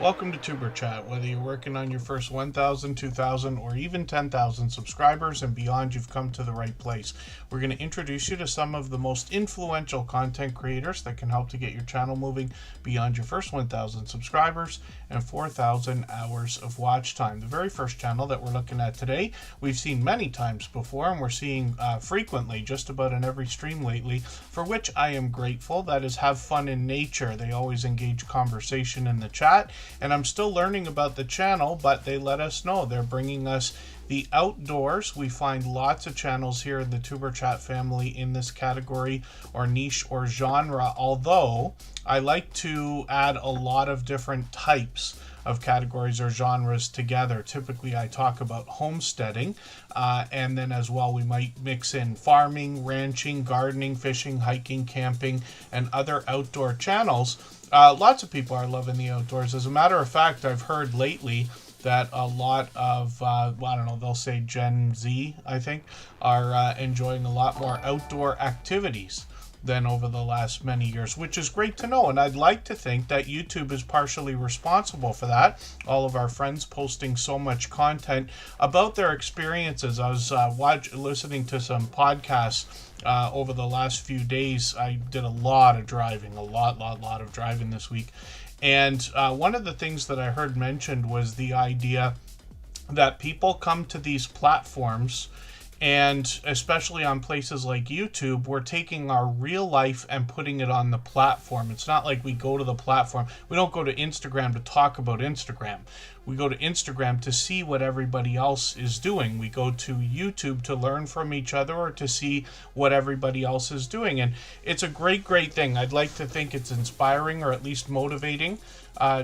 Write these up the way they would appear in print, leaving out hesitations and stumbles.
Welcome to Tuber Chat. Whether you're working on your first 1,000, 2,000, or even 10,000 subscribers and beyond, you've come to the right place. We're going to introduce you to some of the most influential content creators that can help to get your channel moving beyond your first 1,000 subscribers and 4,000 hours of watch time. The very first channel that we're looking at today, we've seen many times before, and we're seeing frequently, just about in every stream lately, for which I am grateful. That is Have Fun in Nature. They always engage conversation in the chat. And I'm still learning about the channel, but they let us know. They're bringing us the outdoors. We find lots of channels here in the Tuber Chat family in this category or niche or genre, although I like to add a lot of different types of categories or genres together. Typically I talk about homesteading, and then as well we might mix in farming, ranching, gardening, fishing, hiking, camping, and other outdoor channels. Lots of people are loving the outdoors. As a matter of fact, I've heard lately that a lot of, I don't know, they'll say Gen Z, I think, are enjoying a lot more outdoor activities than over the last many years, which is great to know. And I'd like to think that YouTube is partially responsible for that. All of our friends posting so much content about their experiences. I was listening to some podcasts over the last few days. I did a lot of driving, a lot of driving this week. And one of the things that I heard mentioned was the idea that people come to these platforms, and especially on places like YouTube, we're taking our real life and putting it on the platform. It's not like we go to the platform. We don't go to Instagram to talk about Instagram. We go to Instagram to see what everybody else is doing. We go to YouTube to learn from each other or to see what everybody else is doing. And it's a great thing. I'd like to think it's inspiring or at least motivating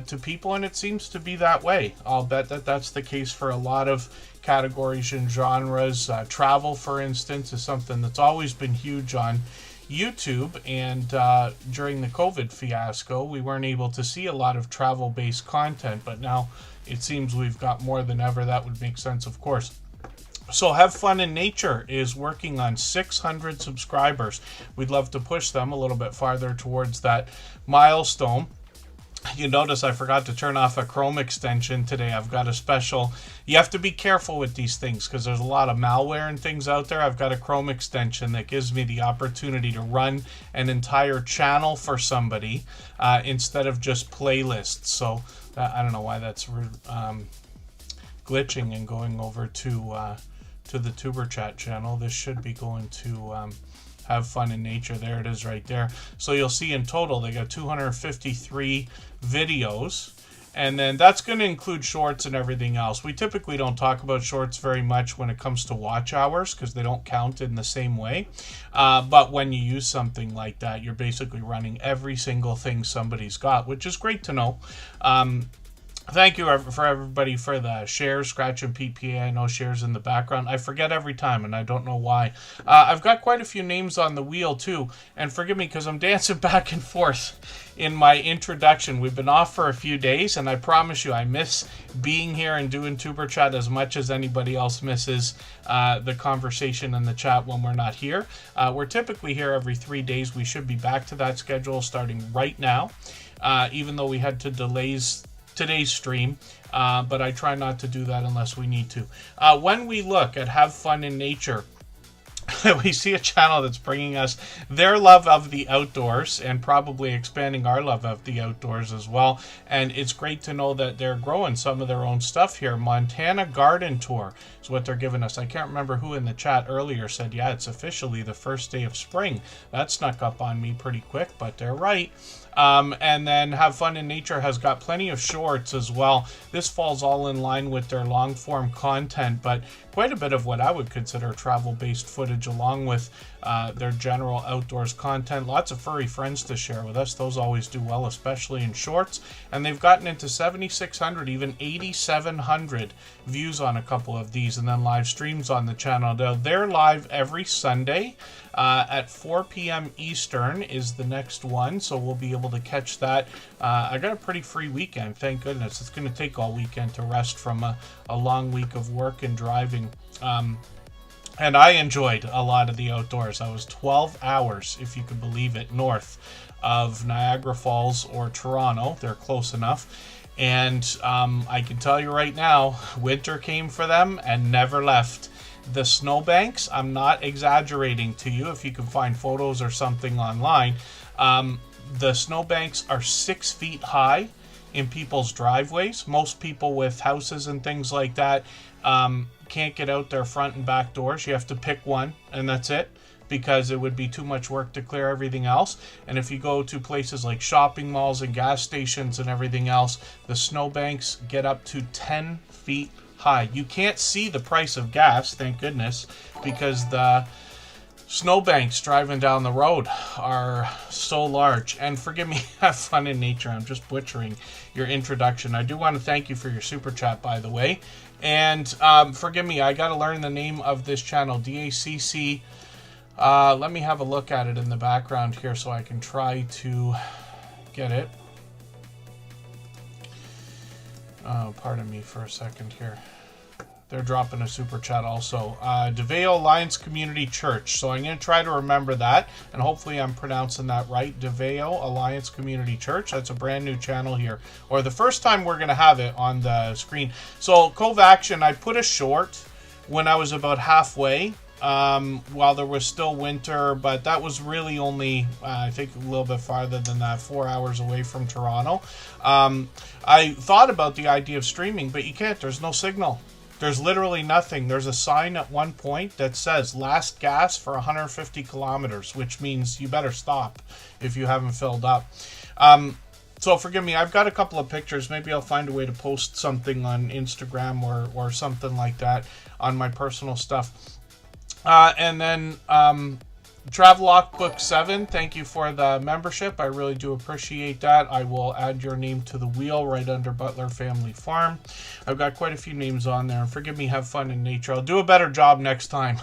to people, and it seems to be that way. I'll bet that that's the case for a lot of categories and genres. Travel, for instance, is something that's always been huge on YouTube, and during the COVID fiasco, we weren't able to see a lot of travel-based content, but now it seems we've got more than ever. That would make sense, of course. So Have Fun in Nature is working on 600 subscribers. We'd love to push them a little bit farther towards that milestone. You notice I forgot to turn off a Chrome extension today. I've got a special. You have to be careful with these things because there's a lot of malware and things out there. I've got a Chrome extension that gives me the opportunity to run an entire channel for somebody instead of just playlists. So I don't know why that's glitching and going over to the Tuber Chat channel. This should be going to Have Fun in Nature. There it is right there. So you'll see in total they got 253 videos, and then that's going to include shorts and everything else. We typically don't talk about shorts very much when it comes to watch hours because they don't count in the same way, but when you use something like that, you're basically running every single thing somebody's got, which is great to know. Thank you for everybody for the shares. Scratch and PPA, I know shares in the background. I forget every time, and I don't know why. I've got quite a few names on the wheel, too. And forgive me, because I'm dancing back and forth in my introduction. We've been off for a few days, and I promise you, I miss being here and doing Tuber Chat as much as anybody else misses the conversation in the chat when we're not here. We're typically here every 3 days. We should be back to that schedule starting right now, even though we had to delays today's stream, but I try not to do that unless we need to. When we look at Have Fun in Nature, we see a channel that's bringing us their love of the outdoors and probably expanding our love of the outdoors as well. And it's great to know that they're growing some of their own stuff here. Montana Garden Tour is what they're giving us. I can't remember who in the chat earlier said, yeah, it's officially the first day of spring. That snuck up on me pretty quick, but they're right. And then Have Fun in Nature has got plenty of shorts as well. This falls all in line with their long form content, but quite a bit of what I would consider travel-based footage along with their general outdoors content. Lots of furry friends to share with us. Those always do well, especially in shorts. And they've gotten into 7,600, even 8,700 views on a couple of these, and then live streams on the channel. Now, they're live every Sunday at 4 p.m. Eastern is the next one, so we'll be able to catch that. I got a pretty free weekend, thank goodness. It's going to take all weekend to rest from a long week of work and driving. And I enjoyed a lot of the outdoors. I was 12 hours, if you could believe it, north of Niagara Falls or Toronto. They're close enough. And I can tell you right now, winter came for them and never left. The snowbanks, I'm not exaggerating to you, if you can find photos or something online, the snowbanks are 6 feet high in people's driveways. Most people with houses and things like that can't get out their front and back doors. You have to pick one, and that's it, because it would be too much work to clear everything else. And if you go to places like shopping malls and gas stations and everything else, the snowbanks get up to 10 feet high. You can't see the price of gas, thank goodness, because the snowbanks driving down the road are so large. And forgive me, have fun in nature. I'm just butchering your introduction. I do want to thank you for your super chat, by the way. And forgive me, I got to learn the name of this channel, DACC. Let me have a look at it in the background here so I can try to get it. Pardon me for a second here. They're dropping a super chat also. DeVeo Alliance Community Church. So I'm going to try to remember that, and hopefully I'm pronouncing that right. DeVeo Alliance Community Church. That's a brand new channel here, or the first time we're going to have it on the screen. So Cove Action, I put a short when I was about halfway, while there was still winter, but that was really only, I think, a little bit farther than that, 4 hours away from Toronto. I thought about the idea of streaming, but you can't. There's no signal. There's literally nothing. There's a sign at one point that says last gas for 150 kilometers, which means you better stop if you haven't filled up. So forgive me, I've got a couple of pictures. Maybe I'll find a way to post something on Instagram or something like that on my personal stuff. And then Travelock Book 7, thank you for the membership. I really do appreciate that. I will add your name to the wheel right under Butler Family Farm. I've got quite a few names on there. And forgive me, have fun in nature. I'll do a better job next time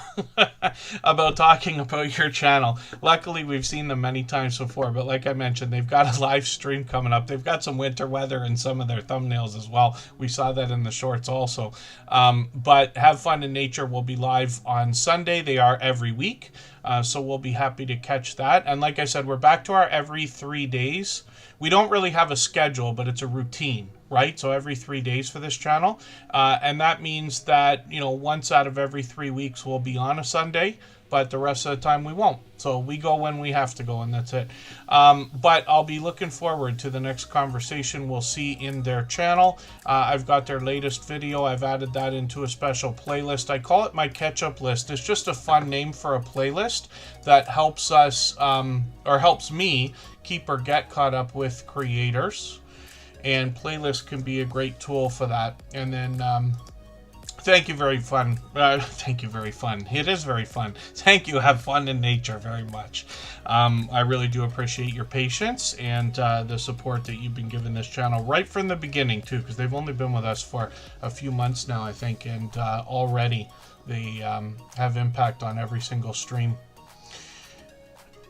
about talking about your channel. Luckily, we've seen them many times before, but like I mentioned, they've got a live stream coming up. They've got some winter weather in some of their thumbnails as well. We saw that in the shorts also. But Have Fun in Nature will be live on Sunday. They are every week. So we'll be happy to catch that. And like I said, we're back to our every 3 days. We don't really have a schedule, but it's a routine, right? So every 3 days for this channel. And that means that, once out of every 3 weeks we'll be on a Sunday, but the rest of the time we won't. So we go when we have to go, and that's it. But I'll be looking forward to the next conversation we'll see in their channel. I've got their latest video. I've added that into a special playlist. I call it my catch-up list. It's just a fun name for a playlist that helps us, or helps me, keep or get caught up with creators. And playlists can be a great tool for that. And then thank you, very fun. Thank you, very fun. It is very fun. Thank you, Have Fun in Nature, very much. I really do appreciate your patience and the support that you've been giving this channel right from the beginning, too, because they've only been with us for a few months now, I think, and already they have impact on every single stream.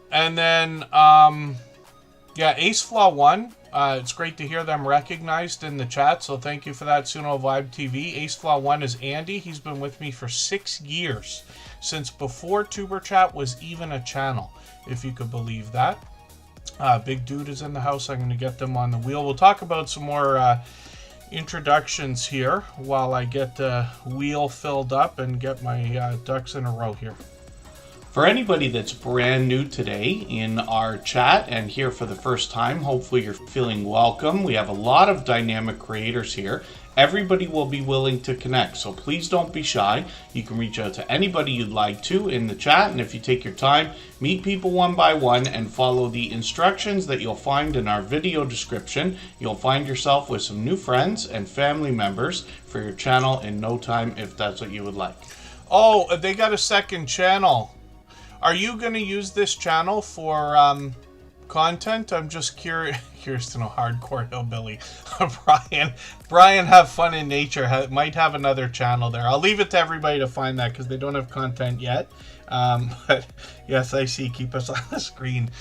And then, yeah, Ace Flaw 1. It's great to hear them recognized in the chat, so thank you for that, Suno Vibe TV. Ace Flaw 1 is Andy. He's been with me for 6 years, since before Tuber Chat was even a channel, if you could believe that. Big Dude is in the house. I'm going to get them on the wheel. We'll talk about some more introductions here while I get the wheel filled up and get my ducks in a row here. For anybody that's brand new today in our chat and here for the first time, hopefully you're feeling welcome. We have a lot of dynamic creators here. Everybody will be willing to connect, so please don't be shy. You can reach out to anybody you'd like to in the chat, and if you take your time, meet people one by one and follow the instructions that you'll find in our video description. You'll find yourself with some new friends and family members for your channel in no time, if that's what you would like. Oh, they got a second channel. Are you going to use this channel for content? I'm just curious to know. Hardcore Hillbilly. Brian, Have Fun in Nature might have another channel there. I'll leave it to everybody to find that because they don't have content yet. But yes, I see. Keep us on the screen.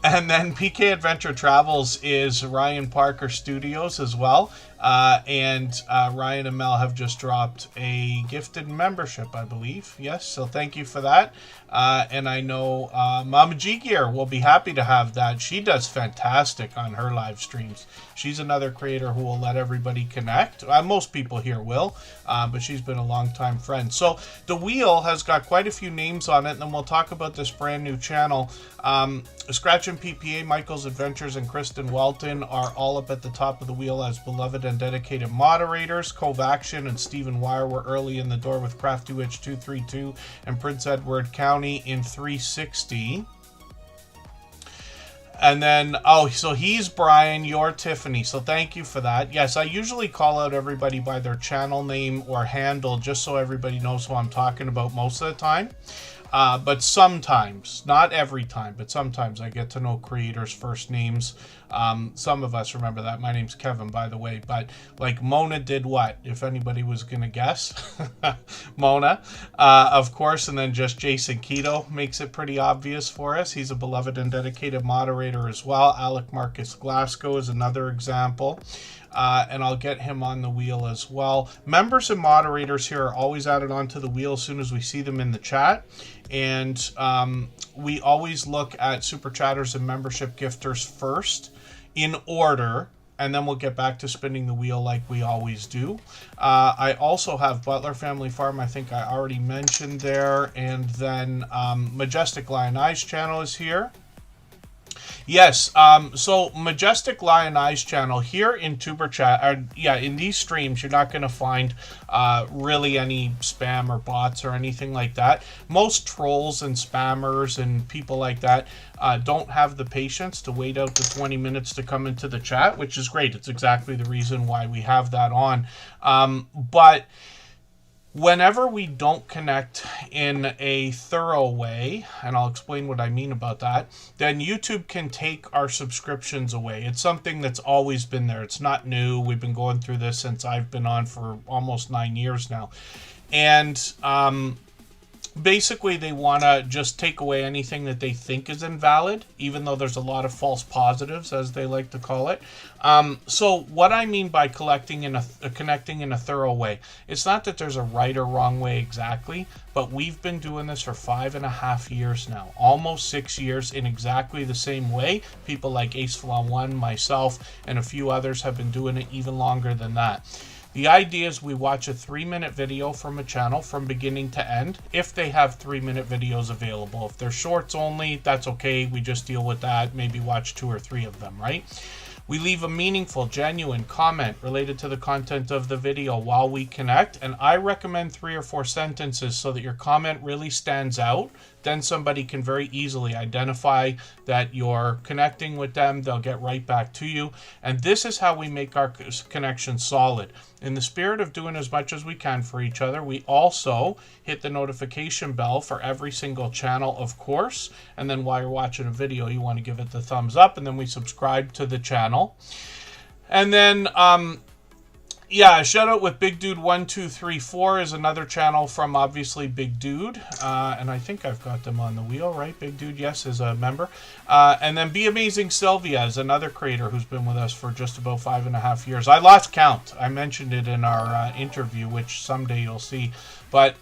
And then PK Adventure Travels is Ryan Parker Studios as well. Ryan and Mel have just dropped a gifted membership, I believe. Yes, so thank you for that. And I know Mama G Gear will be happy to have that. She does fantastic on her live streams. She's another creator who will let everybody connect. Most people here will, but she's been a long-time friend. So the wheel has got quite a few names on it, and then we'll talk about this brand new channel. Scratch and PPA, Michael's Adventures, and Kristen Welton are all up at the top of the wheel as beloved and dedicated moderators. Cove Action and Stephen Wire were early in the door with Crafty Witch 232 and Prince Edward County in 360. And then, oh, so he's Brian, you're Tiffany. So thank you for that. Yes, I usually call out everybody by their channel name or handle just so everybody knows who I'm talking about most of the time. But sometimes, not every time, but sometimes I get to know creators' first names. Some of us remember that. My name's Kevin, by the way. But like Mona did what? If anybody was going to guess. Mona, of course. And then just Jason Keto makes it pretty obvious for us. He's a beloved and dedicated moderator as well. Alec Marcus Glasgow is another example. And I'll get him on the wheel as well. Members and moderators here are always added onto the wheel as soon as we see them in the chat. And we always look at Super Chatters and membership gifters first in order, and then we'll get back to spinning the wheel like we always do. I also have Butler Family Farm, I think I already mentioned there. And then Majestic Lion Eyes channel is here. Yes, so Majestic Lion Eyes channel here in in these streams, you're not going to find really any spam or bots or anything like that. Most trolls and spammers and people like that don't have the patience to wait out the 20 minutes to come into the chat, which is great. It's exactly the reason why we have that on. But whenever we don't connect in a thorough way, and I'll explain what I mean about that, then YouTube can take our subscriptions away. It's something that's always been there. It's not new. We've been going through this since I've been on for almost 9 years now. And basically they want to just take away anything that they think is invalid, even though there's a lot of false positives, as they like to call it. So what I mean by connecting in a thorough way, it's not that there's a right or wrong way exactly, but we've been doing this for 5.5 years now, almost 6 years, in exactly the same way. People like Ace Flaw One, myself, and a few others have been doing it even longer than that. The idea is we watch a 3-minute video from a channel from beginning to end, if they have 3-minute videos available. If they're shorts only, that's okay. We just deal with that. Maybe watch 2 or 3 of them, right? We leave a meaningful, genuine comment related to the content of the video while we connect. And I recommend 3 or 4 sentences so that your comment really stands out. Then somebody can very easily identify that you're connecting with them. They'll get right back to you. And this is how we make our connection solid. In the spirit of doing as much as we can for each other, we also hit the notification bell for every single channel, of course. And then while you're watching a video, you want to give it the thumbs up. And then we subscribe to the channel. And then, yeah, shout out with Big Dude 1234 is another channel from obviously Big Dude, and I think I've got them on the wheel, right? Big Dude, yes, is a member. And then Be Amazing Sylvia is another creator who's been with us for just about 5.5 years. I lost count. I mentioned it in our interview, which someday you'll see. But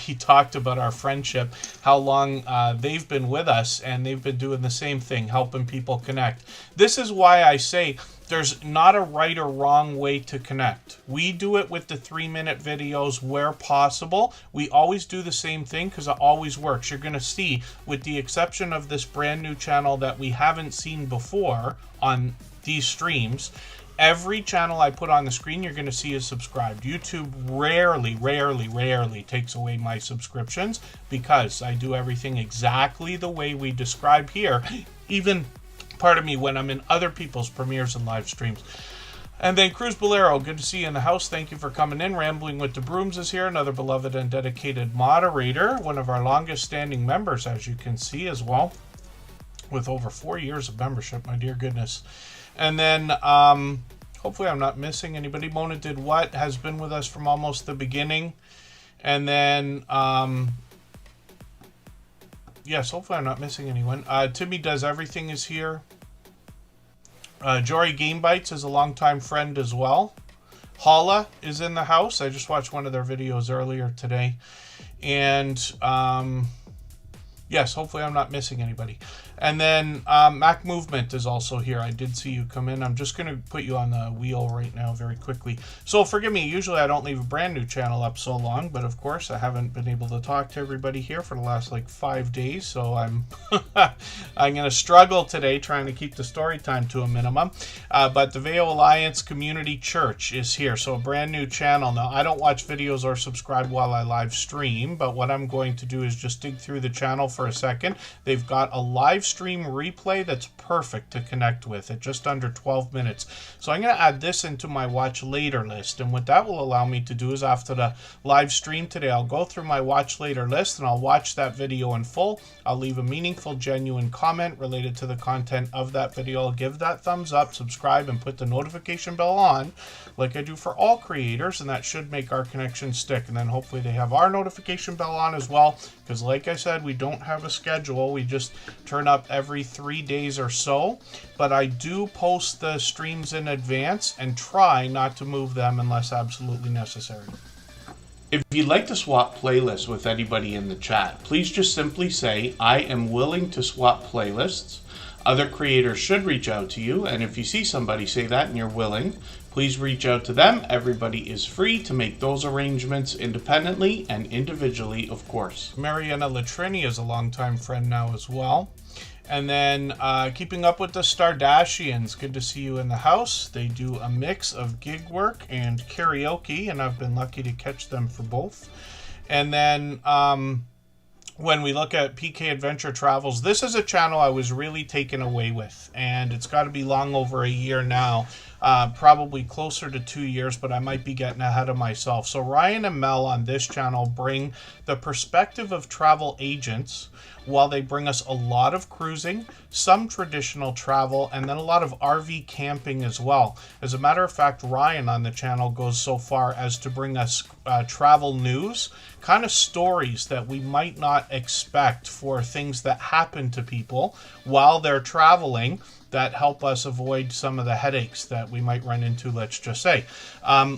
we talked about our friendship, how long they've been with us, and they've been doing the same thing, helping people connect. This is why I say there's not a right or wrong way to connect. We do it with the 3-minute videos where possible. We always do the same thing because it always works. You're going to see, with the exception of this brand new channel that we haven't seen before on these streams, every channel I put on the screen you're going to see is subscribed. YouTube rarely takes away my subscriptions because I do everything exactly the way we describe here. Even, pardon me, when I'm in other people's premieres and live streams. And then Cruz Bolero, good to see you in the house. Thank you for coming in. Rambling with the Brooms is here, another beloved and dedicated moderator, one of our longest standing members, as you can see as well, with over 4 years of membership, my dear goodness. And then, hopefully I'm not missing anybody. Mona Did What has been with us from almost the beginning. And then, Yes, hopefully I'm not missing anyone. Timmy Does Everything is here. Jory Game Bites is a longtime friend as well. Holla is in the house. I just watched one of their videos earlier today. And yes, hopefully I'm not missing anybody. And then Mac Movement is also here. I did see you come in. I'm just going to put you on the wheel right now very quickly. So forgive me, usually I don't leave a brand new channel up so long, but of course I haven't been able to talk to everybody here for the last like 5 days, so I'm I'm going to struggle today trying to keep the story time to a minimum. But the Veo Alliance Community Church is here, so a brand new channel. Now, I don't watch videos or subscribe while I live stream, but what I'm going to do is just dig through the channel for a second. They've got a live stream replay that's perfect to connect with at just under 12 minutes. So I'm going to add this into my watch later list, and what that will allow me to do is after the live stream today, I'll go through my watch later list and I'll watch that video in full. I'll leave a meaningful, genuine comment related to the content of that video. I'll give that thumbs up, subscribe, and put the notification bell on like I do for all creators, and that should make our connection stick. And then hopefully they have our notification bell on as well, because like I said, we don't have a schedule. We just turn up every 3 days or so, but I do post the streams in advance and try not to move them unless absolutely necessary. If you'd like to swap playlists with anybody in the chat, please just simply say, I am willing to swap playlists. Other creators should reach out to you, and if you see somebody say that and you're willing, please reach out to them. Everybody is free to make those arrangements independently and individually, of course. Mariana Latrini is a longtime friend now as well. And then Keeping Up with the Stardashians, good to see you in the house. They do a mix of gig work and karaoke, and I've been lucky to catch them for both. And then when we look at PK Adventure Travels, this is a channel I was really taken away with, and it's got to be long over a year now, probably closer to 2 years, but I might be getting ahead of myself. So Ryan and Mel on this channel bring the perspective of travel agents, while they bring us a lot of cruising, some traditional travel, and then a lot of RV camping as well. As a matter of fact, Ryan on the channel goes so far as to bring us travel news, kind of stories that we might not expect for things that happen to people while they're traveling, that help us avoid some of the headaches that we might run into, let's just say.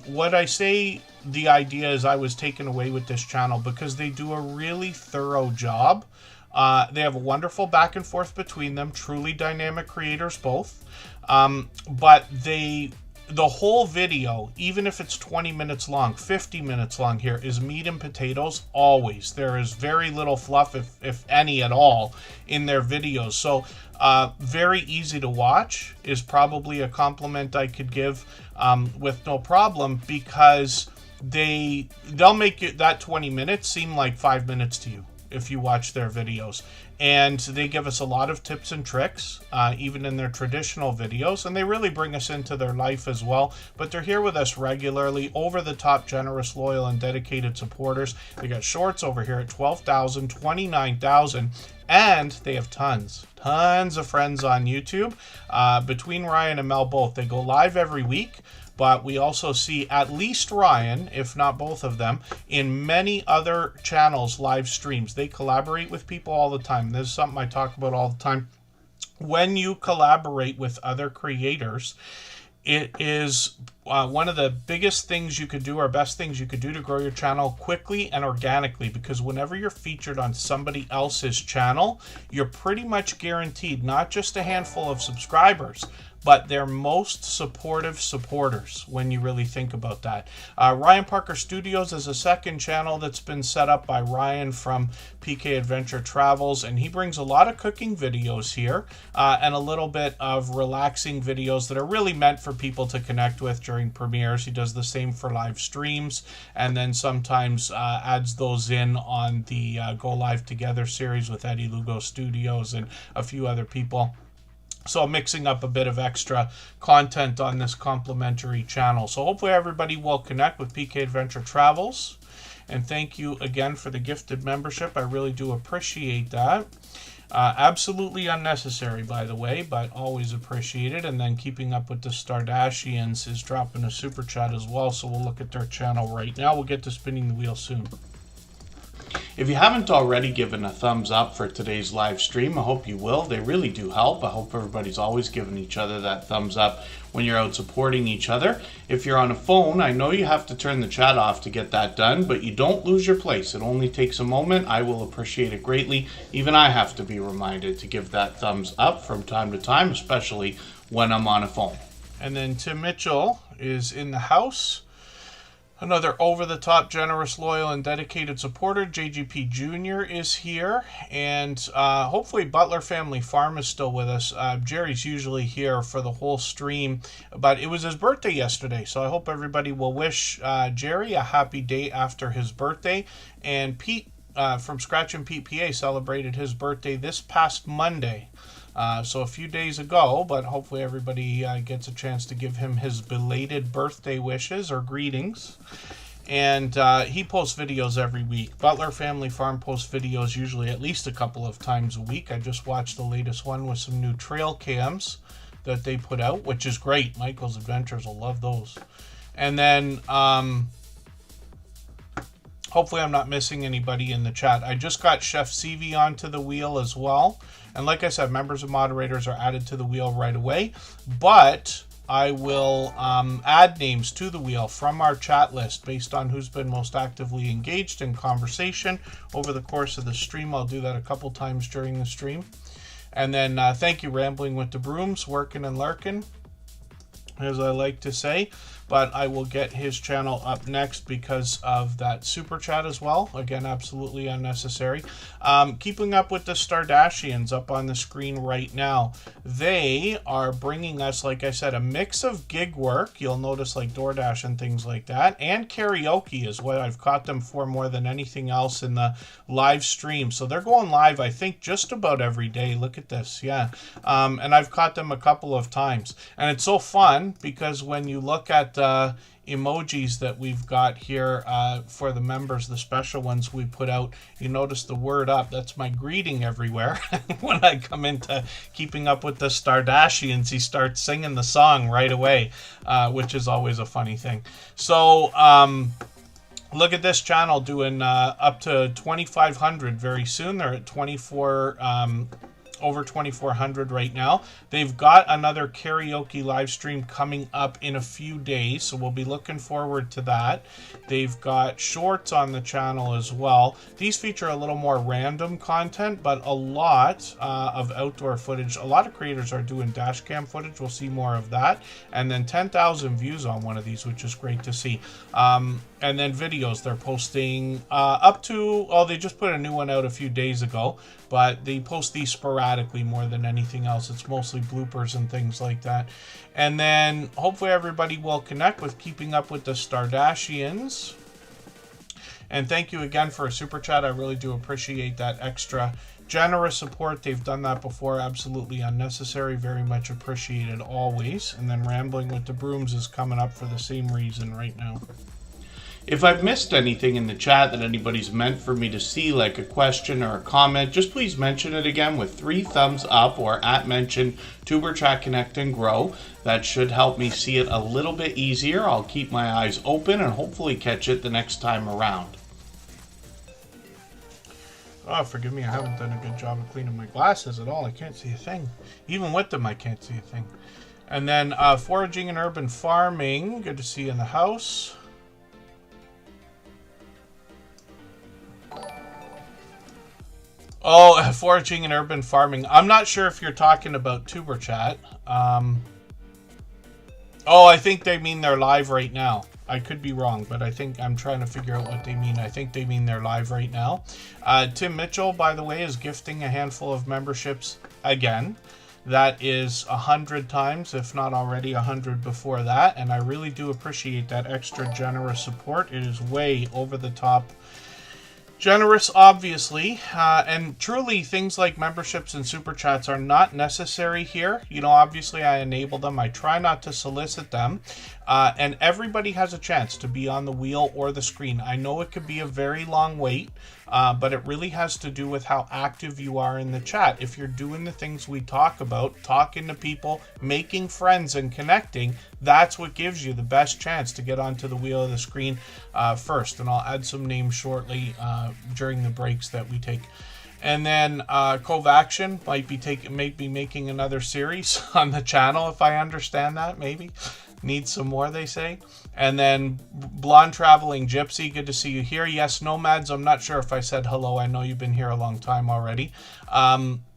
What I say, the idea is I was taken away with this channel because they do a really thorough job. They have a wonderful back and forth between them, truly dynamic creators both. But the whole video, even if it's 20 minutes long, 50 minutes long here, is meat and potatoes always. There is very little fluff, if any at all, in their videos. So very easy to watch is probably a compliment I could give with no problem, because they'll make that 20 minutes seem like 5 minutes to you if you watch their videos. And they give us a lot of tips and tricks, even in their traditional videos, and they really bring us into their life as well. But they're here with us regularly, over the top, generous, loyal, and dedicated supporters. They got shorts over here at 12,000, 29,000, and they have tons of friends on YouTube. Between Ryan and Mel both, they go live every week. But we also see at least Ryan, if not both of them, in many other channels' live streams. They collaborate with people all the time. This is something I talk about all the time. When you collaborate with other creators, it is one of the biggest things you could do, or best things you could do, to grow your channel quickly and organically, because whenever you're featured on somebody else's channel, you're pretty much guaranteed not just a handful of subscribers, but they're most supportive supporters when you really think about that. Ryan Parker Studios is a second channel that's been set up by Ryan from PK Adventure Travels, and he brings a lot of cooking videos here and a little bit of relaxing videos that are really meant for people to connect with during premieres. He does the same for live streams, and then sometimes adds those in on the Go Live Together series with Eddie Lugo Studios and a few other people. So mixing up a bit of extra content on this complimentary channel. So hopefully everybody will connect with PK Adventure Travels. And thank you again for the gifted membership. I really do appreciate that. Absolutely unnecessary, by the way, but always appreciated. And then Keeping Up with the Stardashians is dropping a super chat as well. So we'll look at their channel right now. We'll get to spinning the wheel soon. If you haven't already given a thumbs up for today's live stream, I hope you will. They really do help. I hope everybody's always giving each other that thumbs up when you're out supporting each other. If you're on a phone, I know you have to turn the chat off to get that done, but you don't lose your place. It only takes a moment. I will appreciate it greatly. Even I have to be reminded to give that thumbs up from time to time, especially when I'm on a phone. And then Tim Mitchell is in the house. Another over-the-top, generous, loyal, and dedicated supporter. JGP Jr. is here. And hopefully Butler Family Farm is still with us. Jerry's usually here for the whole stream. But it was his birthday yesterday. So I hope everybody will wish Jerry a happy day after his birthday. And Pete from Scratch and Pete PA celebrated his birthday this past Monday. So a few days ago, but hopefully everybody gets a chance to give him his belated birthday wishes or greetings. And he posts videos every week. Butler Family Farm posts videos usually at least a couple of times a week. I just watched the latest one with some new trail cams that they put out, which is great. Michael's Adventures will love those. And then hopefully I'm not missing anybody in the chat. I just got Chef CV onto the wheel as well. And like I said, members and moderators are added to the wheel right away. But I will add names to the wheel from our chat list based on who's been most actively engaged in conversation over the course of the stream. I'll do that a couple times during the stream. And then thank you, Rambling with the Brooms, working and lurking, as I like to say. But I will get his channel up next because of that super chat as well. Again, absolutely unnecessary. Keeping up with the Stardashians up on the screen right now. They are bringing us, like I said, a mix of gig work. You'll notice like DoorDash and things like that. And karaoke is what I've caught them for more than anything else in the live stream. So they're going live, I think, just about every day. Look at this. Yeah. And I've caught them a couple of times. And it's so fun because when you look at emojis that we've got here for the members, the special ones we put out, you notice the word up. That's my greeting everywhere. When I come into Keeping Up with the Stardashians, he starts singing the song right away, which is always a funny thing. So look at this channel doing up to 2,500 very soon. They're at 24 over 2,400 right now. They've got another karaoke live stream coming up in a few days, so we'll be looking forward to that. They've got shorts on the channel as well. These feature a little more random content, but a lot of outdoor footage. A lot of creators are doing dash cam footage. We'll see more of that. And then 10,000 views on one of these, which is great to see. And then videos, they're posting up to, oh, they just put a new one out a few days ago, but they post these sporadically more than anything else. It's mostly bloopers and things like that. And then hopefully everybody will connect with Keeping Up with the Stardashians. And thank you again for a super chat. I really do appreciate that extra generous support. They've done that before. Absolutely unnecessary. Very much appreciated always. And then Rambling with the Brooms is coming up for the same reason right now. If I've missed anything in the chat that anybody's meant for me to see, like a question or a comment, just please mention it again with 3 thumbs up or @mention Tuberchat Connect and Grow. That should help me see it a little bit easier. I'll keep my eyes open and hopefully catch it the next time around. Oh, forgive me, I haven't done a good job of cleaning my glasses at all. I can't see a thing. Even with them, I can't see a thing. And then Foraging and Urban Farming, good to see you in the house. Oh, Foraging and Urban Farming. I'm not sure if you're talking about Tuberchat. Oh, I think they mean they're live right now. I could be wrong, but I think I'm trying to figure out what they mean. I think they mean they're live right now. Tim Mitchell, by the way, is gifting a handful of memberships again. That is 100 times, if not already 100 before that. And I really do appreciate that extra generous support. It is way over the top generous, obviously, and truly things like memberships and super chats are not necessary here. You know, obviously I enable them. I try not to solicit them, and everybody has a chance to be on the wheel or the screen. I know it could be a very long wait, but it really has to do with how active you are in the chat. If you're doing the things we talk about, talking to people, making friends and connecting, that's what gives you the best chance to get onto the wheel of the screen first. And I'll add some names shortly during the breaks that we take. And then Covaction might be making another series on the channel, if I understand that. Maybe need some more, they say. And then Blonde Traveling Gypsy, good to see you here. Yes, Nomads, I'm not sure if I said hello. I know you've been here a long time already.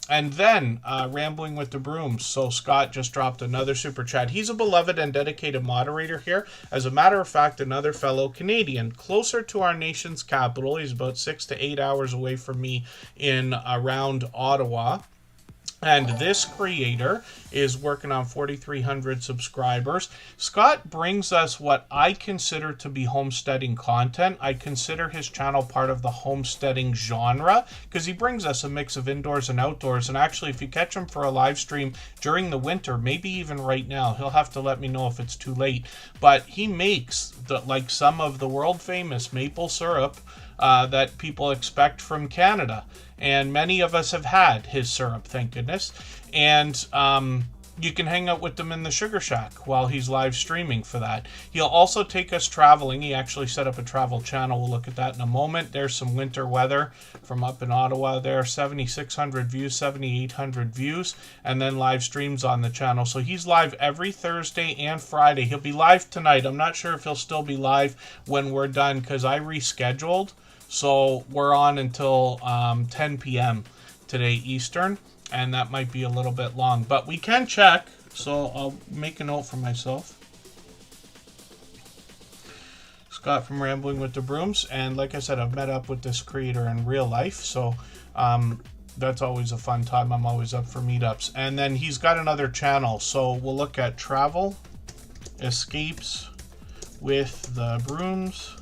And then Rambling with the Brooms. So Scott just dropped another super chat. He's a beloved and dedicated moderator here. As a matter of fact, another fellow Canadian, closer to our nation's capital. He's about 6 to 8 hours away from me in around Ottawa. And this creator is working on 4,300 subscribers. Scott brings us what I consider to be homesteading content. I consider his channel part of the homesteading genre because he brings us a mix of indoors and outdoors. And actually, if you catch him for a live stream during the winter, maybe even right now, he'll have to let me know if it's too late. But he makes like some of the world famous maple syrup that people expect from Canada. And many of us have had his syrup, thank goodness. And you can hang out with them in the Sugar Shack while he's live streaming for that. He'll also take us traveling. He actually set up a travel channel. We'll look at that in a moment. There's some winter weather from up in Ottawa there. 7,600 views, 7,800 views, and then live streams on the channel. So he's live every Thursday and Friday. He'll be live tonight. I'm not sure if he'll still be live when we're done because I rescheduled. So we're on until 10 p.m. today Eastern, and that might be a little bit long. But we can check, so I'll make a note for myself. Scott from Rambling with the Brooms, and like I said, I've met up with this creator in real life, so that's always a fun time. I'm always up for meetups. And then he's got another channel, so we'll look at Travel Escapes with the Brooms.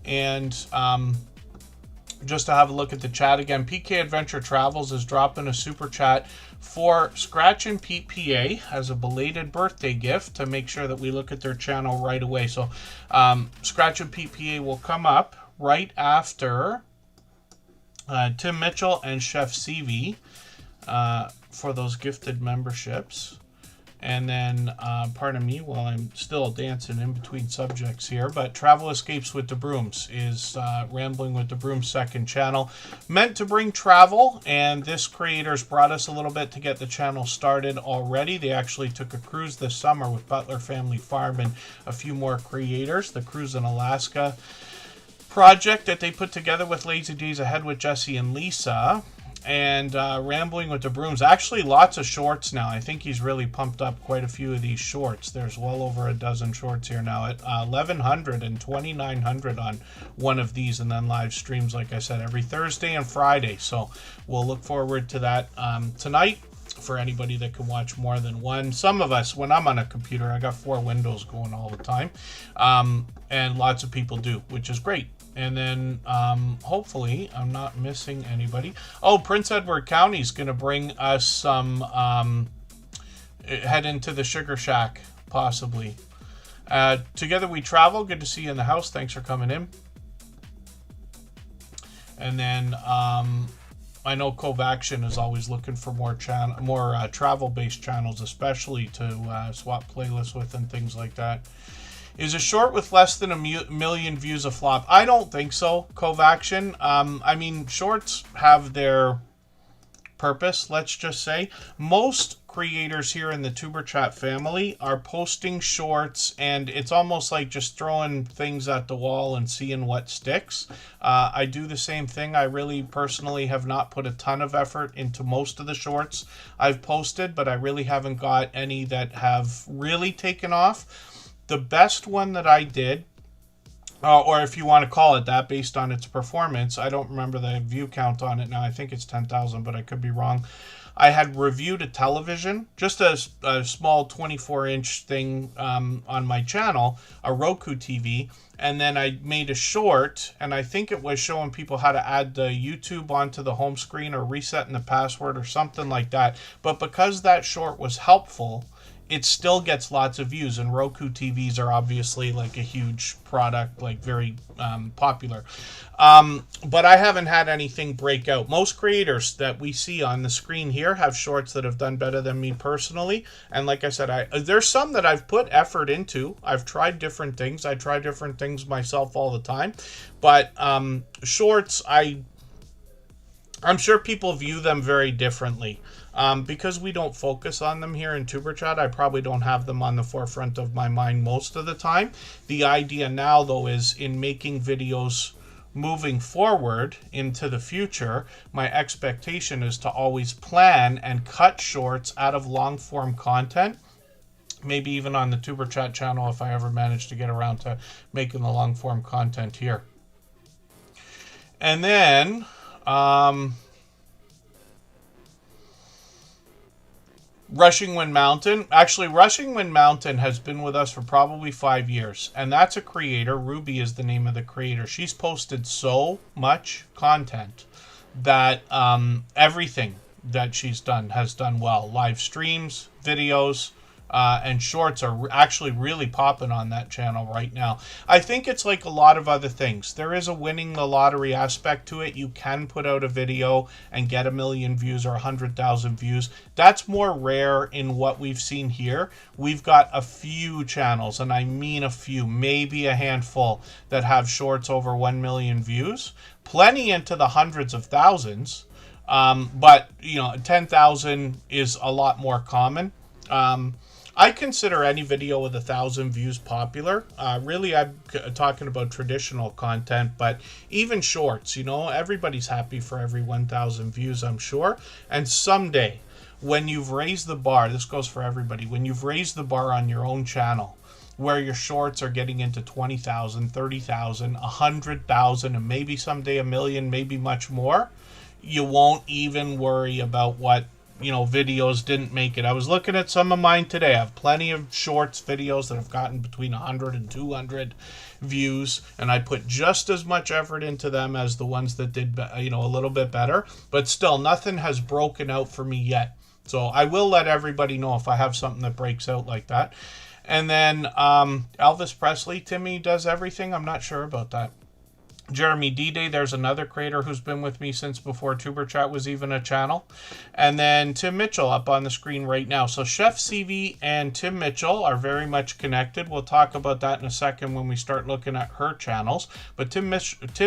And just to have a look at the chat again, PK Adventure Travels is dropping a super chat for Scratch and Pete PA as a belated birthday gift to make sure that we look at their channel right away. So Scratch and Pete PA will come up right after Tim Mitchell and Chef CV for those gifted memberships. And then, pardon me while I'm still dancing in between subjects here, but Travel Escapes with the Brooms is Rambling with the Brooms' second channel. Meant to bring travel, and this creator's brought us a little bit to get the channel started already. They actually took a cruise this summer with Butler Family Farm and a few more creators. The Cruise in Alaska project that they put together with Lazy Days Ahead with Jesse and Lisa. And Rambling with the Brooms. Actually, lots of shorts now. I think he's really pumped up quite a few of these shorts. There's well over a dozen shorts here now at 1,100 and 2,900 on one of these, and then live streams, like I said, every Thursday and Friday. So we'll look forward to that tonight for anybody that can watch more than one. Some of us, when I'm on a computer, I got 4 windows going all the time, and lots of people do, which is great. And then hopefully I'm not missing anybody. Oh, Prince Edward County is going to bring us some, head into the Sugar Shack, possibly. Together We Travel, good to see you in the house. Thanks for coming in. And then I know Covaction is always looking for more travel-based channels, especially to swap playlists with and things like that. Is a short with less than a million views a flop? I don't think so, Covaction. I mean, shorts have their purpose, let's just say. Most creators here in the Tuber Chat family are posting shorts, and it's almost like just throwing things at the wall and seeing what sticks. I do the same thing. I really personally have not put a ton of effort into most of the shorts I've posted, but I really haven't got any that have really taken off. The best one that I did, or if you want to call it that based on its performance, I don't remember the view count on it now. I think it's 10,000, but I could be wrong. I had reviewed a television, just a small 24-inch thing on my channel, a Roku TV, and then I made a short, and I think it was showing people how to add the YouTube onto the home screen or resetting the password or something like that. But because that short was helpful, it still gets lots of views, and Roku TVs are obviously like a huge product, like very popular. But I haven't had anything break out. Most creators that we see on the screen here have shorts that have done better than me personally. And like I said, there's some that I've put effort into. I've tried different things. I try different things myself all the time. But shorts, I'm sure people view them very differently. Because we don't focus on them here in Superchat, I probably don't have them on the forefront of my mind most of the time. The idea now, though, is in making videos moving forward into the future, my expectation is to always plan and cut shorts out of long form content. Maybe even on the Superchat channel if I ever manage to get around to making the long form content here. And then Rushing Wind Mountain. Actually, Rushing Wind Mountain has been with us for probably 5 years. And that's a creator. Ruby is the name of the creator. She's posted so much content that everything that she's done has done well. Live streams, videos, and shorts are actually really popping on that channel right now. I think it's like a lot of other things. There is a winning the lottery aspect to it. You can put out a video and get 1 million views or 100,000 views. That's more rare in what we've seen here. We've got a few channels, and I mean a few, maybe a handful, that have shorts over 1 million views. Plenty into the hundreds of thousands, but 10,000 is a lot more common. I consider any video with 1,000 views popular. Really, I'm talking about traditional content, but even shorts, everybody's happy for every 1,000 views, I'm sure. And someday, when you've raised the bar, this goes for everybody, when you've raised the bar on your own channel, where your shorts are getting into 20,000, 30,000, 100,000, and maybe someday 1 million, maybe much more, you won't even worry about what videos didn't make it. I was looking at some of mine today. I have plenty of shorts videos that have gotten between 100 and 200 views, and I put just as much effort into them as the ones that did a little bit better, but still nothing has broken out for me yet. So I will let everybody know if I have something that breaks out like that. And then Elvis Presley, Timmy does everything. I'm not sure about that. Jeremy D-Day, there's another creator who's been with me since before Tuberchat was even a channel. And then Tim Mitchell up on the screen right now. So Chef CV and Tim Mitchell are very much connected. We'll talk about that in a second when we start looking at her channels. But Tim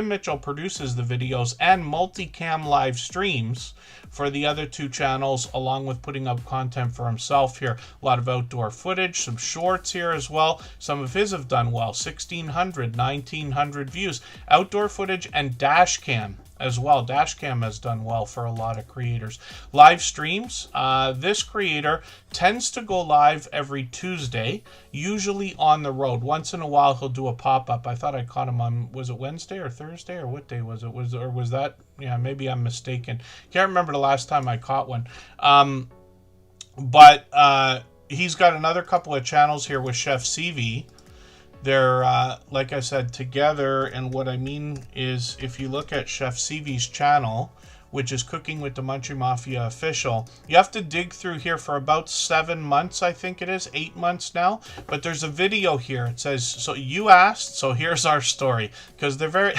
Mitchell produces the videos and multicam live streams for the other two channels, along with putting up content for himself here. A lot of outdoor footage, some shorts here as well. Some of his have done well, 1,600, 1,900 views. Outdoor footage and dash cam as well. Dash cam has done well for a lot of creators. Live streams. This creator tends to go live every Tuesday, usually on the road. Once in a while, he'll do a pop-up. I thought I caught him on, was it Wednesday or Thursday, or what day was it? Was that? Yeah, maybe I'm mistaken. Can't remember the last time I caught one. But he's got another couple of channels here with Chef CV. They're, like I said, together, and what I mean is if you look at Chef CV's channel, which is Cooking with the Munchie Mafia Official, you have to dig through here for about 7 months, I think it is, 8 months now. But there's a video here. It says, so you asked, so here's our story. Because they're very,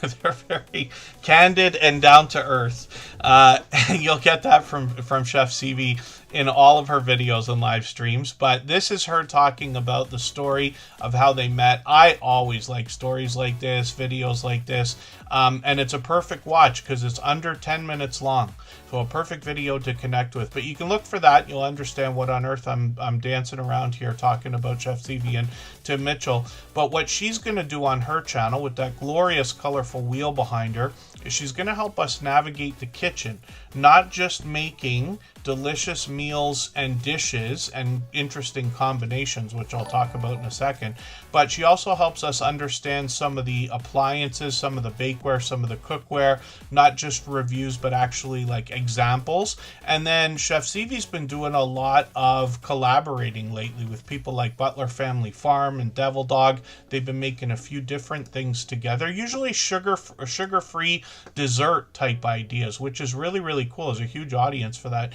they're very candid and down to earth. And you'll get that from Chef CV in all of her videos and live streams. But this is her talking about the story of how they met. I always like stories like this, videos like this. And it's a perfect watch because it's under 10 minutes long. So a perfect video to connect with. But you can look for that. You'll understand what on earth I'm dancing around here talking about Chef CV and Tim Mitchell. But what she's going to do on her channel with that glorious colorful wheel behind her is she's going to help us navigate the kitchen. Not just making delicious meals and dishes and interesting combinations, which I'll talk about in a second, but she also helps us understand some of the appliances, some of the bakeware, some of the cookware, not just reviews, but actually like examples. And then Chef CV's been doing a lot of collaborating lately with people like Butler Family Farm and Devil Dog. They've been making a few different things together, usually sugar-free dessert type ideas, which is really, really cool. There's a huge audience for that.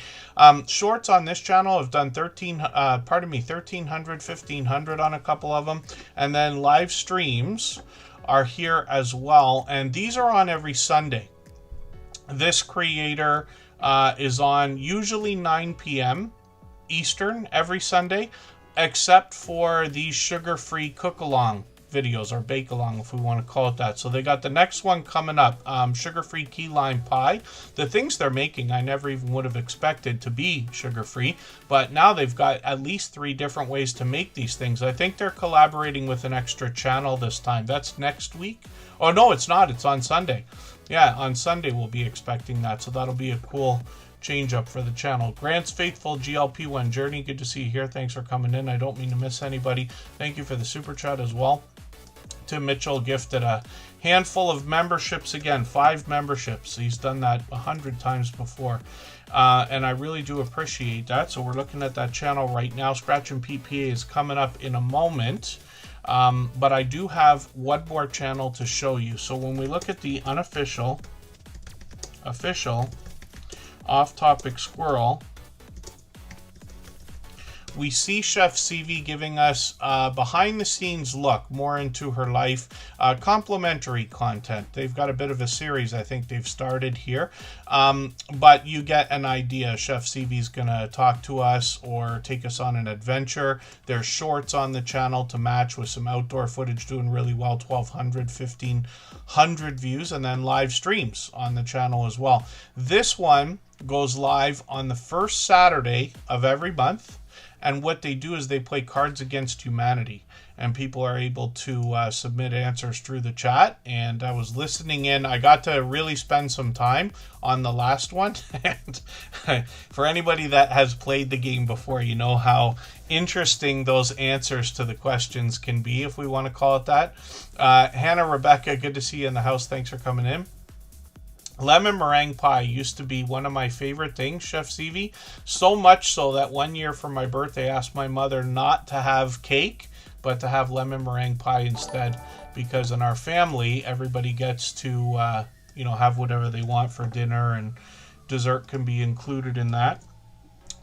Shorts shorts on this channel have done 1,300, 1,500 on a couple of them. And then live streams are here as well. And these are on every Sunday. This creator is on usually 9 p.m. Eastern every Sunday, except for these sugar-free cook-along videos, or bake-along if we want to call it that. So they got the next one coming up, sugar-free key lime pie. The things they're making I never even would have expected to be sugar-free, but now they've got at least 3 different ways to make these things. I think they're collaborating with an extra channel this time. That's next week. Oh no, it's not. It's on Sunday. Yeah, on Sunday we'll be expecting that, so that'll be a cool change up for the channel. Grant's Faithful GLP1 Journey, good to see you here. Thanks for coming in. I don't mean to miss anybody. Thank you for the super chat as well. Tim Mitchell gifted a handful of memberships again, 5 memberships. He's done that 100 times before, and I really do appreciate that. So we're looking at that channel right now. Scratch and PPA is coming up in a moment. But I do have one more channel to show you. So when we look at the unofficial, official, off-topic squirrel, we see Chef CV giving us behind-the-scenes look more into her life, complimentary content. They've got a bit of a series I think they've started here, but you get an idea. Chef CV is going to talk to us or take us on an adventure. There's shorts on the channel to match with some outdoor footage doing really well, 1,200, 1,500 views, and then live streams on the channel as well. This one goes live on the first Saturday of every month. And what they do is they play Cards Against Humanity, and people are able to submit answers through the chat. And I was listening in. I got to really spend some time on the last one. And for anybody that has played the game before, you know how interesting those answers to the questions can be, if we want to call it that. Hannah Rebecca, good to see you in the house. Thanks for coming in. Lemon meringue pie used to be one of my favorite things, Chef CV. So much so that one year for my birthday, I asked my mother not to have cake, but to have lemon meringue pie instead. Because in our family, everybody gets to, have whatever they want for dinner, and dessert can be included in that.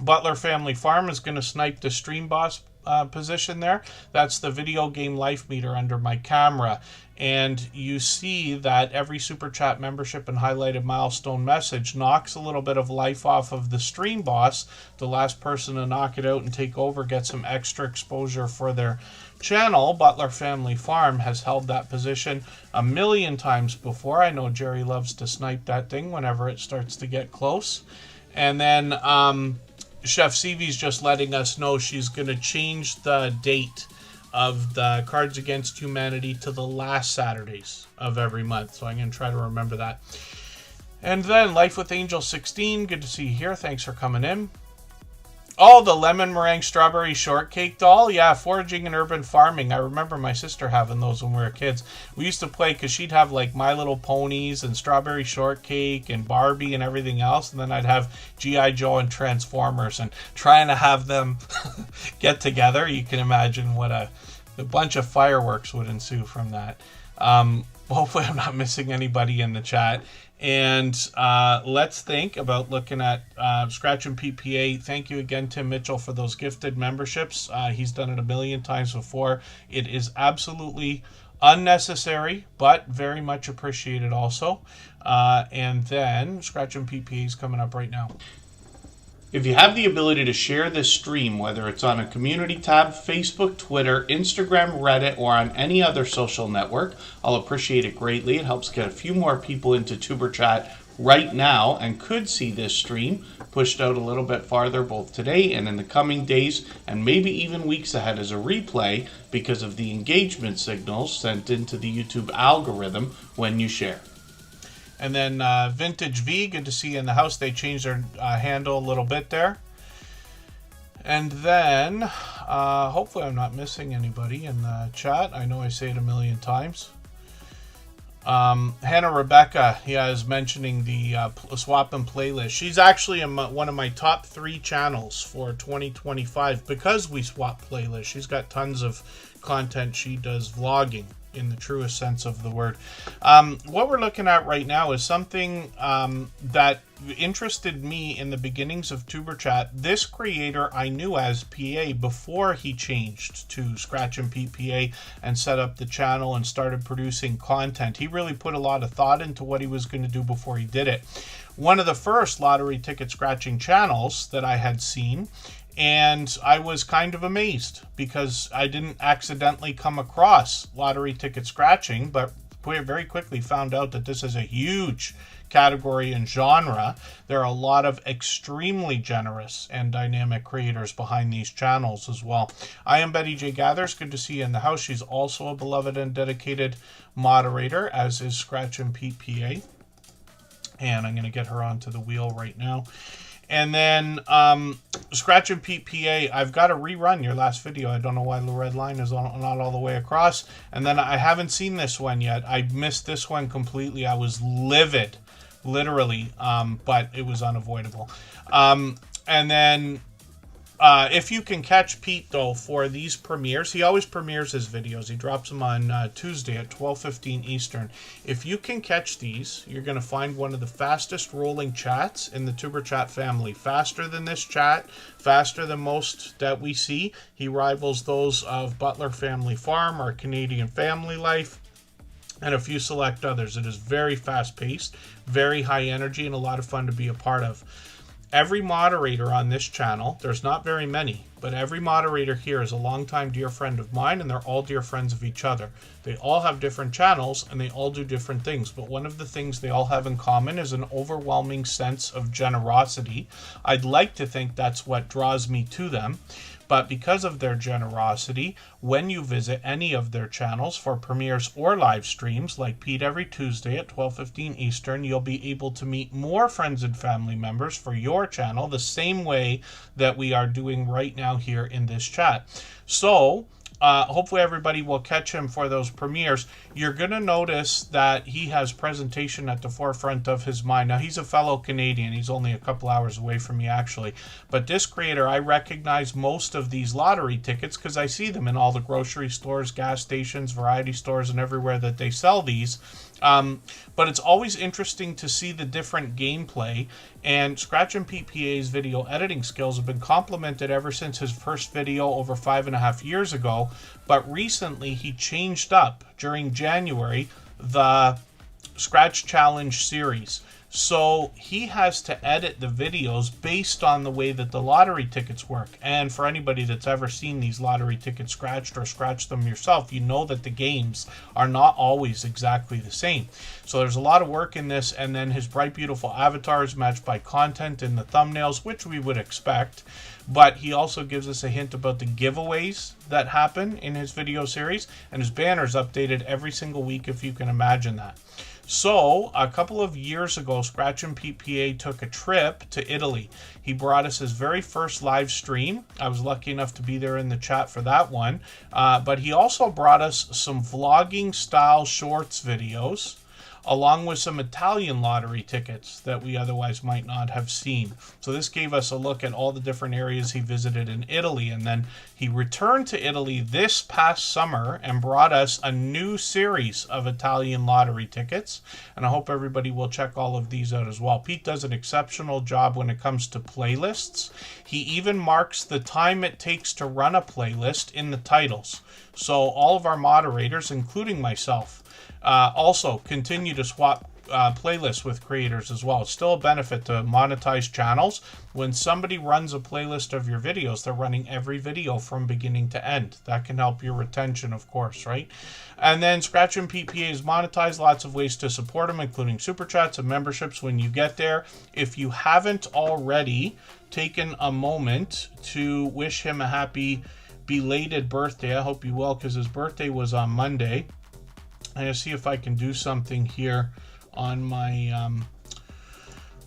Butler Family Farm is going to snipe the Stream Boss position there. That's the video game life meter under my camera. And you see that every Super Chat membership and highlighted milestone message knocks a little bit of life off of the Stream Boss. The last person to knock it out and take over gets some extra exposure for their channel. Butler Family Farm has held that position a million times before. I know Jerry loves to snipe that thing whenever it starts to get close. And then Chef CV's just letting us know she's going to change the date of the Cards Against Humanity to the last Saturdays of every month. So I'm going to try to remember that. And then Life with Angel 16, good to see you here. Thanks for coming in. Oh, the lemon meringue strawberry shortcake doll. Yeah, foraging and urban farming. I remember my sister having those when we were kids. We used to play because she'd have like My Little Ponies and strawberry shortcake and Barbie and everything else. And then I'd have G.I. Joe and Transformers, and trying to have them get together. You can imagine what a bunch of fireworks would ensue from that. Hopefully I'm not missing anybody in the chat. And let's think about looking at Scratch and PPA. Thank you again, Tim Mitchell, for those gifted memberships. He's done it a million times before. It is absolutely unnecessary, but very much appreciated also. And then Scratch and PPA is coming up right now. If you have the ability to share this stream, whether it's on a community tab, Facebook, Twitter, Instagram, Reddit, or on any other social network, I'll appreciate it greatly. It helps get a few more people into Tuber Chat right now and could see this stream pushed out a little bit farther both today and in the coming days, and maybe even weeks ahead as a replay because of the engagement signals sent into the YouTube algorithm when you share. And then Vintage V, good to see you in the house. They changed their handle a little bit there. And then, hopefully I'm not missing anybody in the chat. I know I say it a million times. Hannah Rebecca, is mentioning the Swap and Playlist. She's actually in one of my top 3 channels for 2025 because we swap playlists. She's got tons of content. She does vlogging in the truest sense of the word. What we're looking at right now is something that interested me in the beginnings of TuberChat. This creator I knew as PA before he changed to Scratch and Pete PA and set up the channel and started producing content. He really put a lot of thought into what he was going to do before he did it. One of the first lottery ticket scratching channels that I had seen, and I was kind of amazed because I didn't accidentally come across lottery ticket scratching, but very quickly found out that this is a huge category and genre. There are a lot of extremely generous and dynamic creators behind these channels as well. I am Betty J. Gathers. Good to see you in the house. She's also a beloved and dedicated moderator, as is Scratch and Pete PA. And I'm going to get her onto the wheel right now. And then Scratch and Pete PA, I've got to rerun your last video. I don't know why the red line is not all the way across. And then I haven't seen this one yet. I missed this one completely. I was livid, literally, but it was unavoidable. And then if you can catch Pete, though, for these premieres, he always premieres his videos. He drops them on Tuesday at 12:15 Eastern. If you can catch these, you're going to find one of the fastest rolling chats in the TuberChat family. Faster than this chat, faster than most that we see. He rivals those of Butler Family Farm or Canadian Family Life, and a few select others. It is very fast-paced, very high energy, and a lot of fun to be a part of. Every moderator on this channel, there's not very many, but every moderator here is a longtime dear friend of mine, and they're all dear friends of each other. They all have different channels, and they all do different things, but one of the things they all have in common is an overwhelming sense of generosity. I'd like to think that's what draws me to them. But because of their generosity, when you visit any of their channels for premieres or live streams, like Pete every Tuesday at 12:15 Eastern, you'll be able to meet more friends and family members for your channel the same way that we are doing right now here in this chat. So hopefully everybody will catch him for those premieres. You're going to notice that he has presentation at the forefront of his mind. Now, he's a fellow Canadian. He's only a couple hours away from me, actually. But this creator, I recognize most of these lottery tickets because I see them in all the grocery stores, gas stations, variety stores, and everywhere that they sell these. But it's always interesting to see the different gameplay, and Scratch and Pete PA's video editing skills have been complimented ever since his first video over 5.5 years ago. But recently he changed up during January the Scratch Challenge series. So he has to edit the videos based on the way that the lottery tickets work. And for anybody that's ever seen these lottery tickets scratched or scratched them yourself, you know that the games are not always exactly the same. So there's a lot of work in this, and then his bright, beautiful avatar is matched by content in the thumbnails, which we would expect. But he also gives us a hint about the giveaways that happen in his video series, and his banner's updated every single week, if you can imagine that. So, a couple of years ago, Scratch and Pete PA took a trip to Italy. He brought us his very first live stream. I was lucky enough to be there in the chat for that one. But he also brought us some vlogging-style shorts videos, along with some Italian lottery tickets that we otherwise might not have seen. So this gave us a look at all the different areas he visited in Italy. And then he returned to Italy this past summer and brought us a new series of Italian lottery tickets. And I hope everybody will check all of these out as well. Pete does an exceptional job when it comes to playlists. He even marks the time it takes to run a playlist in the titles. So all of our moderators, including myself, also continue to swap playlists with creators as well. It's still a benefit to monetize channels. When somebody runs a playlist of your videos, they're running every video from beginning to end. That can help your retention, of course, right? And then Scratch and Pete PA is monetized. Lots of ways to support them, including super chats and memberships when you get there. If you haven't already taken a moment to wish him a happy belated birthday, I hope you will, because his birthday was on Monday. I'm going to see if I can do something here on my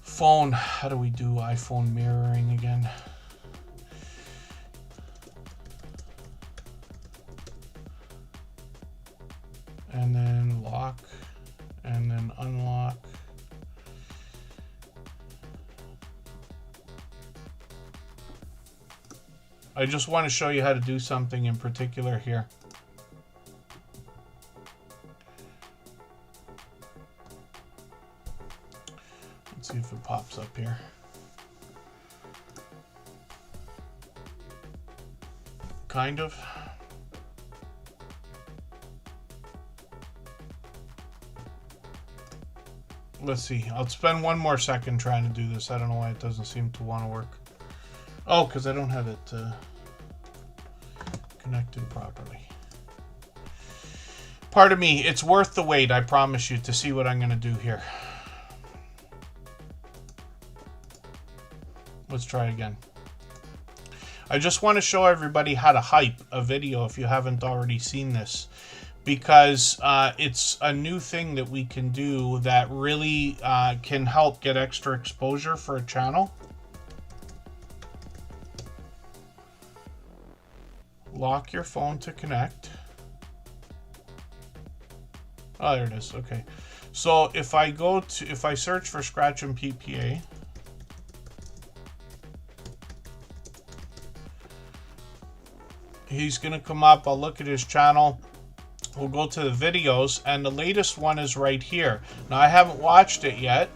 phone. How do we do iPhone mirroring again? And then lock, and then unlock. I just want to show you how to do something in particular here. Let's see if it pops up here. Kind of. Let's see. I'll spend one more second trying to do this. I don't know why it doesn't seem to want to work. Oh, because I don't have it connected properly. Pardon me. It's worth the wait, I promise you, to see what I'm going to do here. Let's try again. I just want to show everybody how to hype a video if you haven't already seen this, because it's a new thing that we can do that really can help get extra exposure for a channel. Lock your phone to connect. Oh, there it is. Okay. So if I search for Scratch and PPA, he's going to come up. I'll look at his channel. We'll go to the videos, and the latest one is right here. Now, I haven't watched it yet.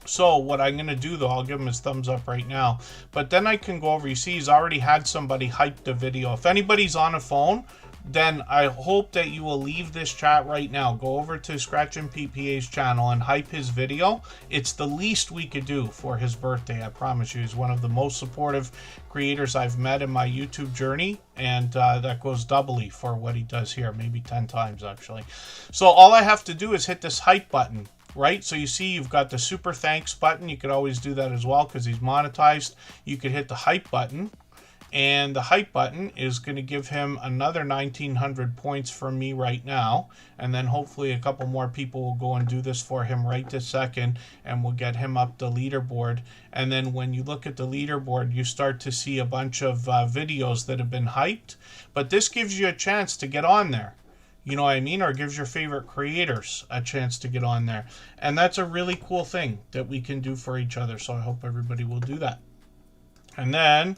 So what I'm going to do, though, I'll give him his thumbs up right now. But then I can go over. You see, he's already had somebody hype the video. If anybody's on a phone, then I hope that you will leave this chat right now. Go over to Scratch and PPA's channel and hype his video. It's the least we could do for his birthday, I promise you. He's one of the most supportive creators I've met in my YouTube journey, and that goes doubly for what he does here, maybe 10 times actually. So all I have to do is hit this hype button. Right, so you see you've got the super thanks button. You could always do that as well because he's monetized. You could hit the hype button, and the hype button is going to give him another 1,900 points from me right now, and then hopefully a couple more people will go and do this for him right this second, and we'll get him up the leaderboard. And then when you look at the leaderboard, you start to see a bunch of videos that have been hyped, but this gives you a chance to get on there. You know what I mean? Or gives your favorite creators a chance to get on there. And that's a really cool thing that we can do for each other. So I hope everybody will do that. And then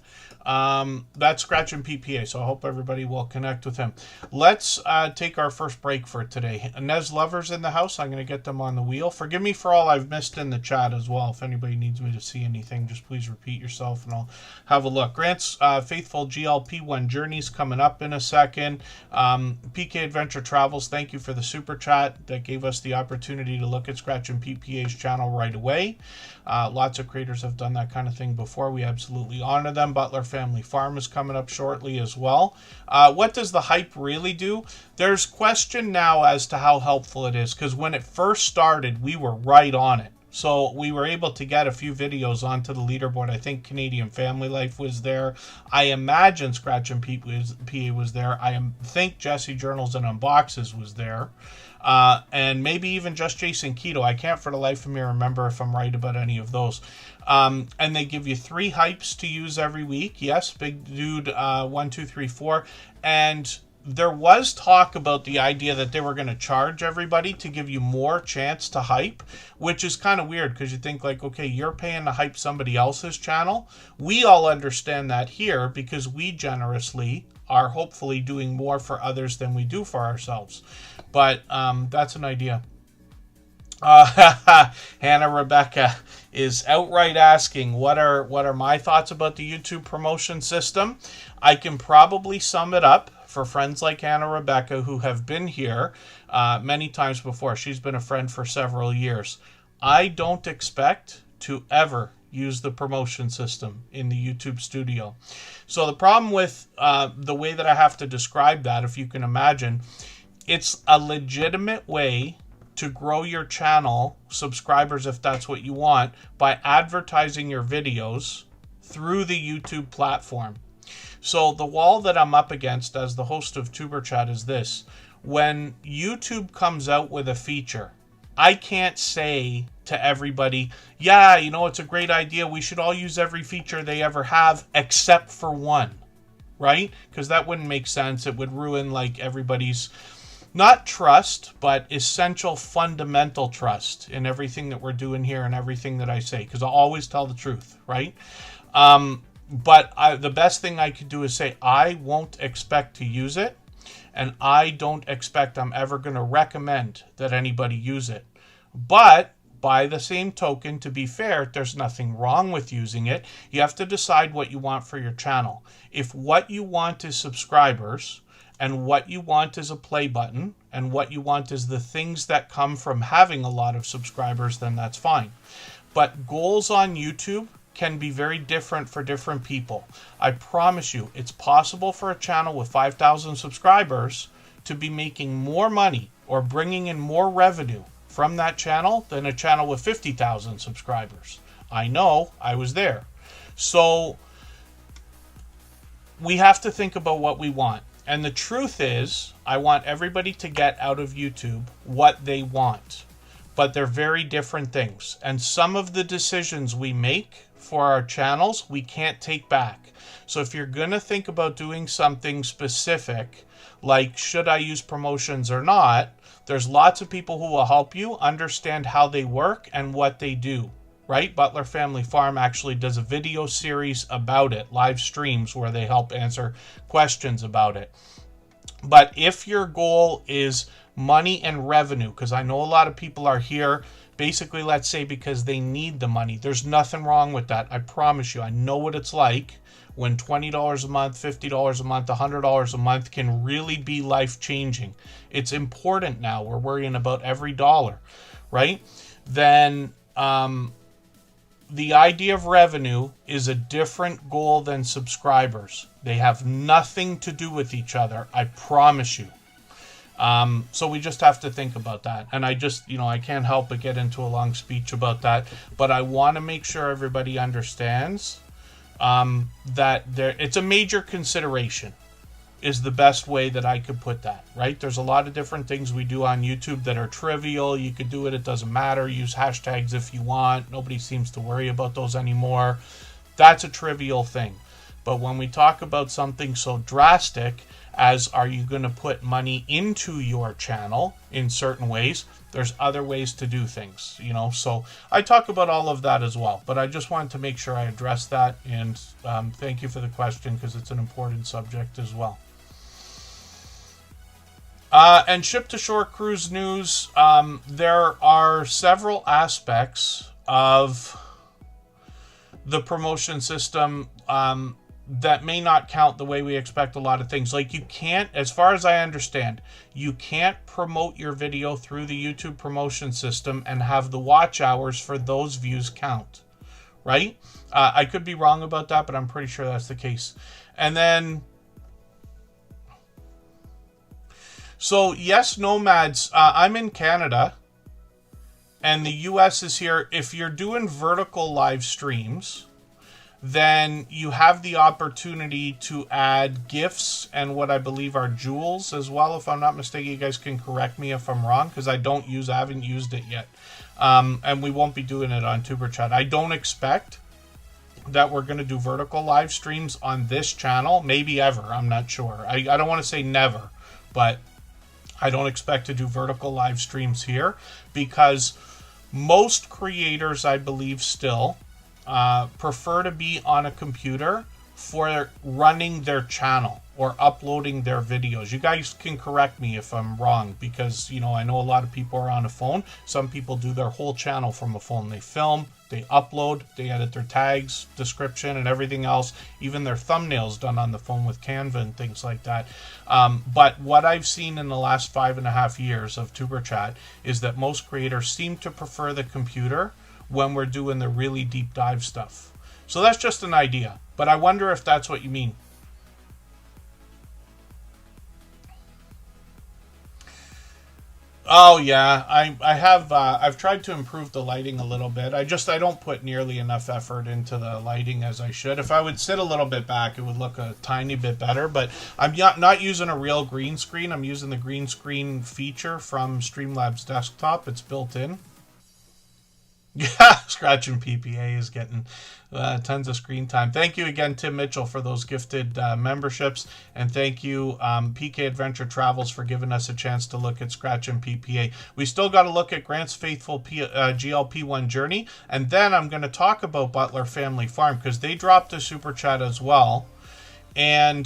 that's Scratch and PPA. So I hope everybody will connect with him. Let's take our first break for today. Nez Lovers in the house. I'm going to get them on the wheel. Forgive me for all I've missed in the chat as well. If anybody needs me to see anything, just please repeat yourself and I'll have a look. Grant's Faithful GLP1 Journeys coming up in a second. PK Adventure Travels, thank you for the super chat that gave us the opportunity to look at Scratch and PPA's channel right away. Lots of creators have done that kind of thing before. We absolutely honor them. Butler Family Farm is coming up shortly as well. What does the hype really do? There's question now as to how helpful it is, because when it first started, we were right on it. So we were able to get a few videos onto the leaderboard. I think Canadian Family Life was there. I imagine Scratch and PA was there. I think Jesse Journals and Unboxes was there. And maybe even just Jason Keto. I can't for the life of me remember if I'm right about any of those. And they give you 3 hypes to use every week. Yes, Big Dude 1, 2, 3, 4. And there was talk about the idea that they were going to charge everybody to give you more chance to hype, which is kind of weird because you think like, okay, you're paying to hype somebody else's channel. We all understand that here because we generously are hopefully doing more for others than we do for ourselves. But that's an idea. Hannah Rebecca is outright asking, what are my thoughts about the YouTube promotion system? I can probably sum it up for friends like Hannah Rebecca who have been here many times before. She's been a friend for several years. I don't expect to ever use the promotion system in the YouTube studio. So the problem with the way that I have to describe that, if you can imagine, it's a legitimate way to grow your channel, subscribers if that's what you want, by advertising your videos through the YouTube platform. So the wall that I'm up against as the host of Superchat is this. When YouTube comes out with a feature, I can't say to everybody, yeah, you know, it's a great idea. We should all use every feature they ever have except for one, right? Because that wouldn't make sense. It would ruin like everybody's not trust, but essential fundamental trust in everything that we're doing here and everything that I say, because I'll always tell the truth, right? But the best thing I could do is say, I won't expect to use it, and I don't expect I'm ever going to recommend that anybody use it. But By the same token, to be fair, there's nothing wrong with using it. You have to decide what you want for your channel. If what you want is subscribers, and what you want is a play button, and what you want is the things that come from having a lot of subscribers, then that's fine. But goals on YouTube can be very different for different people. I promise you, it's possible for a channel with 5,000 subscribers to be making more money or bringing in more revenue from that channel than a channel with 50,000 subscribers. I know, I was there. So we have to think about what we want. And the truth is, I want everybody to get out of YouTube what they want. But they're very different things. And some of the decisions we make for our channels, we can't take back. So if you're going to think about doing something specific, like should I use promotions or not, there's lots of people who will help you understand how they work and what they do. Right? Butler Family Farm actually does a video series about it, live streams where they help answer questions about it. But if your goal is money and revenue, because I know a lot of people are here, basically, let's say because they need the money. There's nothing wrong with that. I promise you. I know what it's like when $20 a month, $50 a month, $100 a month can really be life-changing. It's important now. We're worrying about every dollar, right? Then the idea of revenue is a different goal than subscribers. They have nothing to do with each other, I promise you. So we just have to think about that. And I just, I can't help but get into a long speech about that. But I want to make sure everybody understands that it's a major consideration is the best way that I could put that, right? There's a lot of different things we do on YouTube that are trivial. You could do it. It doesn't matter. Use hashtags if you want. Nobody seems to worry about those anymore. That's a trivial thing. But when we talk about something so drastic as are you going to put money into your channel in certain ways, there's other ways to do things, So I talk about all of that as well. But I just wanted to make sure I address that. And thank you for the question because it's an important subject as well. And ship-to-shore cruise news, there are several aspects of the promotion system that may not count the way we expect a lot of things. Like you can't, as far as I understand, you can't promote your video through the YouTube promotion system and have the watch hours for those views count, right? I could be wrong about that, but I'm pretty sure that's the case. And then, so yes, nomads, I'm in Canada and the US is here. If you're doing vertical live streams, then you have the opportunity to add GIFs and what I believe are jewels as well. If I'm not mistaken, you guys can correct me if I'm wrong, because I haven't used it yet. And we won't be doing it on Superchat. I don't expect that we're going to do vertical live streams on this channel, maybe ever. I'm not sure. I don't want to say never, but I don't expect to do vertical live streams here because most creators, I believe still, prefer to be on a computer for running their channel or uploading their videos. You guys can correct me if I'm wrong because, I know a lot of people are on a phone. Some people do their whole channel from a phone. They film, they upload, they edit their tags, description, and everything else. Even their thumbnails done on the phone with Canva and things like that. But what I've seen in the last 5.5 years of Superchat is that most creators seem to prefer the computer when we're doing the really deep dive stuff. So that's just an idea, but I wonder if that's what you mean. Oh yeah, I've tried to improve the lighting a little bit. I don't put nearly enough effort into the lighting as I should. If I would sit a little bit back, it would look a tiny bit better, but I'm not using a real green screen. I'm using the green screen feature from Streamlabs Desktop. It's built in. Yeah, Scratching PPA is getting tons of screen time. Thank you again, Tim Mitchell, for those gifted memberships. And thank you, PK Adventure Travels, for giving us a chance to look at Scratching PPA. We still got to look at Grant's Faithful GLP-1 Journey. And then I'm going to talk about Butler Family Farm because they dropped a super chat as well. And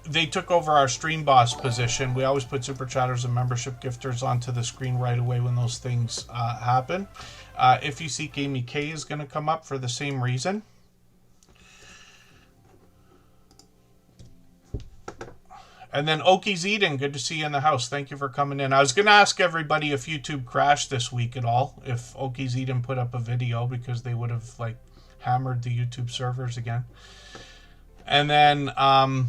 they took over our stream boss position. We always put super chatters and membership gifters onto the screen right away when those things happen. If you seek Amy K is going to come up for the same reason. And then Oki's Eden, good to see you in the house. Thank you for coming in. I was going to ask everybody if YouTube crashed this week at all, if Oki's Eden put up a video, because they would have like hammered the YouTube servers again. And then, oh,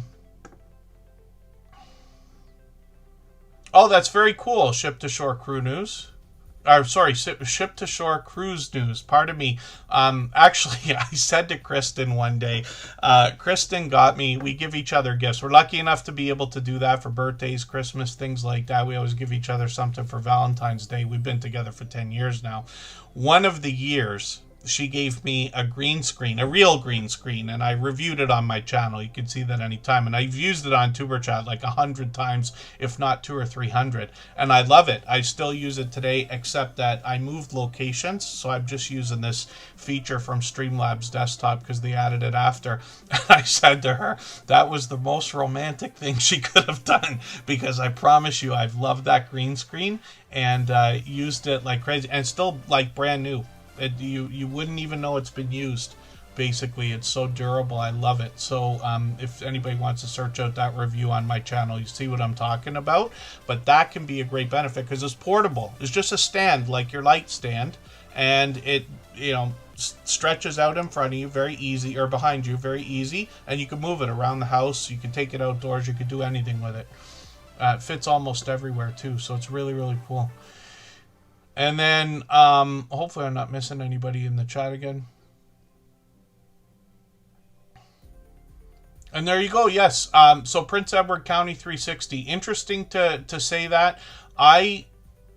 that's very cool. Ship to Shore Crew News. Sorry, Ship to Shore Cruise News. Pardon me. Actually, I said to Kristen one day, Kristen got me, we give each other gifts. We're lucky enough to be able to do that for birthdays, Christmas, things like that. We always give each other something for Valentine's Day. We've been together for 10 years now. One of the years, she gave me a green screen, a real green screen, and I reviewed it on my channel. You can see that anytime. And I've used it on Superchat like 100 times, if not 200 or 300. And I love it. I still use it today, except that I moved locations. So I'm just using this feature from Streamlabs desktop because they added it after. And I said to her, that was the most romantic thing she could have done, because I promise you, I've loved that green screen and used it like crazy, and still like brand new. You wouldn't even know it's been used. Basically, it's so durable. I love it. So if anybody wants to search out that review on my channel, you see what I'm talking about. But that can be a great benefit because it's portable. It's just a stand like your light stand, and it, you know, stretches out in front of you very easy, or behind you very easy, and you can move it around the house. You can take it outdoors. You can do anything with it. It fits almost everywhere too, so it's really, really cool. And then, hopefully I'm not missing anybody in the chat again. And there you go, yes. So Prince Edward County 360. Interesting to say that. I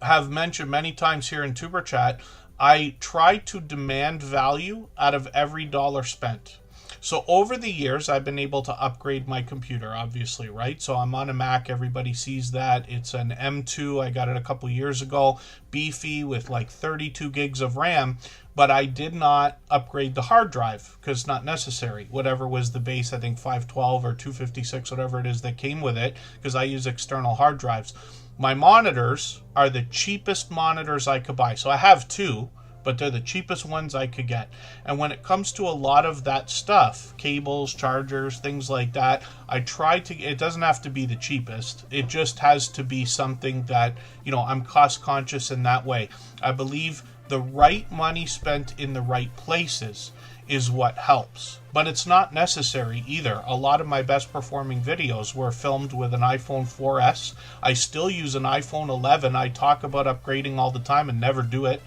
have mentioned many times here in Tuber Chat, I try to demand value out of every dollar spent. So over the years, I've been able to upgrade my computer, obviously, right? So I'm on a Mac. Everybody sees that. It's an M2. I got it a couple years ago. Beefy with like 32 gigs of RAM. But I did not upgrade the hard drive because it's not necessary. Whatever was the base, I think 512 or 256, whatever it is that came with it, because I use external hard drives. My monitors are the cheapest monitors I could buy. So I have two, but they're the cheapest ones I could get. And when it comes to a lot of that stuff, cables, chargers, things like that, I try to, it doesn't have to be the cheapest. It just has to be something that, you know, I'm cost conscious in that way. I believe the right money spent in the right places is what helps. But it's not necessary either. A lot of my best performing videos were filmed with an iPhone 4S. I still use an iPhone 11. I talk about upgrading all the time and never do it.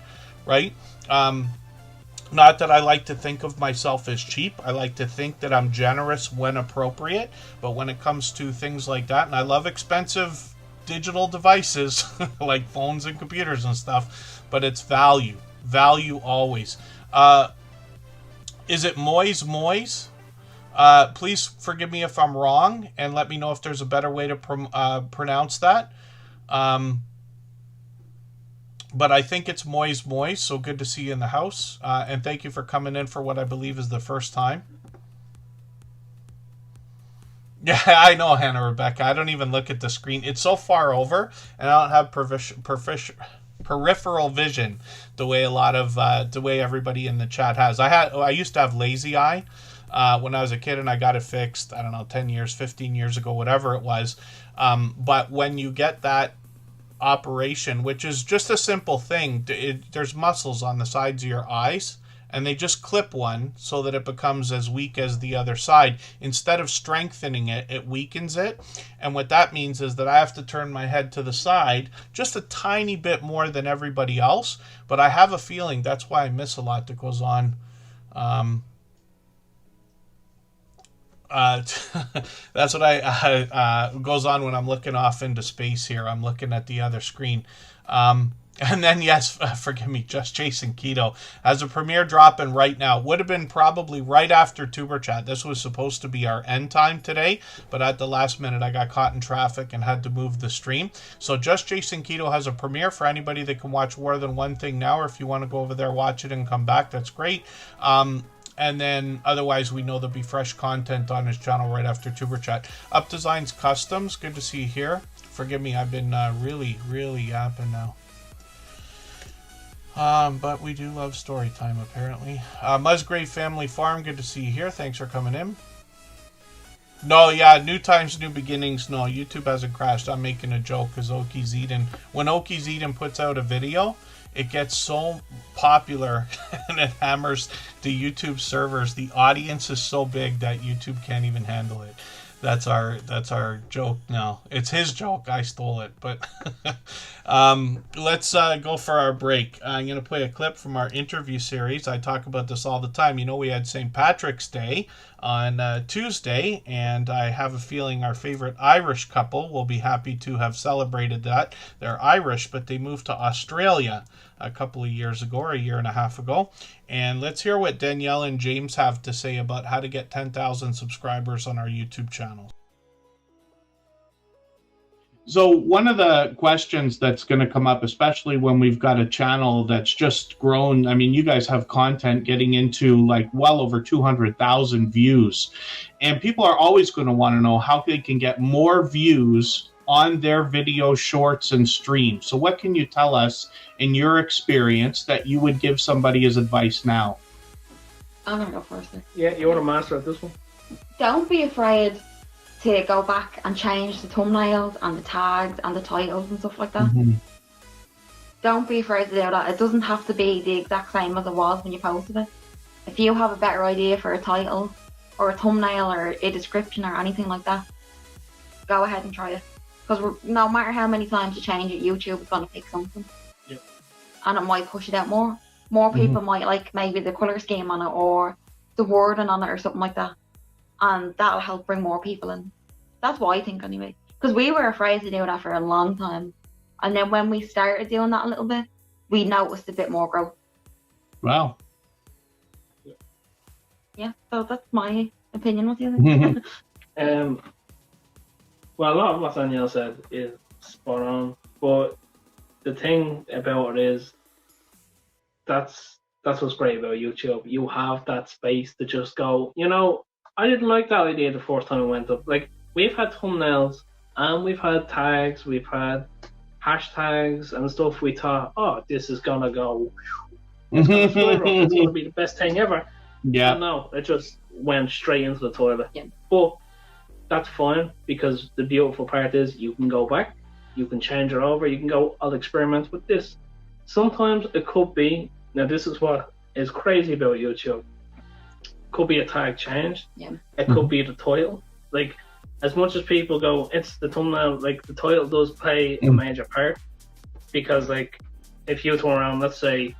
Right? Not that I like to think of myself as cheap. I like to think that I'm generous when appropriate. But when it comes to things like that, and I love expensive digital devices like phones and computers and stuff, but it's value. Value always. Is it Moise Moise? Please forgive me if I'm wrong and let me know if there's a better way to pronounce that. But I think it's Moise Moise, so good to see you in the house. And thank you for coming in for what I believe is the first time. Yeah, I know, Hannah Rebecca. I don't even look at the screen. It's so far over, and I don't have peripheral vision the way a lot of the way everybody in the chat has. I used to have lazy eye when I was a kid, and I got it fixed, I don't know, 10 years, 15 years ago, whatever it was. But when you get that operation, which is just a simple thing, there's muscles on the sides of your eyes, and they just clip one so that it becomes as weak as the other side. Instead of strengthening it, it weakens it. And what that means is that I have to turn my head to the side just a tiny bit more than everybody else. But I have a feeling that's why I miss a lot that goes on. That's what goes on when I'm looking off into space here. I'm looking at the other screen. And then, yes, forgive me, Just Chasing Keto has a premiere dropping right now. Would have been probably right after Tuber Chat. This was supposed to be our end time today, but at the last minute I got caught in traffic and had to move the stream. So Just Chasing Keto has a premiere for anybody that can watch more than one thing now, or if you want to go over there, watch it and come back, that's great. And then otherwise, we know there'll be fresh content on his channel right after Tuber Chat. Up Designs Customs, good to see you here. Forgive me, I've been really yapping now. But we do love story time, apparently. Musgrave Family Farm, good to see you here. Thanks for coming in. No, yeah, new times, new beginnings. No, YouTube hasn't crashed. I'm making a joke because Oki's Eden. When Oki's Eden puts out a video, it gets so popular and it hammers the YouTube servers. The audience is so big that YouTube can't even handle it. That's our joke now. It's his joke. I stole it. But let's go for our break. I'm going to play a clip from our interview series. I talk about this all the time. You know, we had St. Patrick's Day on Tuesday, and I have a feeling our favorite Irish couple will be happy to have celebrated that. They're Irish, but they moved to Australia a couple of years ago, or a year and a half ago. And let's hear what Danielle and James have to say about how to get 10,000 subscribers on our YouTube channel. So one of the questions that's going to come up, especially when we've got a channel that's just grown, I mean, you guys have content getting into like well over 200,000 views. And people are always going to want to know how they can get more views on their video shorts and streams. So what can you tell us in your experience that you would give somebody as advice now? I'm going to go first. Yeah, you're the master at this one. Don't be afraid to go back and change the thumbnails and the tags and the titles and stuff like that. Mm-hmm. Don't be afraid to do that. It doesn't have to be the exact same as it was when you posted it. If you have a better idea for a title or a thumbnail or a description or anything like that, go ahead and try it. Because no matter how many times you change it, YouTube is going to pick something. Yeah. And it might push it out more. More people might like maybe the colour scheme on it or the wording on it or something like that. And that'll help bring more people in. That's what I think anyway. Because we were afraid to do that for a long time. And then when we started doing that a little bit, we noticed a bit more growth. Wow. Yeah, so that's my opinion. What do you think? Well, a lot of what Danielle said is spot on. But the thing about it is that's what's great about YouTube. You have that space to just go, you know, I didn't like that idea the first time it went up. Like, we've had thumbnails and we've had tags, we've had hashtags and stuff. We thought, oh, this is gonna go, it's gonna be the best thing ever. Yeah. And no, it just went straight into the toilet. Yeah. But that's fine, because the beautiful part is you can go back, you can change it over, you can go, I'll experiment with this. Sometimes it could be, now this is what is crazy about YouTube, could be a tag changed. Yeah. It could be the title. Like, as much as people go, it's the thumbnail, like the title does play a major part. Because like, if you turn around, let's say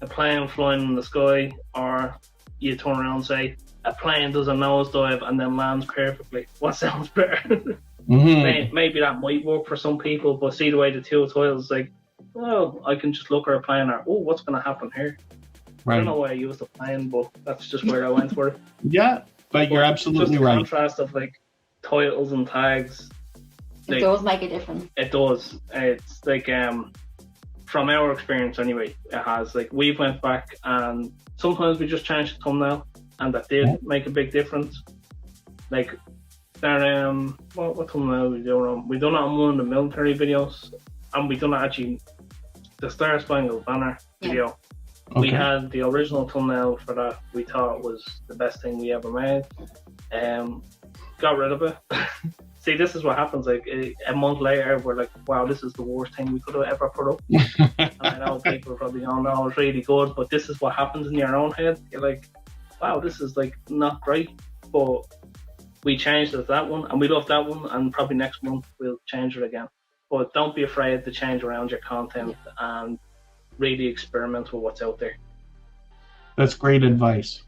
a plane flying in the sky, or you turn around and say a plane does a nosedive and then lands perfectly, what sounds better? Maybe that might work for some people, but see the way the two titles, like, well, I can just look at a plane, or, oh, what's going to happen here? Right. I don't know why I used the plane, but that's just where I went for it. Yeah, but you're absolutely just the right. Contrast of like titles and tags. It does make a difference. It does. It's like from our experience anyway, it has. Like, we've went back and sometimes we just changed the thumbnail, and that did make a big difference. Like, there, what thumbnail we do on? We done it on one of the military videos, and we done it actually the Star Spangled Banner video. Okay. We had the original thumbnail for that. We thought was the best thing we ever made. Got rid of it. See, this is what happens. Like, a month later, we're like, wow, this is the worst thing we could have ever put up. And I know people probably don't know it's really good, but this is what happens in your own head. You're like, wow, this is like not great. But we changed it to that one, and we love that one, and probably next month we'll change it again. But don't be afraid to change around your content and really experiment with what's out there. That's great advice.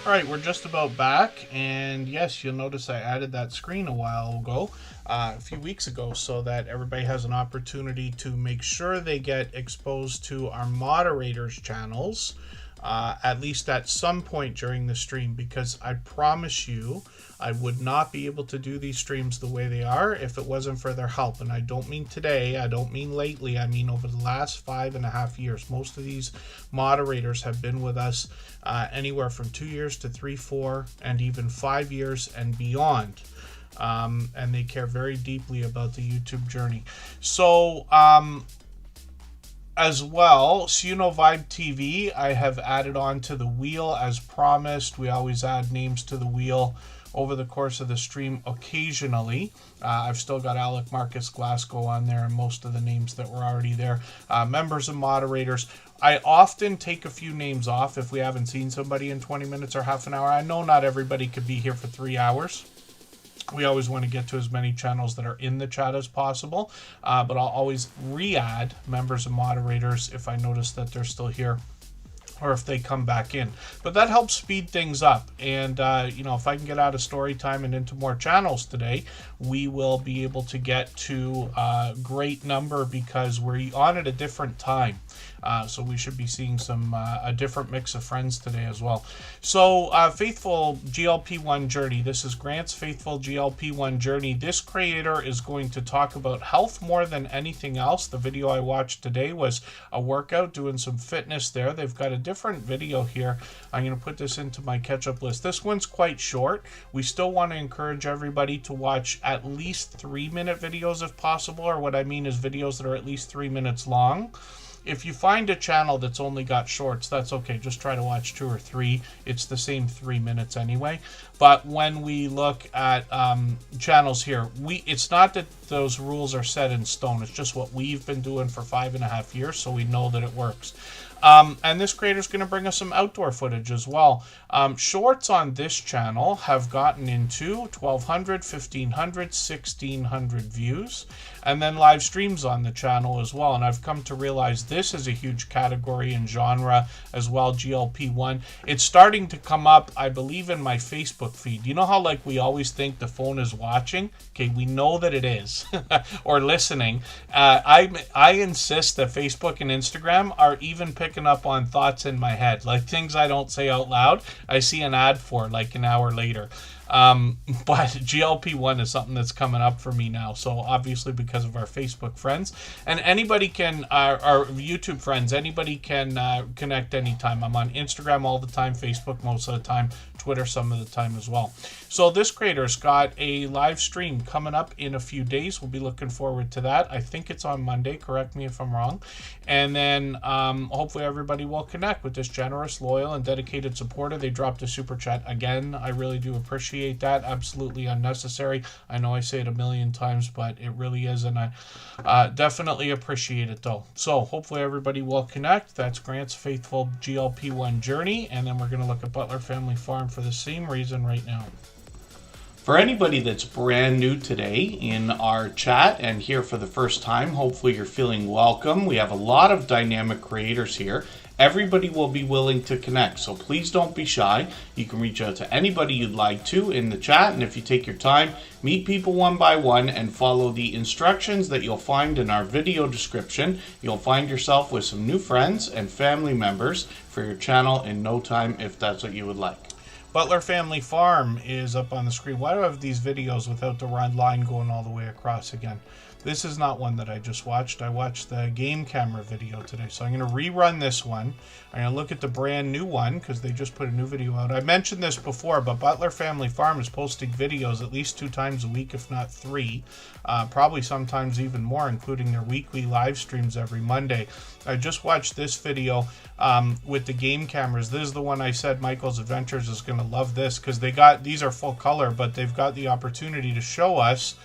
All right, we're just about back, and yes, you'll notice I added that screen a while ago, a few weeks ago, so that everybody has an opportunity to make sure they get exposed to our moderators' channels, at least at some point during the stream, because I promise you, I would not be able to do these streams the way they are if it wasn't for their help. And I don't mean today, I don't mean lately, I mean over the last 5.5 years. Most of these moderators have been with us anywhere from 2 years to 3, 4, and even 5 years and beyond. And they care very deeply about the YouTube journey. So, as well, so you know Vibe TV, I have added on to the wheel as promised. We always add names to the wheel over the course of the stream occasionally. I've still got Alec Marcus Glasgow on there and most of the names that were already there. Members and moderators. I often take a few names off if we haven't seen somebody in 20 minutes or half an hour. I know not everybody could be here for 3 hours. We always want to get to as many channels that are in the chat as possible, but I'll always re-add members and moderators if I notice that they're still here or if they come back in. But that helps speed things up. And, you know, if I can get out of story time and into more channels today, we will be able to get to a great number because we're on at a different time. So we should be seeing some a different mix of friends today as well. So Faithful GLP-1 Journey. This is Grant's Faithful GLP-1 Journey. This creator is going to talk about health more than anything else. The video I watched today was a workout, doing some fitness there. They've got a different video here. I'm going to put this into my catch-up list. This one's quite short. We still want to encourage everybody to watch at least 3-minute videos if possible, or what I mean is videos that are at least 3 minutes long. If you find a channel that's only got shorts, that's okay. Just try to watch 2 or 3. It's the same 3 minutes anyway. But when we look at channels here, it's not that those rules are set in stone. It's just what we've been doing for 5.5 years, so we know that it works. And this creator's going to bring us some outdoor footage as well. Shorts on this channel have gotten into 1,200, 1,500, 1,600 views. And then live streams on the channel as well. And I've come to realize this is a huge category and genre as well, GLP-1. It's starting to come up, I believe, in my Facebook feed. You know how like we always think the phone is watching? Okay, we know that it is. Or listening. I insist that Facebook and Instagram are even picking up on thoughts in my head. Like things I don't say out loud, I see an ad for like an hour later. But GLP-1 is something that's coming up for me now. So obviously because of our Facebook friends, and anybody can, our YouTube friends, anybody can connect anytime. I'm on Instagram all the time, Facebook most of the time, Twitter some of the time as well. So this creator's got a live stream coming up in a few days. We'll be looking forward to that. I think it's on Monday. Correct me if I'm wrong. And then hopefully everybody will connect with this generous, loyal, and dedicated supporter. They dropped a super chat again. I really do appreciate that. Absolutely unnecessary. I know I say it a million times, but it really is, and I definitely appreciate it though. So hopefully everybody will connect. That's Grant's Faithful GLP-1 Journey, and then we're going to look at Butler Family Farm for the same reason right now. For anybody that's brand new today in our chat and here for the first time, hopefully you're feeling welcome. We have a lot of dynamic creators here. Everybody will be willing to connect, so please don't be shy. You can reach out to anybody you'd like to in the chat, and if you take your time, meet people one by one and follow the instructions that you'll find in our video description. You'll find yourself with some new friends and family members for your channel in no time if that's what you would like. Butler Family Farm is up on the screen. Why do I have these videos without the line going all the way across again? This is not one that I just watched. I watched the game camera video today. So I'm going to rerun this one. I'm going to look at the brand new one because they just put a new video out. I mentioned this before, but Butler Family Farm is posting videos at least 2 times a week, if not 3. Probably sometimes even more, including their weekly live streams every Monday. I just watched this video with the game cameras. This is the one I said Michael's Adventures is going to love this because these are full color, but they've got the opportunity to show us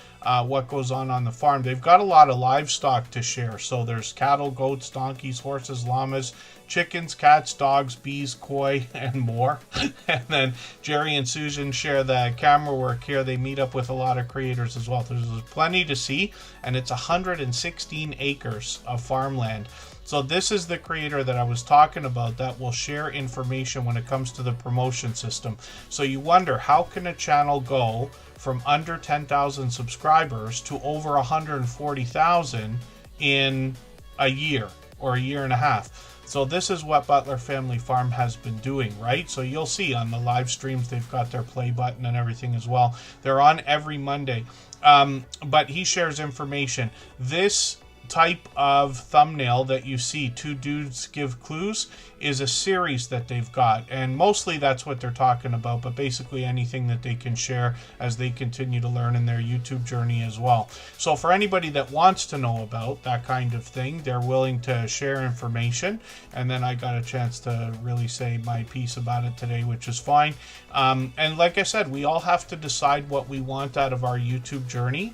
what goes on the farm. They've got a lot of livestock to share. So there's cattle, goats, donkeys, horses, llamas, chickens, cats, dogs, bees, koi, and more. And then Jerry and Susan share the camera work here. They meet up with a lot of creators as well. There's plenty to see, and it's 116 acres of farmland. So this is the creator that I was talking about that will share information when it comes to the promotion system. So you wonder, how can a channel go from under 10,000 subscribers to over 140,000 in a year or a year and a half? So this is what Butler Family Farm has been doing, right? So you'll see on the live streams, they've got their play button and everything as well. They're on every Monday. But he shares information. This type of thumbnail that you see, Two Dudes Give Clues, is a series that they've got, and mostly that's what they're talking about, but basically anything that they can share as they continue to learn in their YouTube journey as well. So for anybody that wants to know about that kind of thing, they're willing to share information, and then I got a chance to really say my piece about it today, which is fine. And like I said, we all have to decide what we want out of our YouTube journey.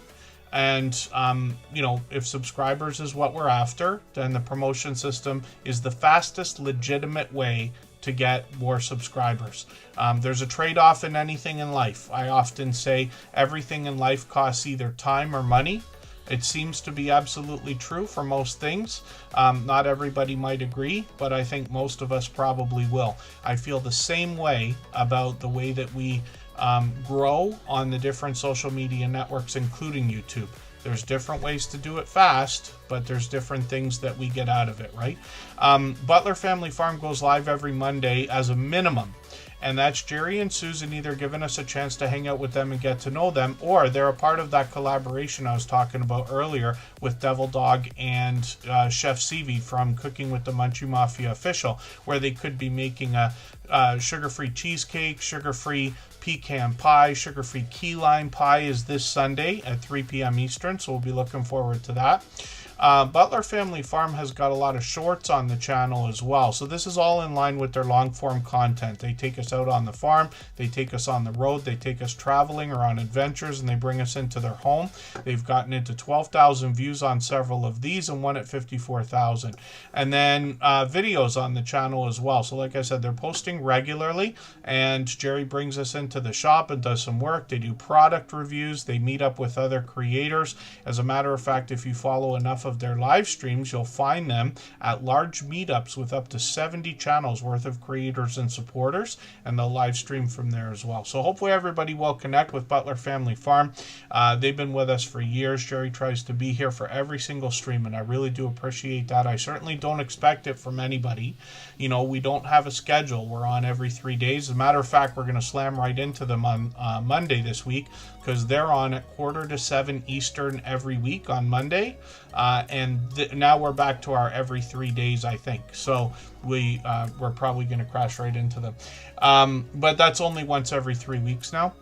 And, if subscribers is what we're after, then the promotion system is the fastest legitimate way to get more subscribers. There's a trade-off in anything in life. I often say everything in life costs either time or money. It seems to be absolutely true for most things. Not everybody might agree, but I think most of us probably will. I feel the same way about the way that we grow on the different social media networks, including YouTube. There's different ways to do it fast, but there's different things that we get out of it, right? Butler Family Farm goes live every Monday as a minimum. And that's Jerry and Susan either giving us a chance to hang out with them and get to know them, or they're a part of that collaboration I was talking about earlier with Devil Dog and Chef Seavey from Cooking with the Munchie Mafia Official, where they could be making a sugar-free cheesecake, sugar-free pecan pie, sugar-free key lime pie is this Sunday at 3 p.m. Eastern, so we'll be looking forward to that. Butler Family Farm has got a lot of shorts on the channel as well. So this is all in line with their long form content. They take us out on the farm, they take us on the road, they take us traveling or on adventures, and they bring us into their home. They've gotten into 12,000 views on several of these and one at 54,000. And then videos on the channel as well. So like I said, they're posting regularly, and Jerry brings us into the shop and does some work. They do product reviews. They meet up with other creators. As a matter of fact, if you follow enough of their live streams, you'll find them at large meetups with up to 70 channels worth of creators and supporters, and they'll live stream from there as well. So hopefully everybody will connect with Butler Family Farm. They've been with us for years. Jerry tries to be here for every single stream, and I really do appreciate that. I certainly don't expect it from anybody. We don't have a schedule. We're on every 3 days. As a matter of fact, we're going to slam right into them on Monday this week, because they're on at 6:45 Eastern every week on Monday. And now we're back to our every 3 days, I think. So we're probably going to crash right into them. But that's only once every 3 weeks now.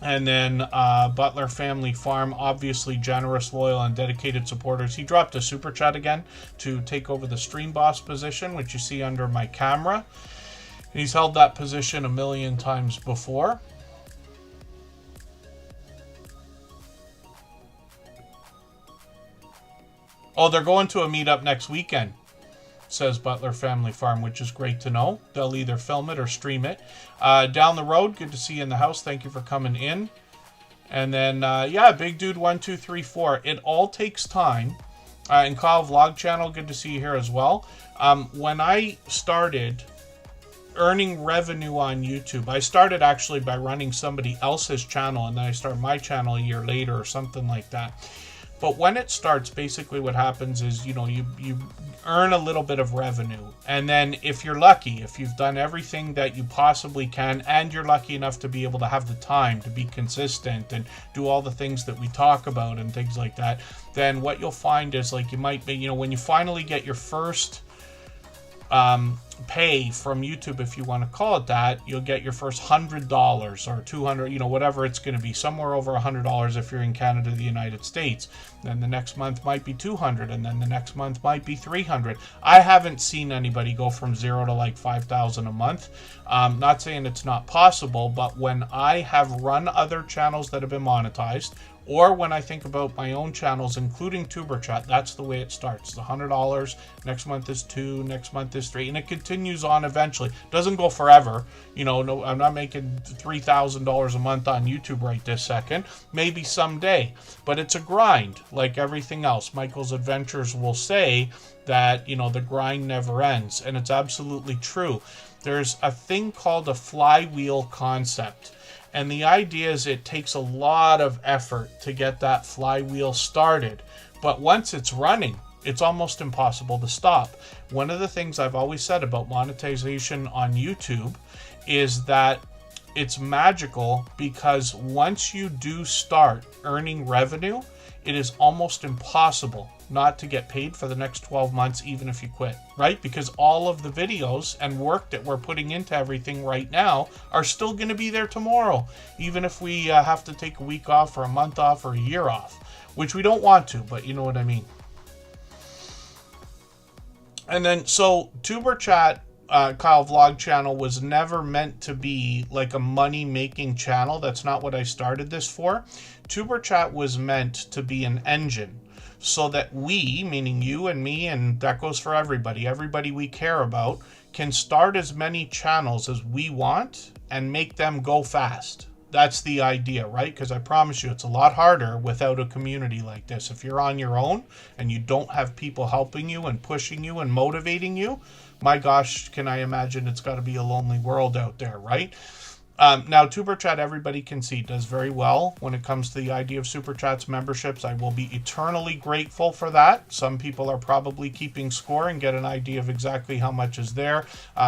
And then Butler Family Farm, obviously generous, loyal, and dedicated supporters. He dropped a super chat again to take over the stream boss position, which you see under my camera. He's held that position a million times before. Oh, they're going to a meetup next weekend, says Butler Family Farm, which is great to know. They'll either film it or stream it. Down the road, good to see you in the house. Thank you for coming in. And then, Big Dude 1234. It all takes time. And Kyle Vlog Channel, good to see you here as well. When I started earning revenue on YouTube, I started actually by running somebody else's channel, and then I started my channel a year later or something like that. But when it starts, basically what happens is, you earn a little bit of revenue. And then if you're lucky, if you've done everything that you possibly can, and you're lucky enough to be able to have the time to be consistent and do all the things that we talk about and things like that, then what you'll find is, like, you might be, when you finally get your first pay from YouTube, if you want to call it that, you'll get your first $100 or $200, whatever it's going to be, somewhere over $100 if you're in Canada, the United States. Then the next month might be $200, and then the next month might be $300. I haven't seen anybody go from zero to like $5,000 a month. Not saying it's not possible, but when I have run other channels that have been monetized, Or when I think about my own channels, including Tuberchat, that's the way it starts. It's $100. Next month is $2. Next month is $3, and it continues on eventually. It doesn't go forever. You know, no, I'm not making $3,000 a month on YouTube right this second. Maybe someday, but it's a grind, like everything else. Michael's Adventures will say that, you know, the grind never ends, and it's absolutely true. There's a thing called a flywheel concept. And the idea is it takes a lot of effort to get that flywheel started. But once it's running, it's almost impossible to stop. One of the things I've always said about monetization on YouTube is that it's magical, because once you do start earning revenue, it is almost impossible not to get paid for the next 12 months, even if you quit, right? Because all of the videos and work that we're putting into everything right now are still going to be there tomorrow, even if we have to take a week off or a month off or a year off, which we don't want to, but you know what I mean. And then, so Tuberchat, Kyle Vlog channel was never meant to be like a money-making channel. That's not what I started this for. Tuberchat was meant to be an engine, so that we, meaning you and me, and that goes for everybody we care about, can start as many channels as we want and make them go fast. That's the idea, right? Because I promise you, it's a lot harder without a community like this. If you're on your own and you don't have people helping you and pushing you and motivating you, my gosh, can I imagine it's got to be a lonely world out there, right? Now, Tuberchat, everybody can see, does very well when it comes to the idea of Super Chats memberships. I will be eternally grateful for that. Some people are probably keeping score and get an idea of exactly how much is there.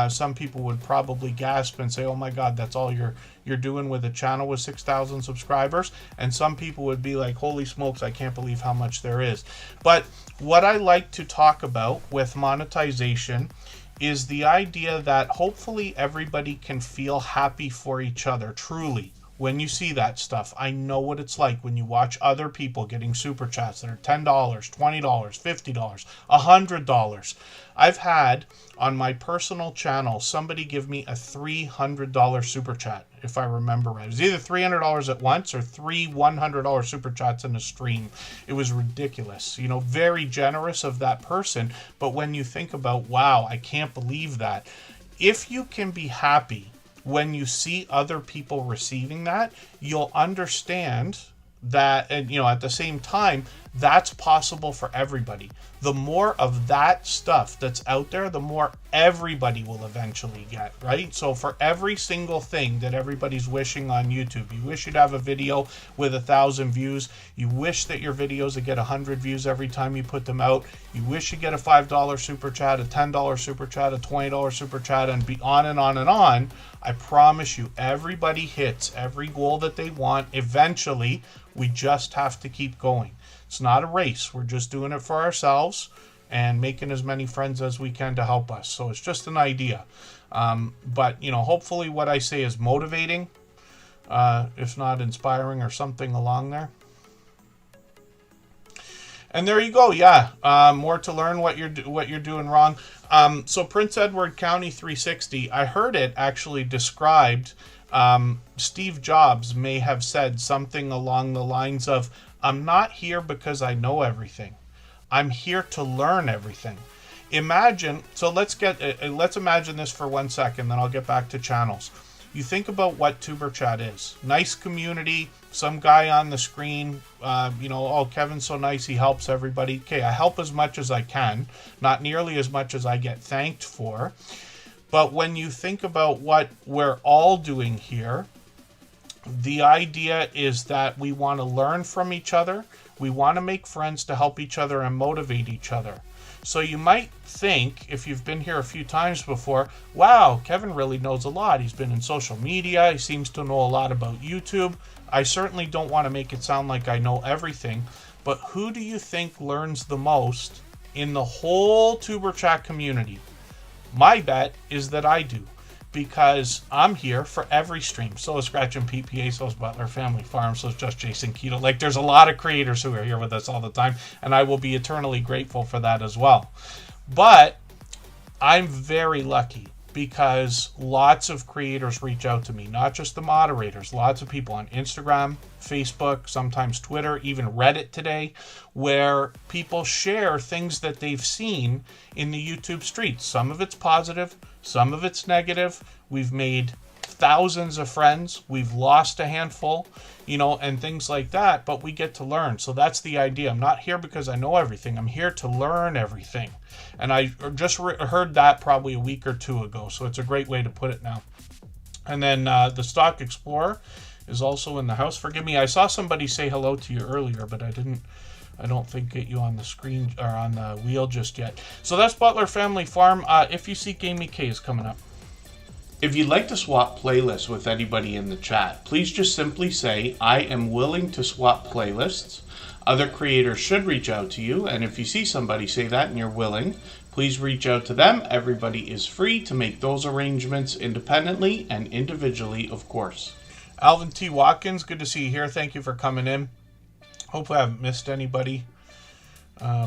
Some people would probably gasp and say, oh my God, that's all you're doing with a channel with 6,000 subscribers. And some people would be like, holy smokes, I can't believe how much there is. But what I like to talk about with monetization is the idea that hopefully everybody can feel happy for each other, truly. When you see that stuff, I know what it's like when you watch other people getting super chats that are $10, $20, $50, $100. I've had on my personal channel somebody give me a $300 super chat, if I remember right. It was either $300 at once or three $100 super chats in a stream. It was ridiculous, you know, very generous of that person. But when you think about, wow, I can't believe that. If you can be happy when you see other people receiving that, you'll understand that, and you know, at the same time, that's possible for everybody. The more of that stuff that's out there, the more everybody will eventually get, right? So for every single thing that everybody's wishing on YouTube, you wish you'd have a video with 1,000 views, you wish that your videos would get 100 views every time you put them out, you wish you get a $5 super chat, a $10 super chat, a $20 super chat, and be on and on and on. I promise you, everybody hits every goal that they want eventually. We just have to keep going. It's not a race. We're just doing it for ourselves and making as many friends as we can to help us. So it's just an idea. But, you know, hopefully what I say is motivating, if not inspiring or something along there. And there you go. Yeah, more to learn what you're doing wrong. So Prince Edward County 360, I heard it actually described. Steve Jobs may have said something along the lines of, I'm not here because I know everything. I'm here to learn everything. Imagine, so let's imagine this for 1 second, then I'll get back to channels. You think about what Tuberchat is. Nice community, some guy on the screen, you know, oh, Kevin's so nice, he helps everybody. Okay, I help as much as I can, not nearly as much as I get thanked for. But when you think about what we're all doing here, the idea is that we want to learn from each other. We want to make friends to help each other and motivate each other. So you might think, if you've been here a few times before, wow, Kevin really knows a lot. He's been in social media. He seems to know a lot about YouTube. I certainly don't want to make it sound like I know everything, but who do you think learns the most in the whole Tuberchat community? My bet is that I do, because I'm here for every stream. So is Scratch and PPA, so is Butler Family Farm, so is Just Jason Keto. Like, there's a lot of creators who are here with us all the time, and I will be eternally grateful for that as well. But I'm very lucky because lots of creators reach out to me, not just the moderators, lots of people on Instagram, Facebook, sometimes Twitter, even Reddit today, where people share things that they've seen in the YouTube streets. Some of it's positive, some of it's negative. We've made thousands of friends, we've lost a handful, and things like that, but we get to learn. So that's the idea. I'm not here because I know everything. I'm here to learn everything. And I just heard that probably a week or two ago, so it's a great way to put it now. And then the Stock Explorer is also in the house. Forgive me, I saw somebody say hello to you earlier, but I don't think get you on the screen or on the wheel just yet. So that's Butler Family Farm. If you see Gamey K is coming up. If you'd like to swap playlists with anybody in the chat, please just simply say, I am willing to swap playlists. Other creators should reach out to you, and if you see somebody say that and you're willing, please reach out to them. Everybody is free to make those arrangements independently and individually, of course. Alvin T. Watkins, good to see you here. Thank you for coming in. Hope I haven't missed anybody.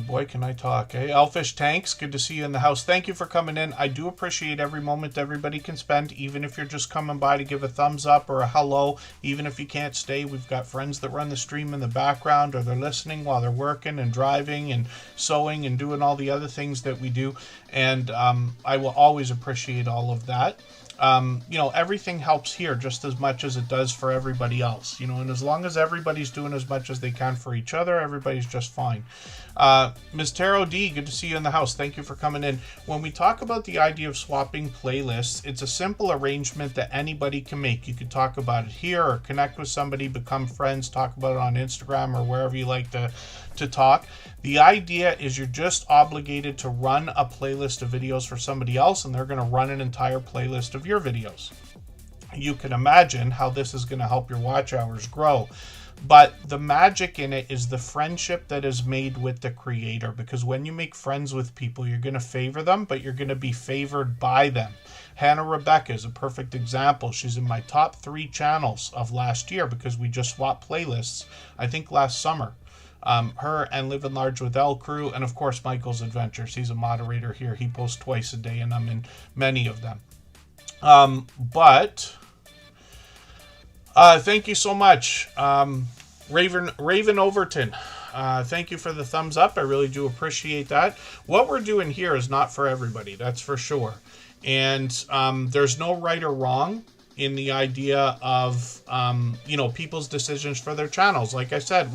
Boy, can I talk, eh? Elfish Tanks, good to see you in the house. Thank you for coming in. I do appreciate every moment everybody can spend, even if you're just coming by to give a thumbs up or a hello. Even if you can't stay, we've got friends that run the stream in the background, or they're listening while they're working and driving and sewing and doing all the other things that we do. And I will always appreciate all of that. Everything helps here just as much as it does for everybody else, and as long as everybody's doing as much as they can for each other, everybody's just fine. Ms. Taro D, good to see you in the house. Thank you for coming in. When we talk about the idea of swapping playlists, it's a simple arrangement that anybody can make. You could talk about it here or connect with somebody, become friends, talk about it on Instagram or wherever you like to talk. The idea is you're just obligated to run a playlist of videos for somebody else, and they're going to run an entire playlist of your videos. You can imagine how this is going to help your watch hours grow. But the magic in it is the friendship that is made with the creator, because when you make friends with people, you're going to favor them, but you're going to be favored by them. Hannah Rebecca is a perfect example. She's in my top 3 channels of last year because we just swapped playlists, I think last summer. Her and Living Large with L Crew, and of course Michael's Adventures. He's a moderator here. He posts twice a day, and I'm in many of them. Thank you so much, Raven Overton. Thank you for the thumbs up. I really do appreciate that. What we're doing here is not for everybody, that's for sure. And there's no right or wrong in the idea of people's decisions for their channels. Like I said,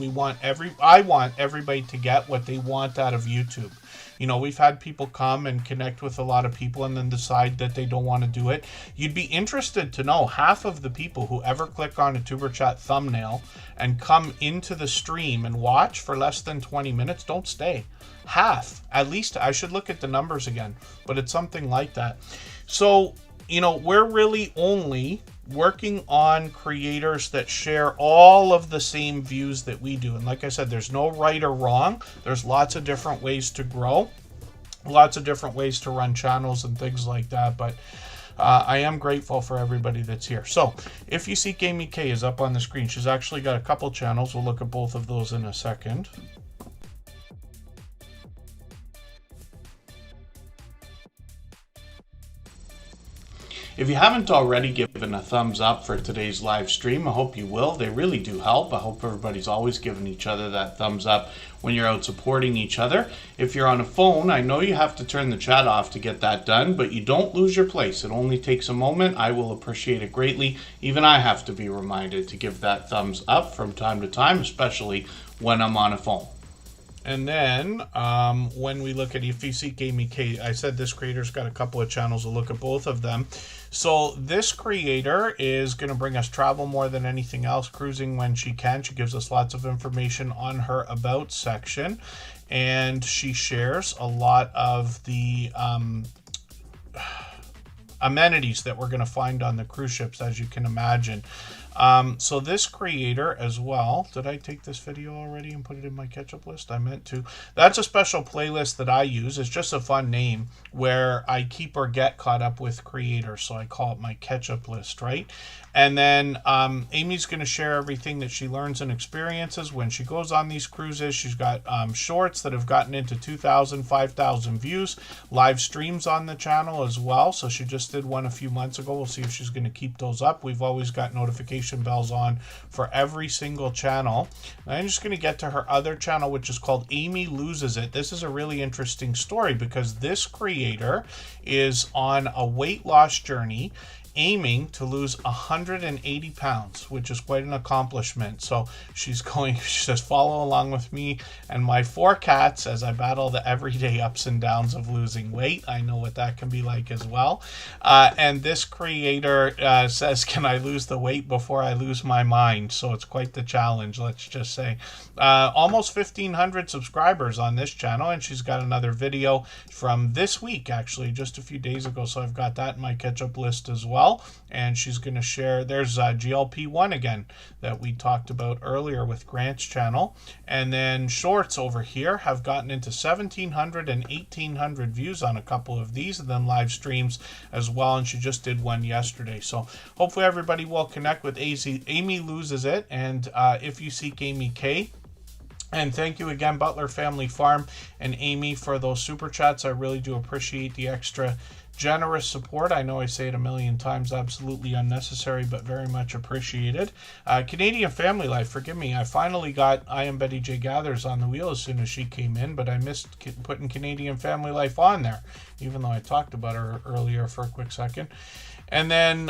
I want everybody to get what they want out of YouTube. We've had people come and connect with a lot of people and then decide that they don't want to do it. You'd be interested to know half of the people who ever click on a Tuber Chat thumbnail and come into the stream and watch for less than 20 minutes don't stay. Half, at least. I should look at the numbers again, but it's something like that. So, we're really only working on creators that share all of the same views that we do. And like I said, there's no right or wrong. There's lots of different ways to grow, lots of different ways to run channels and things like that. But I am grateful for everybody that's here. So if you see Gamey K is up on the screen, she's actually got a couple channels. We'll look at both of those in a second. If you haven't already given a thumbs up for today's live stream, I hope you will. They really do help. I hope everybody's always giving each other that thumbs up when you're out supporting each other. If you're on a phone, I know you have to turn the chat off to get that done, but you don't lose your place. It only takes a moment. I will appreciate it greatly. Even I have to be reminded to give that thumbs up from time to time, especially when I'm on a phone. And then when we look at if you see Gamey K, I said this creator's got a couple of channels. We'll look at both of them. So this creator is going to bring us travel more than anything else, cruising when she can. She gives us lots of information on her about section, and she shares a lot of the amenities that we're going to find on the cruise ships, as you can imagine. So this creator as well, did I take this video already and put it in my catch-up list? I meant to. That's a special playlist that I use. It's just a fun name where I keep or get caught up with creators. So I call it my catch-up list, right? And then Amy's going to share everything that she learns and experiences when she goes on these cruises. She's got shorts that have gotten into 2,000, 5,000 views, live streams on the channel as well. So she just did one a few months ago. We'll see if she's going to keep those up. We've always got notification bells on for every single channel. And I'm just going to get to her other channel, which is called Amy Loses It. This is a really interesting story because this creator is on a weight loss journey, aiming to lose 180 pounds, which is quite an accomplishment. So she says, follow along with me and my 4 cats as I battle the everyday ups and downs of losing weight. I know what that can be like as well. And this creator says, can I lose the weight before I lose my mind? So it's quite the challenge, let's just say. Almost 1,500 subscribers on this channel, and she's got another video from this week, actually, just a few days ago. So I've got that in my catch-up list as well. And she's going to share, there's GLP-1 again that we talked about earlier with Grant's channel. And then shorts over here have gotten into 1,700 and 1,800 views on a couple of these, and then live streams as well. And she just did one yesterday. So hopefully everybody will connect with Amy Loses It. And if you seek Amy K. And thank you again, Butler Family Farm and Amy, for those super chats. I really do appreciate the extra generous support. I know I say it a million times, absolutely unnecessary, but very much appreciated. Canadian Family Life, forgive me, I finally got I Am Betty J Gathers on the wheel as soon as she came in, but I missed putting Canadian Family Life on there, even though I talked about her earlier for a quick second. And then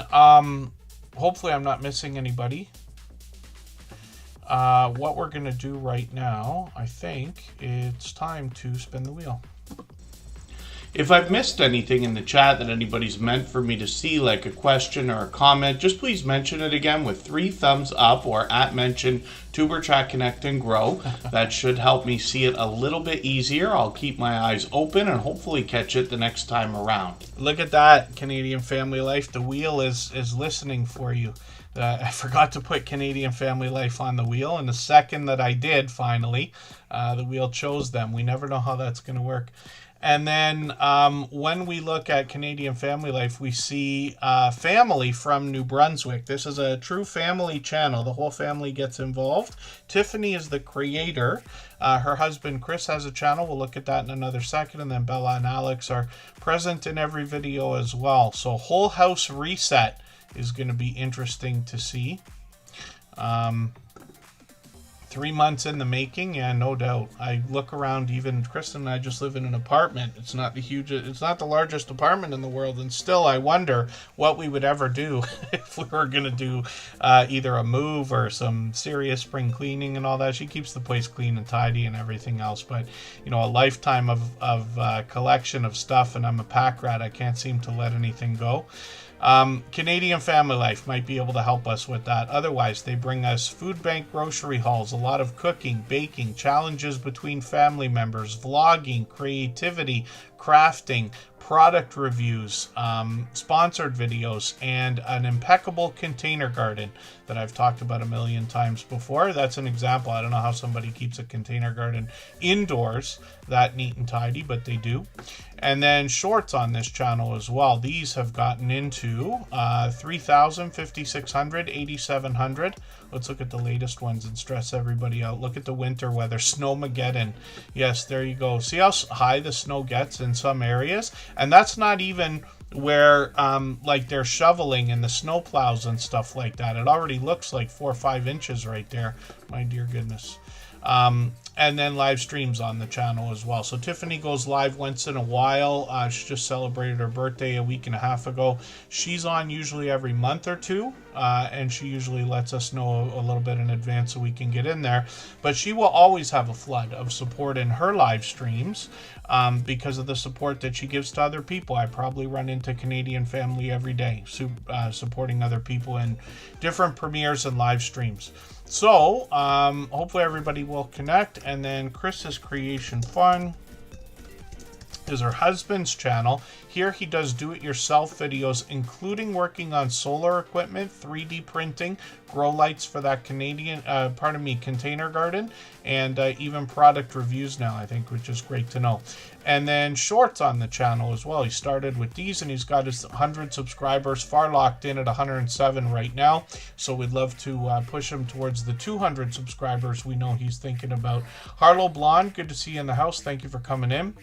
hopefully I'm not missing anybody. What we're going to do right now, I think it's time to spin the wheel. If I've missed anything in the chat that anybody's meant for me to see, like a question or a comment, just please mention it again with 3 thumbs up or @mention Tuberchat Connect and Grow. That should help me see it a little bit easier. I'll keep my eyes open and hopefully catch it the next time around. Look at that, Canadian Family Life. The wheel is listening for you. I forgot to put Canadian Family Life on the wheel, and the second that I did, finally, the wheel chose them. We never know how that's going to work. And then when we look at Canadian Family Life, we see family from New Brunswick. This is a true family channel. The whole family gets involved. Tiffany is the creator. Her husband Chris has a channel. We'll look at that in another second. And then Bella and Alex are present in every video as well. So whole house reset is going to be interesting to see. 3 months in the making, yeah, no doubt. I look around, even Kristen and I just live in an apartment. It's not the largest apartment in the world, and still I wonder what we would ever do if we were going to do either a move or some serious spring cleaning and all that. She keeps the place clean and tidy and everything else, but you know, a lifetime of collection of stuff, and I'm a pack rat. I can't seem to let anything go. Canadian Family Life might be able to help us with that. Otherwise, they bring us food bank grocery hauls, a lot of cooking, baking, challenges between family members, vlogging, creativity, crafting, product reviews, sponsored videos, and an impeccable container garden that I've talked about a million times before. That's an example. I don't know how somebody keeps a container garden indoors that neat and tidy, but they do. And then shorts on this channel as well. These have gotten into 3,000, 5,600, 8,700. Let's look at the latest ones and stress everybody out. Look at the winter weather, Snowmageddon. Yes, there you go. See how high the snow gets in some areas? And that's not even where like they're shoveling and the snow plows and stuff like that. It already looks like 4 or 5 inches right there. My dear goodness. And then live streams on the channel as well. So Tiffany goes live once in a while. She just celebrated her birthday a week and a half ago. She's on usually every month or two, and she usually lets us know a little bit in advance so we can get in there. But she will always have a flood of support in her live streams because of the support that she gives to other people. I probably run into Canadian Family every day, supporting other people in different premieres and live streams. So, hopefully everybody will connect. And then Chris's Creation Fun is her husband's channel. Here he does do-it-yourself videos, including working on solar equipment, 3D printing, grow lights for that container garden, and even product reviews now, I think, which is great to know. And then shorts on the channel as well. He started with these, and he's got his 100 subscribers far locked in at 107 right now. So we'd love to push him towards the 200 subscribers we know he's thinking about. Harlow Blonde, good to see you in the house. Thank you for coming in.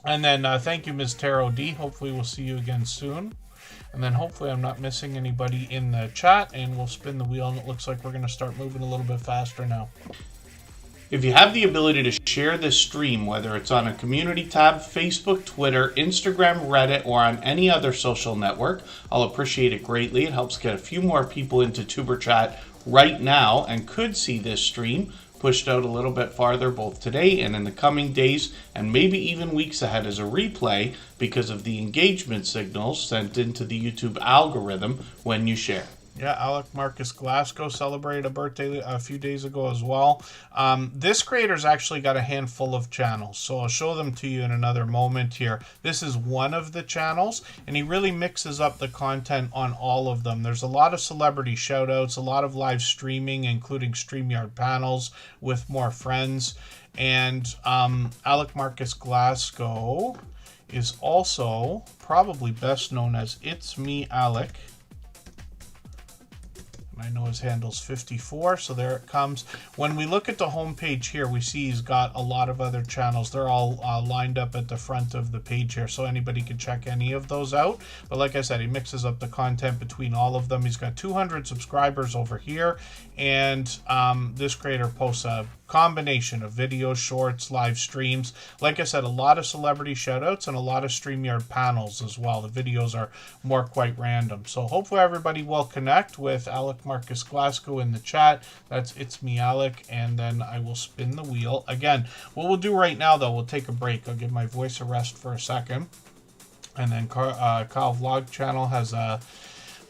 And then thank you, Ms. Taro D. Hopefully we'll see you again soon. And then hopefully I'm not missing anybody in the chat, and we'll spin the wheel, and it looks like we're going to start moving a little bit faster now. If you have the ability to share this stream, whether it's on a community tab, Facebook, Twitter, Instagram, Reddit, or on any other social network, I'll appreciate it greatly. It helps get a few more people into Tuber Chat right now and could see this stream pushed out a little bit farther both today and in the coming days, and maybe even weeks ahead as a replay because of the engagement signals sent into the YouTube algorithm when you share. Yeah, Alec Marcus Glasgow celebrated a birthday a few days ago as well. This creator's actually got a handful of channels, so I'll show them to you in another moment here. This is one of the channels, and he really mixes up the content on all of them. There's a lot of celebrity shout-outs, a lot of live streaming, including StreamYard panels with more friends. And Alec Marcus Glasgow is also probably best known as It's Me Alec. I know his handle's 54, so there it comes. When we look at the homepage here, we see he's got a lot of other channels. They're all lined up at the front of the page here, so anybody can check any of those out. But like I said, he mixes up the content between all of them. He's got 200 subscribers over here, and this creator posts a combination of videos, shorts, live streams. Like I said, a lot of celebrity shoutouts and a lot of StreamYard panels as well. The videos are more quite random. So hopefully everybody will connect with Alec Marcus Glasgow in the chat. That's It's Me Alec, and then I will spin the wheel again. What we'll do right now, though, we'll take a break. I'll give my voice a rest for a second. And then Kyle Vlog Channel has a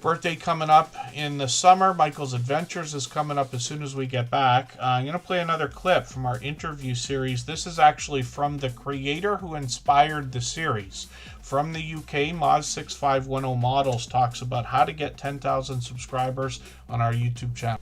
birthday coming up in the summer. Michael's Adventures is coming up as soon as we get back. I'm going to play another clip from our interview series. This is actually from the creator who inspired the series. From the UK, Moz6510 Models talks about how to get 10,000 subscribers on our YouTube channel.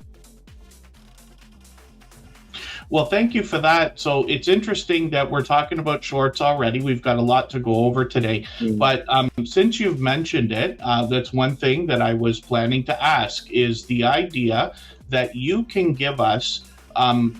Well, thank you for that. So it's interesting that we're talking about shorts already. We've got a lot to go over today. But since you've mentioned it, that's one thing that I was planning to ask is the idea that you can give us,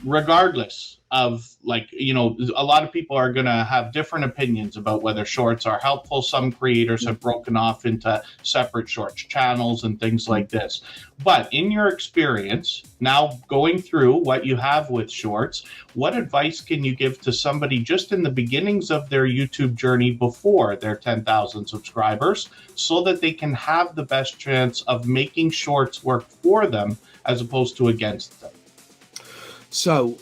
regardless of, like, you know, a lot of people are going to have different opinions about whether shorts are helpful. Some creators have broken off into separate shorts channels and things like this. But in your experience, now going through what you have with shorts, what advice can you give to somebody just in the beginnings of their YouTube journey before their 10,000 subscribers so that they can have the best chance of making shorts work for them as opposed to against them? So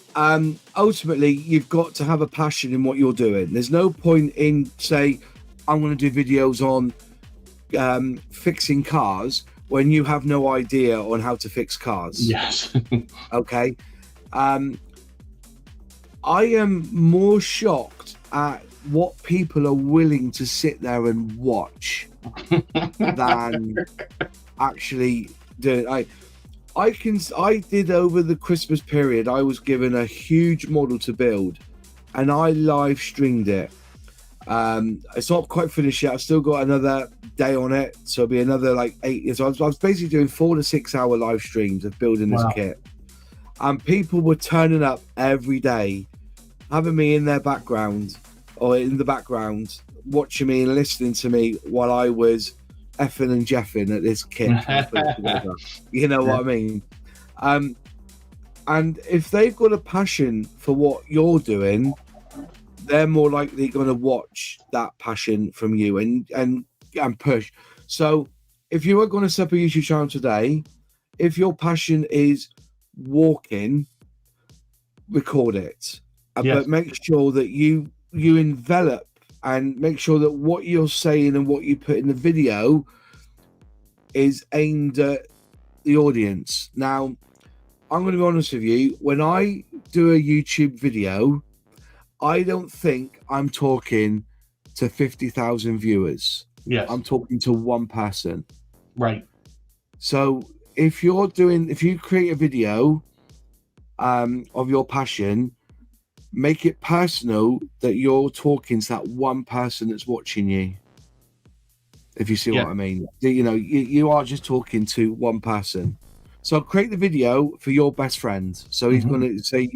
ultimately, you've got to have a passion in what you're doing. There's no point in, say, I'm going to do videos on fixing cars when you have no idea on how to fix cars. Yes. Okay. I am more shocked at what people are willing to sit there and watch than actually do it. I did over the Christmas period, I was given a huge model to build and I live streamed it. It's not quite finished yet. I've still got another day on it. So it'll be another like 8 years. So I was basically doing 4 to 6 hour live streams of building this kit. And people were turning up every day, having me in their background or in the background, watching me and listening to me while I was effing and jeffing at this kit. You know what I mean? And if they've got a passion for what you're doing, they're more likely going to watch that passion from you and push. So if you are going to set up a YouTube channel today, if your passion is walking, record it. But make sure that you envelop and make sure that what you're saying and what you put in the video is aimed at the audience. Now, I'm going to be honest with you. When I do a YouTube video, I don't think I'm talking to 50,000 viewers. Yes. I'm talking to one person. Right. So if you create a video of your passion, make it personal that you're talking to that one person that's watching you. If you see what I mean, you are just talking to one person. So create the video for your best friend. So he's going to say,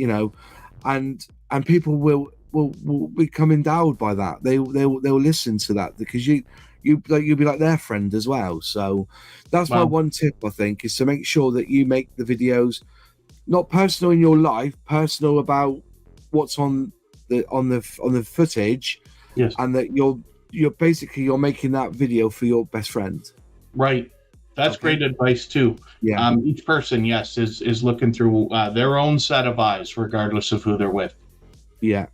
and people will become endowed by that. They'll listen to that because you'll be like their friend as well. So that's my one tip, I think, is to make sure that you make the videos not personal in your life, personal about what's on the footage, yes, and that you're basically making that video for your best friend. Right. That's great advice too. Yeah. Each person, yes, is looking through their own set of eyes, regardless of who they're with. Yeah.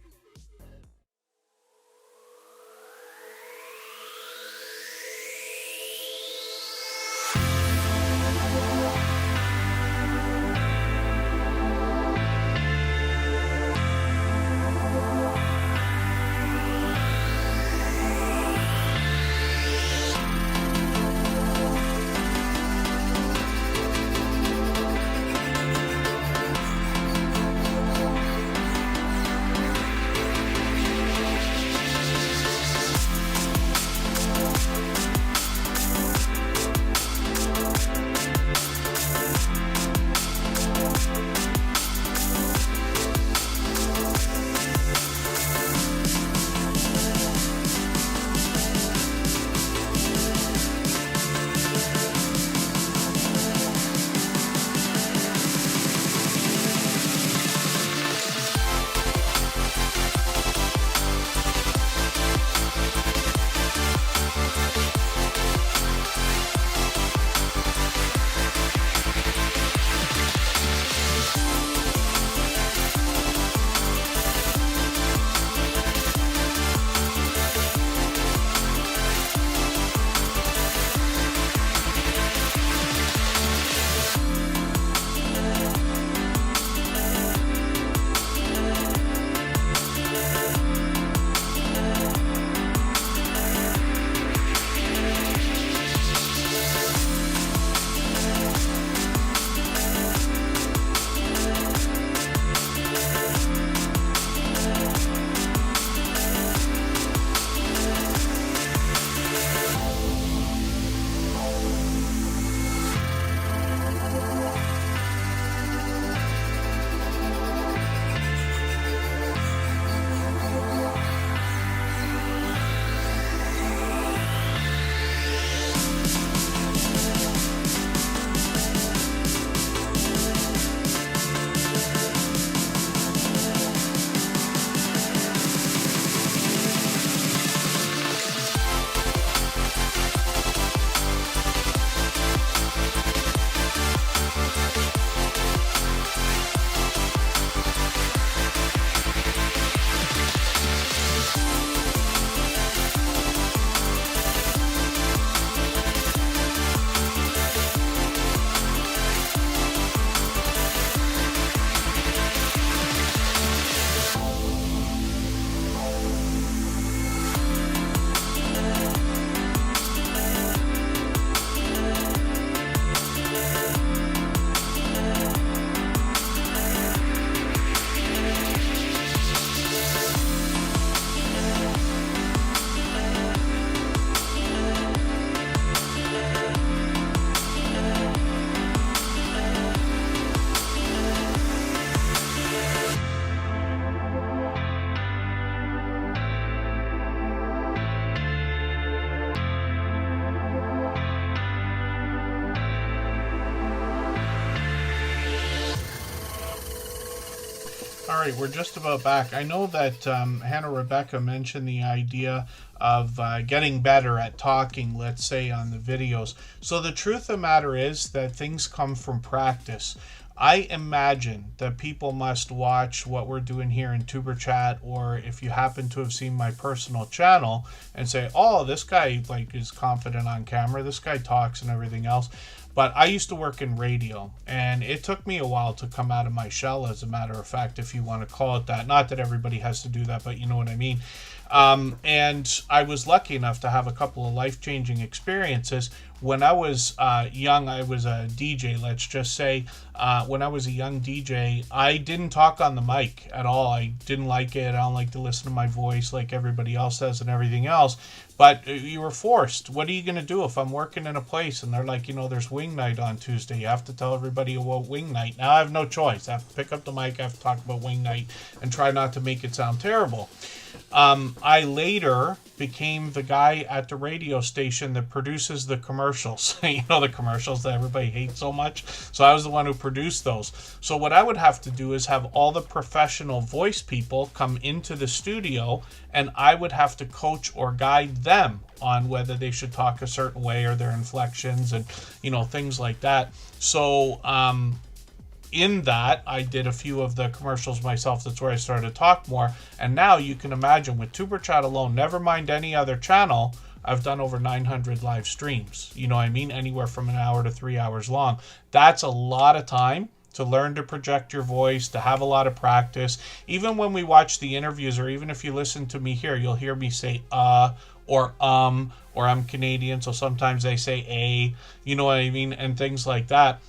All right, we're just about back. I know that Hannah Rebecca mentioned the idea of getting better at talking, let's say, on the videos. So the truth of the matter is that things come from practice. I imagine that people must watch what we're doing here in Tuber Chat, or if you happen to have seen my personal channel and say, oh, this guy is confident on camera, this guy talks and everything else. But I used to work in radio, and it took me a while to come out of my shell, as a matter of fact, if you want to call it that. Not that everybody has to do that, but you know what I mean. And I was lucky enough to have a couple of life-changing experiences. When I was young, I was a DJ, let's just say. When I was a young DJ, I didn't talk on the mic at all. I didn't like it. I don't like to listen to my voice like everybody else does and everything else. But you were forced. What are you going to do if I'm working in a place and they're like, there's wing night on Tuesday. You have to tell everybody about wing night. Now I have no choice. I have to pick up the mic. I have to talk about wing night and try not to make it sound terrible. I later became the guy at the radio station that produces the commercials. The commercials that everybody hates so much. So I was the one who produced those. So what I would have to do is have all the professional voice people come into the studio, and I would have to coach or guide them on whether they should talk a certain way or their inflections and, things like that. So, in that, I did a few of the commercials myself. That's where I started to talk more. And now you can imagine with Superchat alone, never mind any other channel, I've done over 900 live streams. You know what I mean? Anywhere from an hour to 3 hours long. That's a lot of time to learn to project your voice, to have a lot of practice. Even when we watch the interviews, or even if you listen to me here, you'll hear me say or I'm Canadian, so sometimes they say a, you know what I mean, and things like that.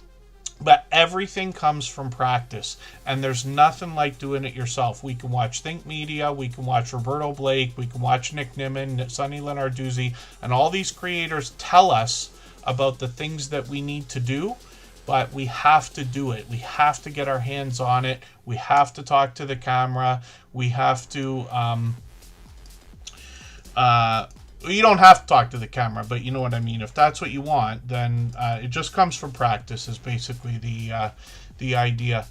But everything comes from practice, and there's nothing like doing it yourself. We can watch Think Media, we can watch Roberto Blake, we can watch Nick Nimmin, Sonny Lenarduzzi, and all these creators tell us about the things that we need to do, but we have to do it. We have to get our hands on it. We have to talk to the camera. We have to you don't have to talk to the camera, but you know what I mean. If that's what you want, then it just comes from practice is basically the idea.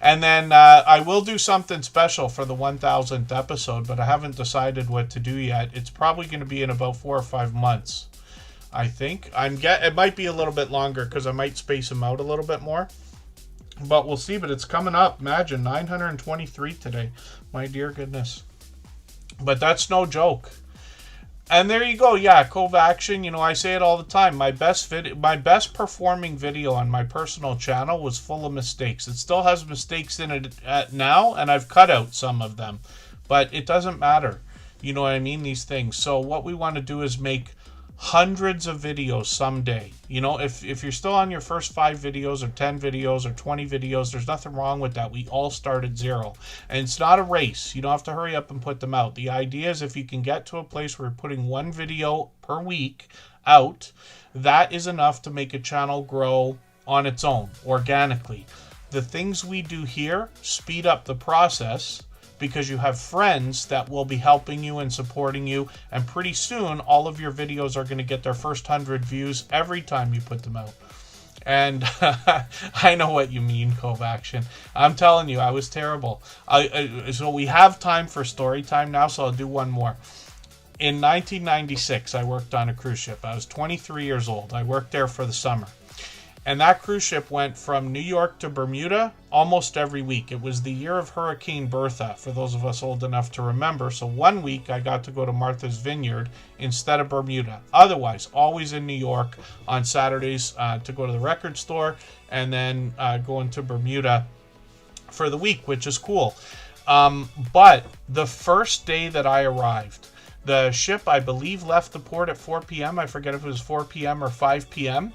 And then I will do something special for the 1000th episode, but I haven't decided what to do yet. It's probably going to be in about 4 or 5 months, I think. It might be a little bit longer because I might space them out a little bit more. But we'll see. But it's coming up. Imagine 923 today. My dear goodness. But that's no joke. And there you go. Yeah, Covaction, I say it all the time. My best performing video on my personal channel was full of mistakes. It still has mistakes in it now, and I've cut out some of them. But it doesn't matter. You know what I mean? These things. So what we want to do is make hundreds of videos someday. If you're still on your first 5 videos or 10 videos or 20 videos, there's nothing wrong with that. We all start at 0. And it's not a race. You don't have to hurry up and put them out. The idea is if you can get to a place where you're putting 1 video per week out, that is enough to make a channel grow on its own, organically. The things we do here speed up the process, because you have friends that will be helping you and supporting you, and pretty soon all of your videos are going to get their first 100 views every time you put them out. And I know what you mean, Covaction. I'm telling you, I was terrible. So we have time for story time now, so I'll do one more. In 1996, I worked on a cruise ship. I was 23 years old. I worked there for the summer. And that cruise ship went from New York to Bermuda almost every week. It was the year of Hurricane Bertha, for those of us old enough to remember. So 1 week I got to go to Martha's Vineyard instead of Bermuda. Otherwise, always in New York on Saturdays to go to the record store, and then going to Bermuda for the week, which is cool. But the first day that I arrived, the ship, I believe, left the port at 4 p.m. I forget if it was 4 p.m. or 5 p.m.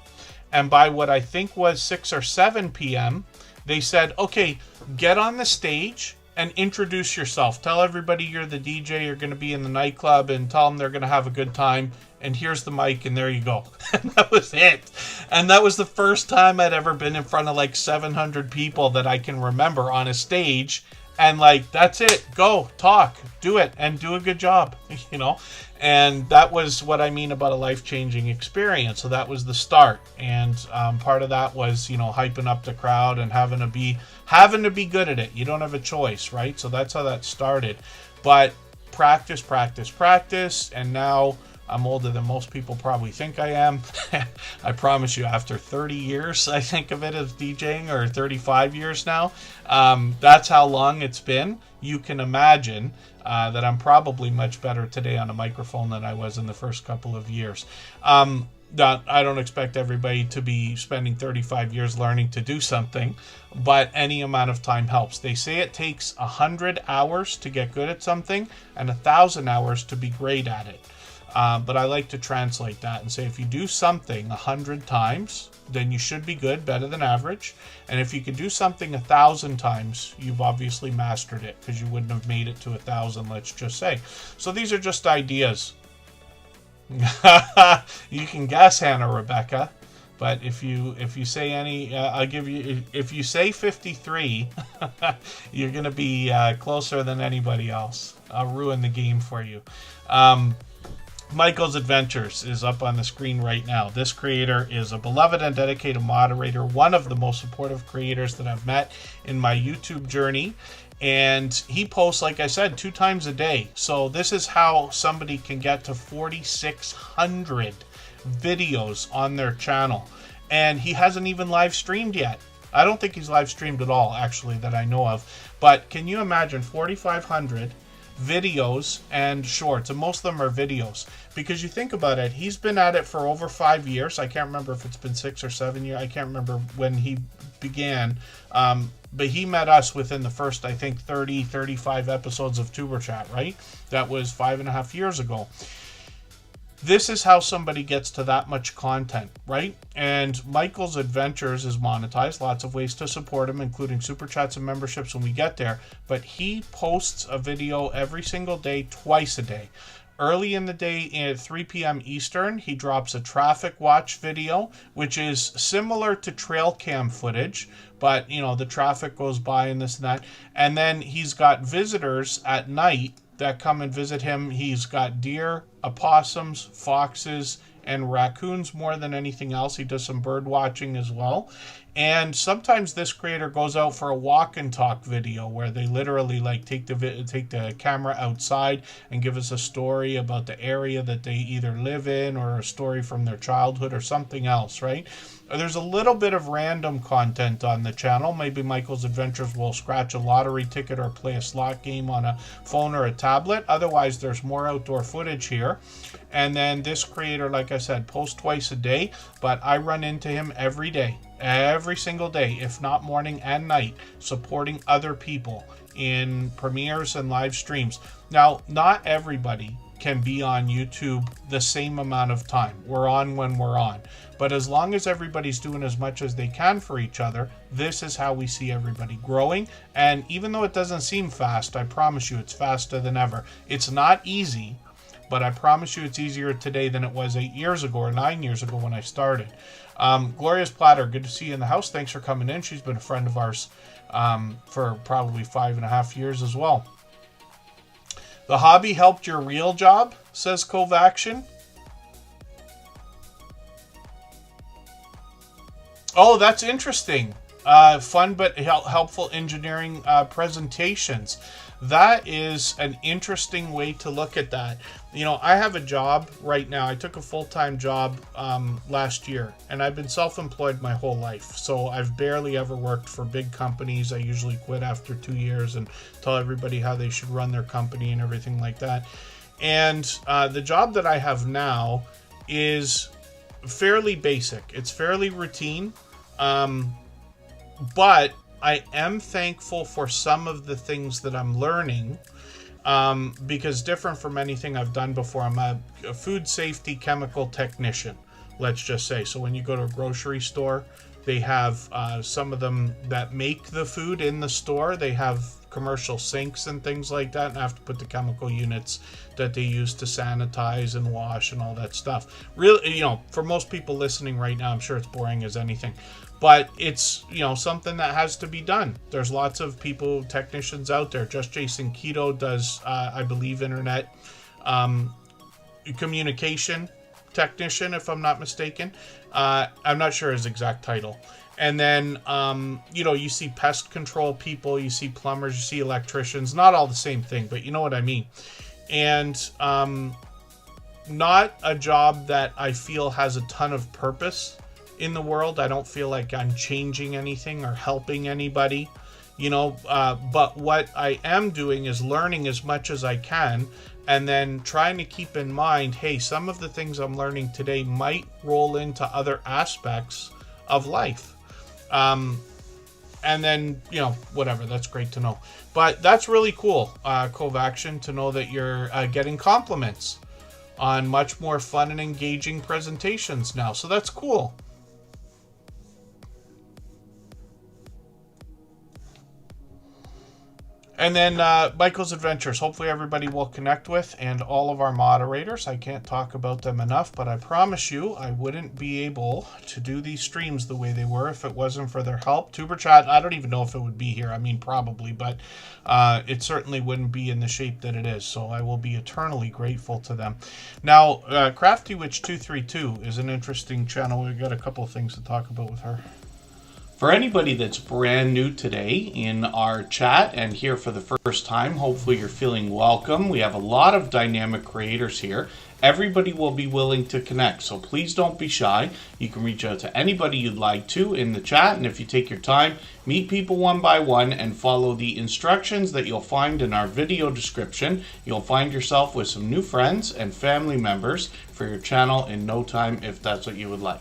And by what I think was 6 or 7 p.m., they said, okay, get on the stage and introduce yourself. Tell everybody you're the DJ, you're going to be in the nightclub, and tell them they're going to have a good time. And here's the mic, and there you go. And that was it. And that was the first time I'd ever been in front of like 700 people that I can remember on a stage. And that's it. Go, talk, do it, and do a good job, And that was what I mean about a life-changing experience. So that was the start. And part of that was, hyping up the crowd and having to be good at it. You don't have a choice, right? So that's how that started. But practice. And now I'm older than most people probably think I am. I promise you, after 30 years, I think of it as DJing, or 35 years now. That's how long it's been. You can imagine that I'm probably much better today on a microphone than I was in the first couple of years. I don't expect everybody to be spending 35 years learning to do something, but any amount of time helps. They say it takes 100 hours to get good at something and 1,000 hours to be great at it. But I like to translate that and say if you do something 100 times, then you should be good, better than average. And if you can do something 1,000 times, you've obviously mastered it, because you wouldn't have made it to 1,000, let's just say. So these are just ideas. You can guess, Hannah Rebecca, but if you say any, I'll give you. If you say 53, you're gonna be closer than anybody else. I'll ruin the game for you. Michael's Adventures is up on the screen right now. This creator is a beloved and dedicated moderator, one of the most supportive creators that I've met in my YouTube journey. And he posts, like I said, 2 times a day. So this is how somebody can get to 4,600 videos on their channel. And he hasn't even live streamed yet. I don't think he's live streamed at all, actually, that I know of. But can you imagine 4,500 videos and shorts, and most of them are videos, because you think about it, he's been at it for over 5 years. I can't remember if it's been 6 or 7 years. I can't remember when he began, but he met us within the first, I think, 35 episodes of Tuber Chat, right? That was 5.5 years ago. This is how somebody gets to that much content, right? And Michael's Adventures is monetized. Lots of ways to support him, including super chats and memberships when we get there. But he posts a video every single day, twice a day. Early in the day at 3 p.m. Eastern, he drops a traffic watch video, which is similar to trail cam footage, but, you know, the traffic goes by and this and that. And then he's got visitors at night that come and visit him. He's got deer, opossums, foxes, and raccoons more than anything else. He does some bird watching as well. And sometimes this creator goes out for a walk and talk video where they literally like take the camera outside and give us a story about the area that they either live in, or a story from their childhood, or something else, right? There's a little bit of random content on the channel. Maybe Michael's Adventures will scratch a lottery ticket or play a slot game on a phone or a tablet. Otherwise, there's more outdoor footage here. And then this creator, like I said, posts twice a day, but I run into him every day, every single day, if not morning and night, supporting other people in premieres and live streams. Now, not everybody can be on YouTube the same amount of time. We're on when we're on. But as long as everybody's doing as much as they can for each other, this is how we see everybody growing. And even though it doesn't seem fast, I promise you it's faster than ever. It's not easy, but I promise you it's easier today than it was 8 years ago or 9 years ago when I started. Gloria's Platter, good to see you in the house. Thanks for coming in. She's been a friend of ours for probably 5.5 years as well. The hobby helped your real job, says Covaction. Oh, that's interesting. Fun but helpful engineering presentations. That is an interesting way to look at that. You know, I have a job right now. I took a full-time job last year, and I've been self-employed my whole life. So I've barely ever worked for big companies. I usually quit after 2 years and tell everybody how they should run their company and everything like that. And the job that I have now is fairly basic. It's fairly routine, but I am thankful for some of the things that I'm learning, because different from anything I've done before, I'm a food safety chemical technician, let's just say. So when you go to a grocery store, they have some of them that make the food in the store. They have commercial sinks and things like that, and I have to put the chemical units that they use to sanitize and wash and all that stuff. Really, you know, for most people listening right now, I'm sure it's boring as anything. But it's, you know, something that has to be done. There's lots of people, technicians out there. Just Jason Keto does, I believe, internet communication technician, if I'm not mistaken. I'm not sure his exact title. And then, you know, you see pest control people, you see plumbers, you see electricians. Not all the same thing, but you know what I mean. And not a job that I feel has a ton of purpose in the world. I don't feel like I'm changing anything or helping anybody. But what I am doing is learning as much as I can, and then trying to keep in mind, hey, some of the things I'm learning today might roll into other aspects of life. And then, whatever, that's great to know. But that's really cool, Covaction, to know that you're getting compliments on much more fun and engaging presentations now. So that's cool. And then Michael's Adventures. Hopefully everybody will connect with, and all of our moderators. I can't talk about them enough, but I promise you I wouldn't be able to do these streams the way they were if it wasn't for their help. TuberChat, I don't even know if it would be here. I mean, probably, but it certainly wouldn't be in the shape that it is. So I will be eternally grateful to them. Now, CraftyWitch232 is an interesting channel. We've got a couple of things to talk about with her. For anybody that's brand new today in our chat and here for the first time, hopefully you're feeling welcome. We have a lot of dynamic creators here. Everybody will be willing to connect, so please don't be shy. You can reach out to anybody you'd like to in the chat, and if you take your time, meet people one by one and follow the instructions that you'll find in our video description. You'll find yourself with some new friends and family members for your channel in no time if that's what you would like.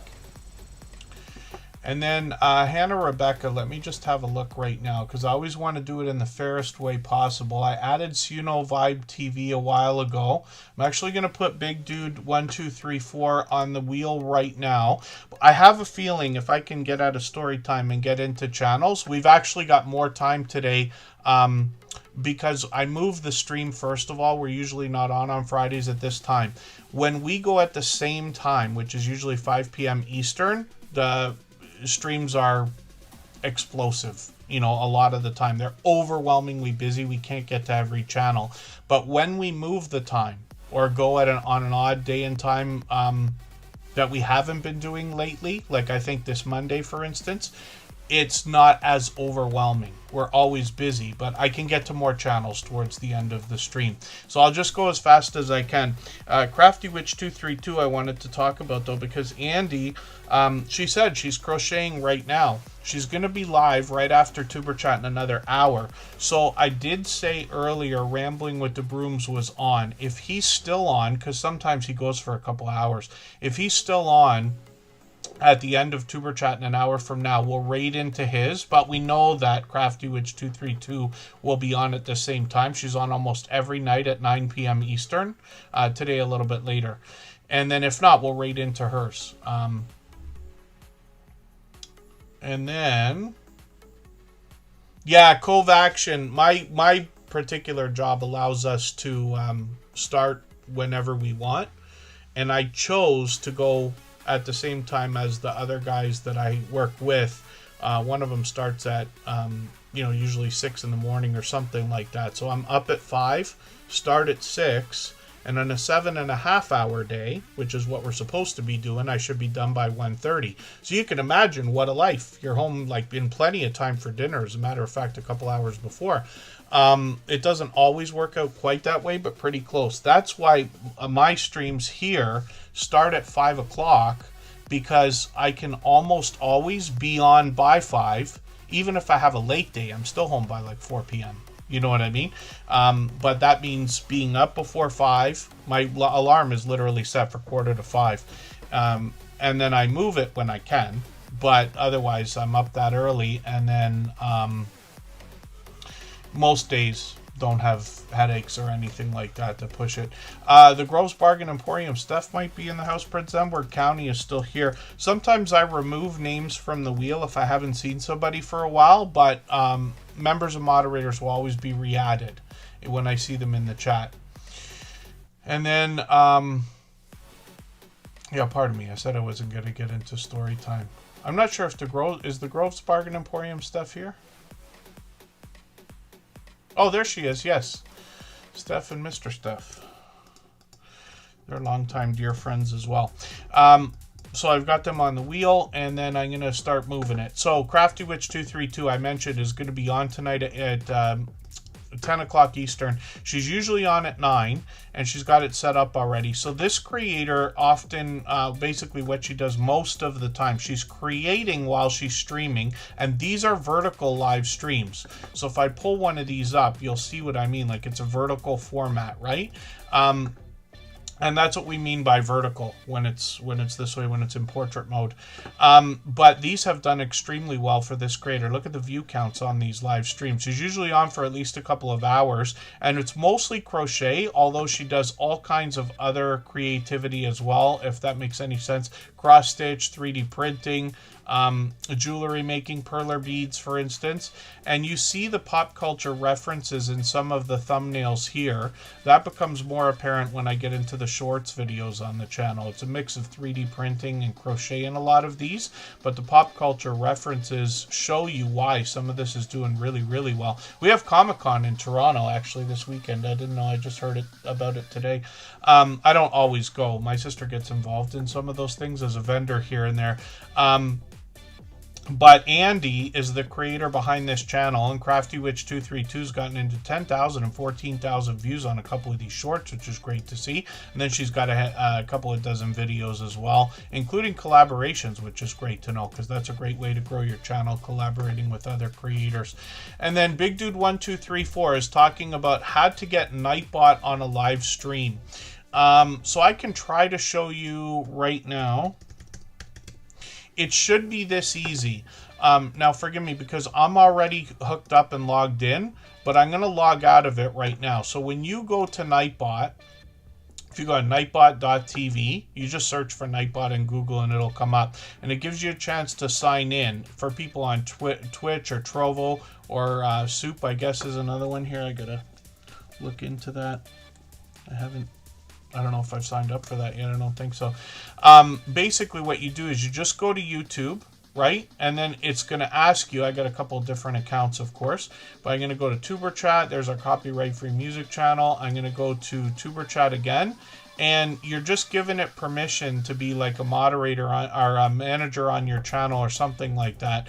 And then Hannah Rebecca, let me just have a look right now, because I always want to do it in the fairest way possible. I added Suno Vibe TV a while ago. I'm actually going to put Big Dude 1234 on the wheel right now. I have a feeling if I can get out of story time and get into channels, we've actually got more time today. Because I moved the stream, first of all. We're usually not on Fridays at this time. When we go at the same time, which is usually 5 p.m. Eastern, the streams are explosive. A lot of the time they're overwhelmingly busy. We can't get to every channel. But when we move the time or go on an odd day and time that we haven't been doing lately, like I think this Monday, for instance, it's not as overwhelming. We're always busy, but I can get to more channels towards the end of the stream. So I'll just go as fast as I can. CraftyWitch232 I wanted to talk about, though, because Andy, she said she's crocheting right now. She's going to be live right after TuberChat in another hour. So I did say earlier Rambling with the Brooms was on. If he's still on, because sometimes he goes for a couple hours, if he's still on, at the end of TuberChat in an hour from now, we'll raid into his, but we know that CraftyWitch232 will be on at the same time. She's on almost every night at 9 p.m. Eastern. Today a little bit later. And then if not, we'll raid into hers. And then, yeah, Covaction. My particular job allows us to start whenever we want. And I chose to go at the same time as the other guys that I work with. One of them starts at, usually 6 in the morning or something like that. So I'm up at 5, start at 6, and on a 7.5 hour day, which is what we're supposed to be doing, I should be done by 1:30. So you can imagine what a life. You're home in plenty of time for dinner, as a matter of fact, a couple hours before. It doesn't always work out quite that way, but pretty close. That's why my streams here start at 5 o'clock, because I can almost always be on by 5. Even if I have a late day, I'm still home by 4 p.m. You know what I mean? But that means being up before 5. My alarm is literally set for 4:45. And then I move it when I can. But otherwise, I'm up that early. And then most days don't have headaches or anything like that to push it. The Groves Bargain Emporium, Steph might be in the house. Prince Edward County is still here. Sometimes I remove names from the wheel if I haven't seen somebody for a while, but members and moderators will always be re-added when I see them in the chat. And then, yeah, pardon me, I said I wasn't going to get into story time. I'm not sure if is the Groves Bargain Emporium Steph here? Oh, there she is, yes. Steph and Mr. Steph. They're longtime dear friends as well. So I've got them on the wheel, and then I'm going to start moving it. So CraftyWitch232, I mentioned, is going to be on tonight at 10 o'clock Eastern. She's usually on at 9, and she's got it set up already. So this creator often, basically what she does most of the time, she's creating while she's streaming, and these are vertical live streams. So if I pull one of these up, you'll see what I mean. Like, it's a vertical format, right? And that's what we mean by vertical when it's this way, when it's in portrait mode. But these have done extremely well for this creator. Look at the view counts on these live streams. She's usually on for at least a couple of hours, and it's mostly crochet, although she does all kinds of other creativity as well, if that makes any sense. Cross stitch, 3D printing, jewelry making, perler beads, for instance. And you see the pop culture references in some of the thumbnails here. That becomes more apparent when I get into the shorts videos on the channel. It's a mix of 3D printing and crochet in a lot of these, but the pop culture references show you why some of this is doing really, really well. We have Comic-Con in Toronto actually this weekend. I didn't know, I just heard about it today. I don't always go. My sister gets involved in some of those things as a vendor here and there. But Andy is the creator behind this channel, and Crafty Witch 232's gotten into 10,000 and 14,000 views on a couple of these shorts, which is great to see. And then she's got a couple of dozen videos as well, including collaborations, which is great to know, because that's a great way to grow your channel, collaborating with other creators. And then Big Dude 1234 is talking about how to get Nightbot on a live stream. So I can try to show you right now. It should be this easy. Now, forgive me, because I'm already hooked up and logged in, but I'm going to log out of it right now. So when you go to Nightbot, if you go to nightbot.tv, you just search for Nightbot in Google and it'll come up. And it gives you a chance to sign in. For people on Twitch or Trovo or Soup, I guess is another one here. I got to look into that. I don't know if I've signed up for that yet. I don't think so. Basically, what you do is you just go to YouTube, right? And then it's going to ask you, I got a couple of different accounts, of course, but I'm going to go to TuberChat. There's our copyright-free music channel. I'm going to go to TuberChat again. And you're just giving it permission to be like a moderator on, or a manager on your channel or something like that.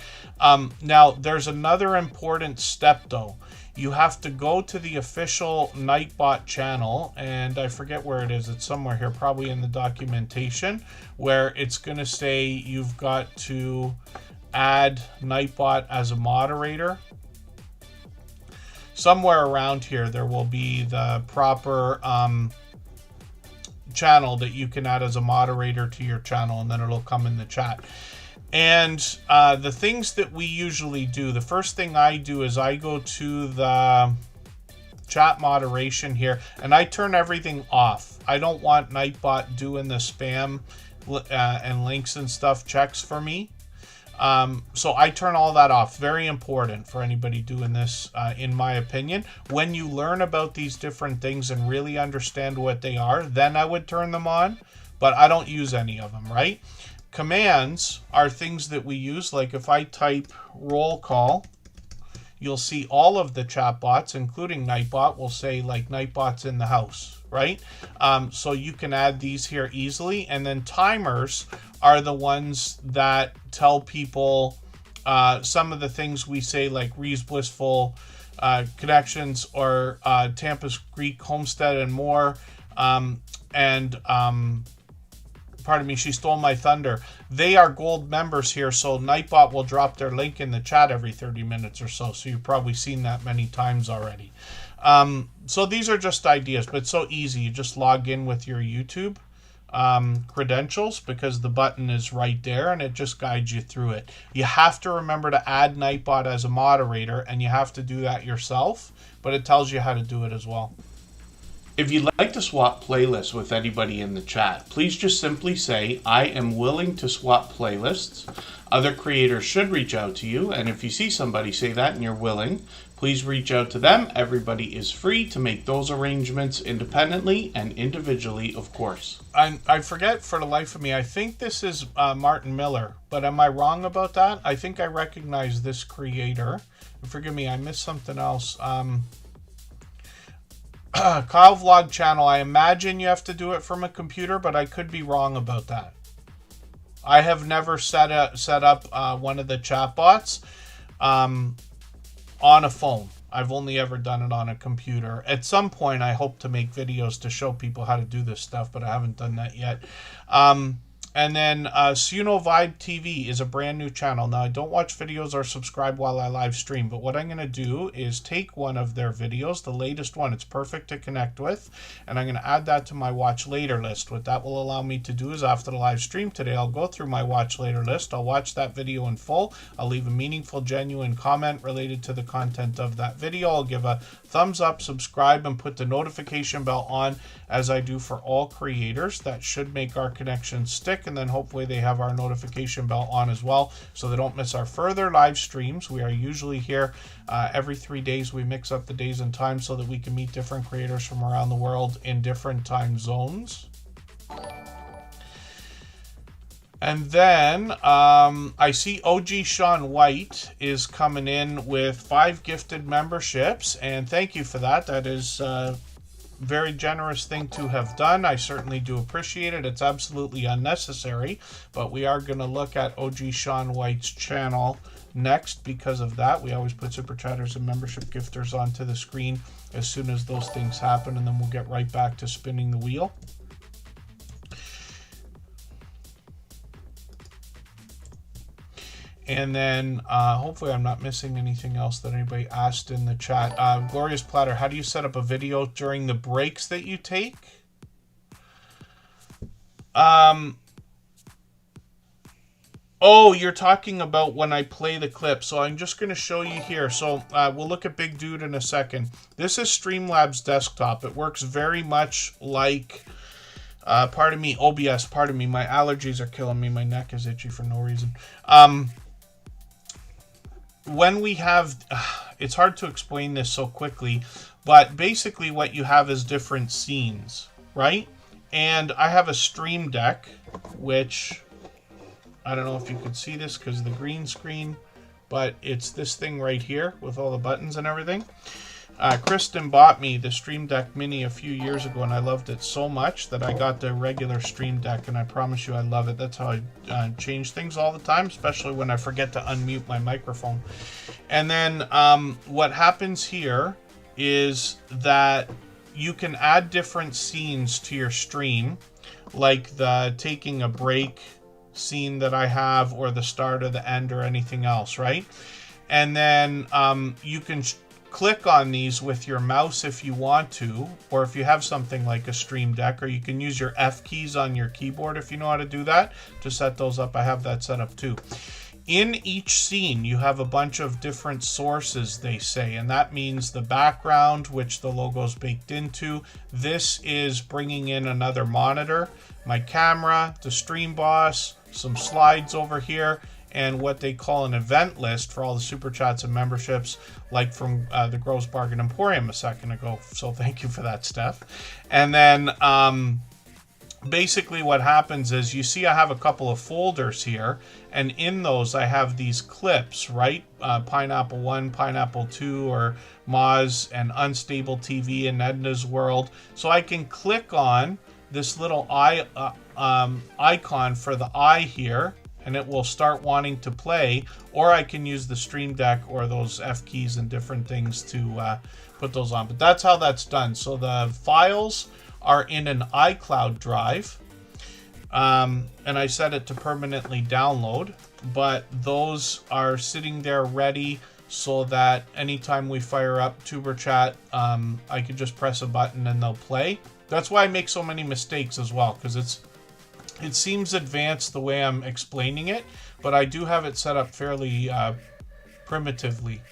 Now, there's another important step, though. You have to go to the official Nightbot channel, and I forget where it is. It's somewhere here, probably in the documentation, where it's going to say you've got to add Nightbot as a moderator. Somewhere around here, there will be the proper channel that you can add as a moderator to your channel, and then it'll come in the chat. And the things that we usually do, the first thing I do is I go to the chat moderation here, and I turn everything off. I don't want Nightbot doing the spam and links and stuff checks for me. So I turn all that off. Very important for anybody doing this, in my opinion. When you learn about these different things and really understand what they are, then I would turn them on, but I don't use any of them, right? Commands are things that we use, like if I type roll call, you'll see all of the chatbots, including Nightbot, will say like Nightbot's in the house, right? So you can add these here easily. And then timers are the ones that tell people some of the things we say, like Reeves Blissful Connections or Tampa's Greek Homestead and more. Pardon me, She Stole My Thunder. They are gold members here, so Nightbot will drop their link in the chat every 30 minutes or so. So you've probably seen that many times already. So these are just ideas, but it's so easy. You just log in with your YouTube credentials, because the button is right there and it just guides you through it. You have to remember to add Nightbot as a moderator, and you have to do that yourself, but it tells you how to do it as well. If you'd like to swap playlists with anybody in the chat, please just simply say, I am willing to swap playlists. Other creators should reach out to you, and if you see somebody say that and you're willing, please reach out to them. Everybody is free to make those arrangements independently and individually, of course. I forget for the life of me, I think this is Martin Miller, but am I wrong about that? I think I recognize this creator. Forgive me, I missed something else. Kyle Vlog channel, I imagine you have to do it from a computer, but I could be wrong about that. I have never set up one of the chatbots on a phone. I've only ever done it on a computer. At some point, I hope to make videos to show people how to do this stuff, but I haven't done that yet. And then Suno Vibe TV is a brand new channel. Now, I don't watch videos or subscribe while I live stream, but what I'm going to do is take one of their videos, the latest one. It's perfect to connect with, and I'm going to add that to my watch later list. What that will allow me to do is after the live stream today, I'll go through my watch later list. I'll watch that video in full. I'll leave a meaningful, genuine comment related to the content of that video. I'll give a thumbs up, subscribe, and put the notification bell on as I do for all creators. That should make our connection stick, and then hopefully they have our notification bell on as well so they don't miss our further live streams. We are usually here every 3 days. We mix up the days and times so that we can meet different creators from around the world in different time zones. And then I see OG Sean White is coming in with 5 gifted memberships, and thank you for that. That is very generous thing to have done. I certainly do appreciate it. It's absolutely unnecessary, but we are going to look at OG Sean White's channel next because of that. We always put Super Chatters and membership gifters onto the screen as soon as those things happen, and then we'll get right back to spinning the wheel. And then hopefully I'm not missing anything else that anybody asked in the chat. Glorious Platter, how do you set up a video during the breaks that you take? Oh, you're talking about when I play the clip. So I'm just going to show you here. So we'll look at Big Dude in a second. This is Streamlabs Desktop. It works very much like... pardon me, OBS, pardon me. My allergies are killing me. My neck is itchy for no reason. When we have, it's hard to explain this so quickly, but basically what you have is different scenes, right? And I have a stream deck, which, I don't know if you could see this because of the green screen, but it's this thing right here with all the buttons and everything. Kristen bought me the Stream Deck Mini a few years ago, and I loved it so much that I got the regular Stream Deck, and I promise you I love it. That's how I change things all the time, especially when I forget to unmute my microphone. And then what happens here is that you can add different scenes to your stream, like the taking a break scene that I have, or the start or the end or anything else, right? And then you can click on these with your mouse if you want to, or if you have something like a Stream Deck, or you can use your F keys on your keyboard if you know how to do that to set those up. I have that set up too. In each scene, you have a bunch of different sources, they say, and that means the background, which the logo is baked into. This is bringing in another monitor, my camera, the Stream Boss, some slides over here, and what they call an event list for all the super chats and memberships, like from the Gross Bargain Emporium a second ago. So thank you for that, Steph. And then basically what happens is, you see I have a couple of folders here, and in those I have these clips, right? Pineapple 1, Pineapple 2, or Moz, and Unstable TV, and Edna's World. So I can click on this little icon for the eye here, and it will start wanting to play, or I can use the Stream Deck or those F keys and different things to put those on. But that's how that's done. So the files are in an iCloud drive, and I set it to permanently download, but those are sitting there ready so that anytime we fire up Tuber Chat, I can just press a button and they'll play. That's why I make so many mistakes as well, because it seems advanced the way I'm explaining it, but I do have it set up fairly primitively.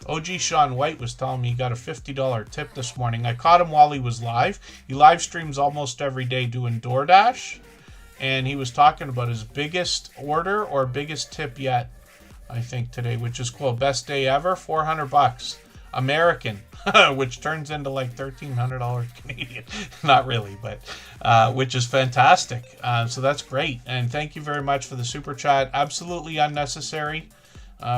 OG Sean White was telling me he got a $50 tip this morning. I caught him while he was live. He live streams almost every day doing DoorDash, and he was talking about his biggest order or biggest tip yet, I think, today, which is cool. Best day ever, $400 American. Which turns into like $1,300 Canadian. Not really, but which is fantastic. So that's great. And thank you very much for the super chat. Absolutely unnecessary.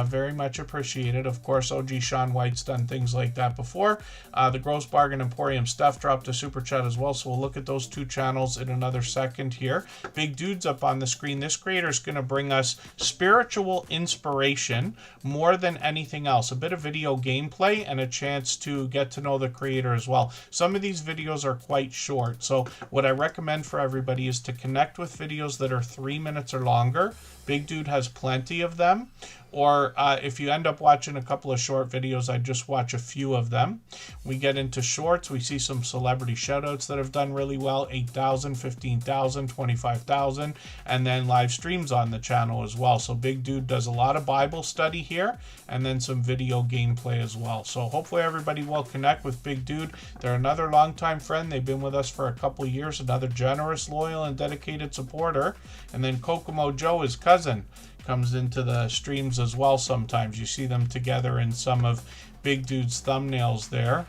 Very much appreciated. Of course, OG Sean White's done things like that before. The Gross Bargain Emporium Steph dropped a super chat as well, so we'll look at those two channels in another second here. Big Dude's up on the screen. This creator is going to bring us spiritual inspiration more than anything else. A bit of video gameplay and a chance to get to know the creator as well. Some of these videos are quite short, so what I recommend for everybody is to connect with videos that are 3 minutes or longer. Big Dude has plenty of them. Or if you end up watching a couple of short videos, I just watch a few of them. We get into shorts. We see some celebrity shoutouts that have done really well. 8,000, 15,000, 25,000. And then live streams on the channel as well. So Big Dude does a lot of Bible study here. And then some video gameplay as well. So hopefully everybody will connect with Big Dude. They're another longtime friend. They've been with us for a couple of years. Another generous, loyal, and dedicated supporter. And then Kokomo Joe, his cousin, comes into the streams as well sometimes. You see them together in some of Big Dude's thumbnails there.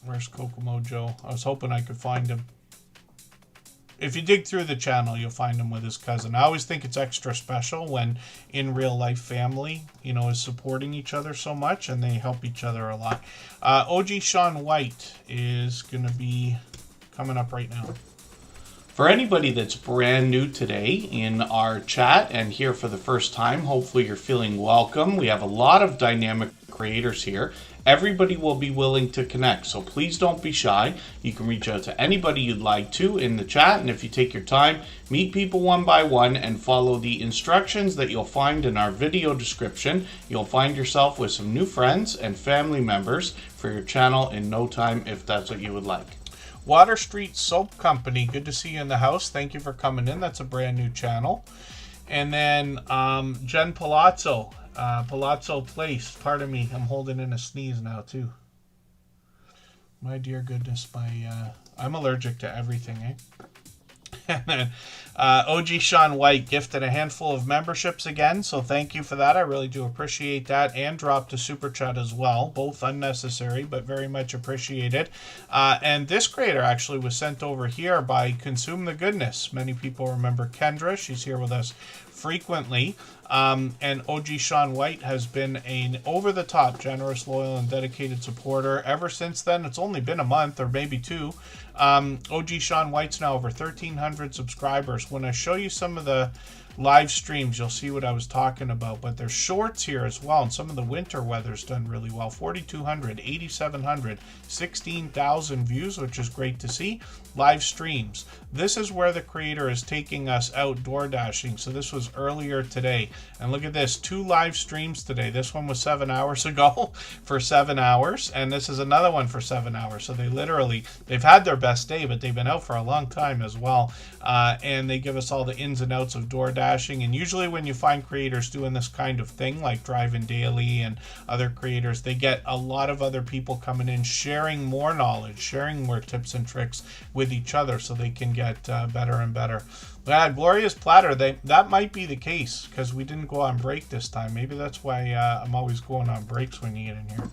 Where's Kokomo Joe? I was hoping I could find him. If you dig through the channel, you'll find him with his cousin. I always think it's extra special when in real life family, you know, is supporting each other so much and they help each other a lot. OG Sean White is going to be coming up right now. For anybody that's brand new today in our chat and here for the first time, hopefully you're feeling welcome. We have a lot of dynamic creators here. Everybody will be willing to connect, so please don't be shy. You can reach out to anybody you'd like to in the chat, and if you take your time, meet people one by one and follow the instructions that you'll find in our video description. You'll find yourself with some new friends and family members for your channel in no time if that's what you would like. Water Street Soap Company, good to see you in the house. Thank you for coming in. That's a brand new channel. And then Jen Palazzo, Palazzo Place. Pardon me, I'm holding in a sneeze now too. My dear goodness, I'm allergic to everything, eh? And then OG Sean White gifted a handful of memberships again, so thank you for that. I really do appreciate that, and dropped a super chat as well, both unnecessary but very much appreciated. And this creator actually was sent over here by Consume the Goodness. Many people remember Kendra. She's here with us frequently. And OG Sean White has been an over-the-top, generous, loyal, and dedicated supporter ever since then. It's only been a month or maybe two. OG Sean White's now over 1,300 subscribers. When I show you some of the live streams, you'll see what I was talking about. But there's shorts here as well, and some of the winter weather's done really well. 4,200, 8,700, 16,000 views, which is great to see. Live streams. This is where the creator is taking us outdoor dashing. So this was earlier today. And look at this, 2 live streams today. This one was 7 hours ago for 7 hours. And this is another one for 7 hours. So they've had their best day, but they've been out for a long time as well. And they give us all the ins and outs of door dashing. And usually when you find creators doing this kind of thing, like Driving Daily and other creators, they get a lot of other people coming in, sharing more knowledge, sharing more tips and tricks with each other so they can get better and better. Gloria's Platter, that might be the case because we didn't go on break this time. Maybe that's why I'm always going on breaks when you get in here.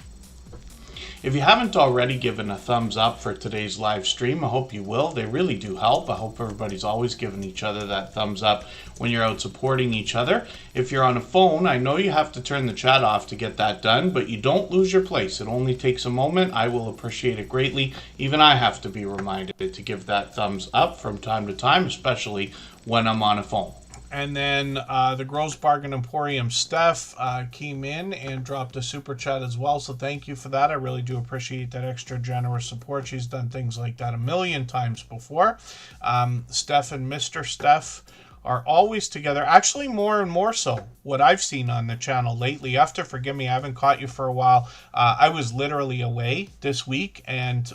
If you haven't already given a thumbs up for today's live stream, I hope you will. They really do help. I hope everybody's always giving each other that thumbs up when you're out supporting each other. If you're on a phone, I know you have to turn the chat off to get that done, but you don't lose your place. It only takes a moment. I will appreciate it greatly. Even I have to be reminded to give that thumbs up from time to time, especially when I'm on a phone. And then the Gross Bargain Emporium Steph came in and dropped a super chat as well. So thank you for that. I really do appreciate that extra generous support. She's done things like that a million times before. Steph and Mr. Steph are always together. Actually, more and more so. What I've seen on the channel lately. You have to forgive me. I haven't caught you for a while. I was literally away this week and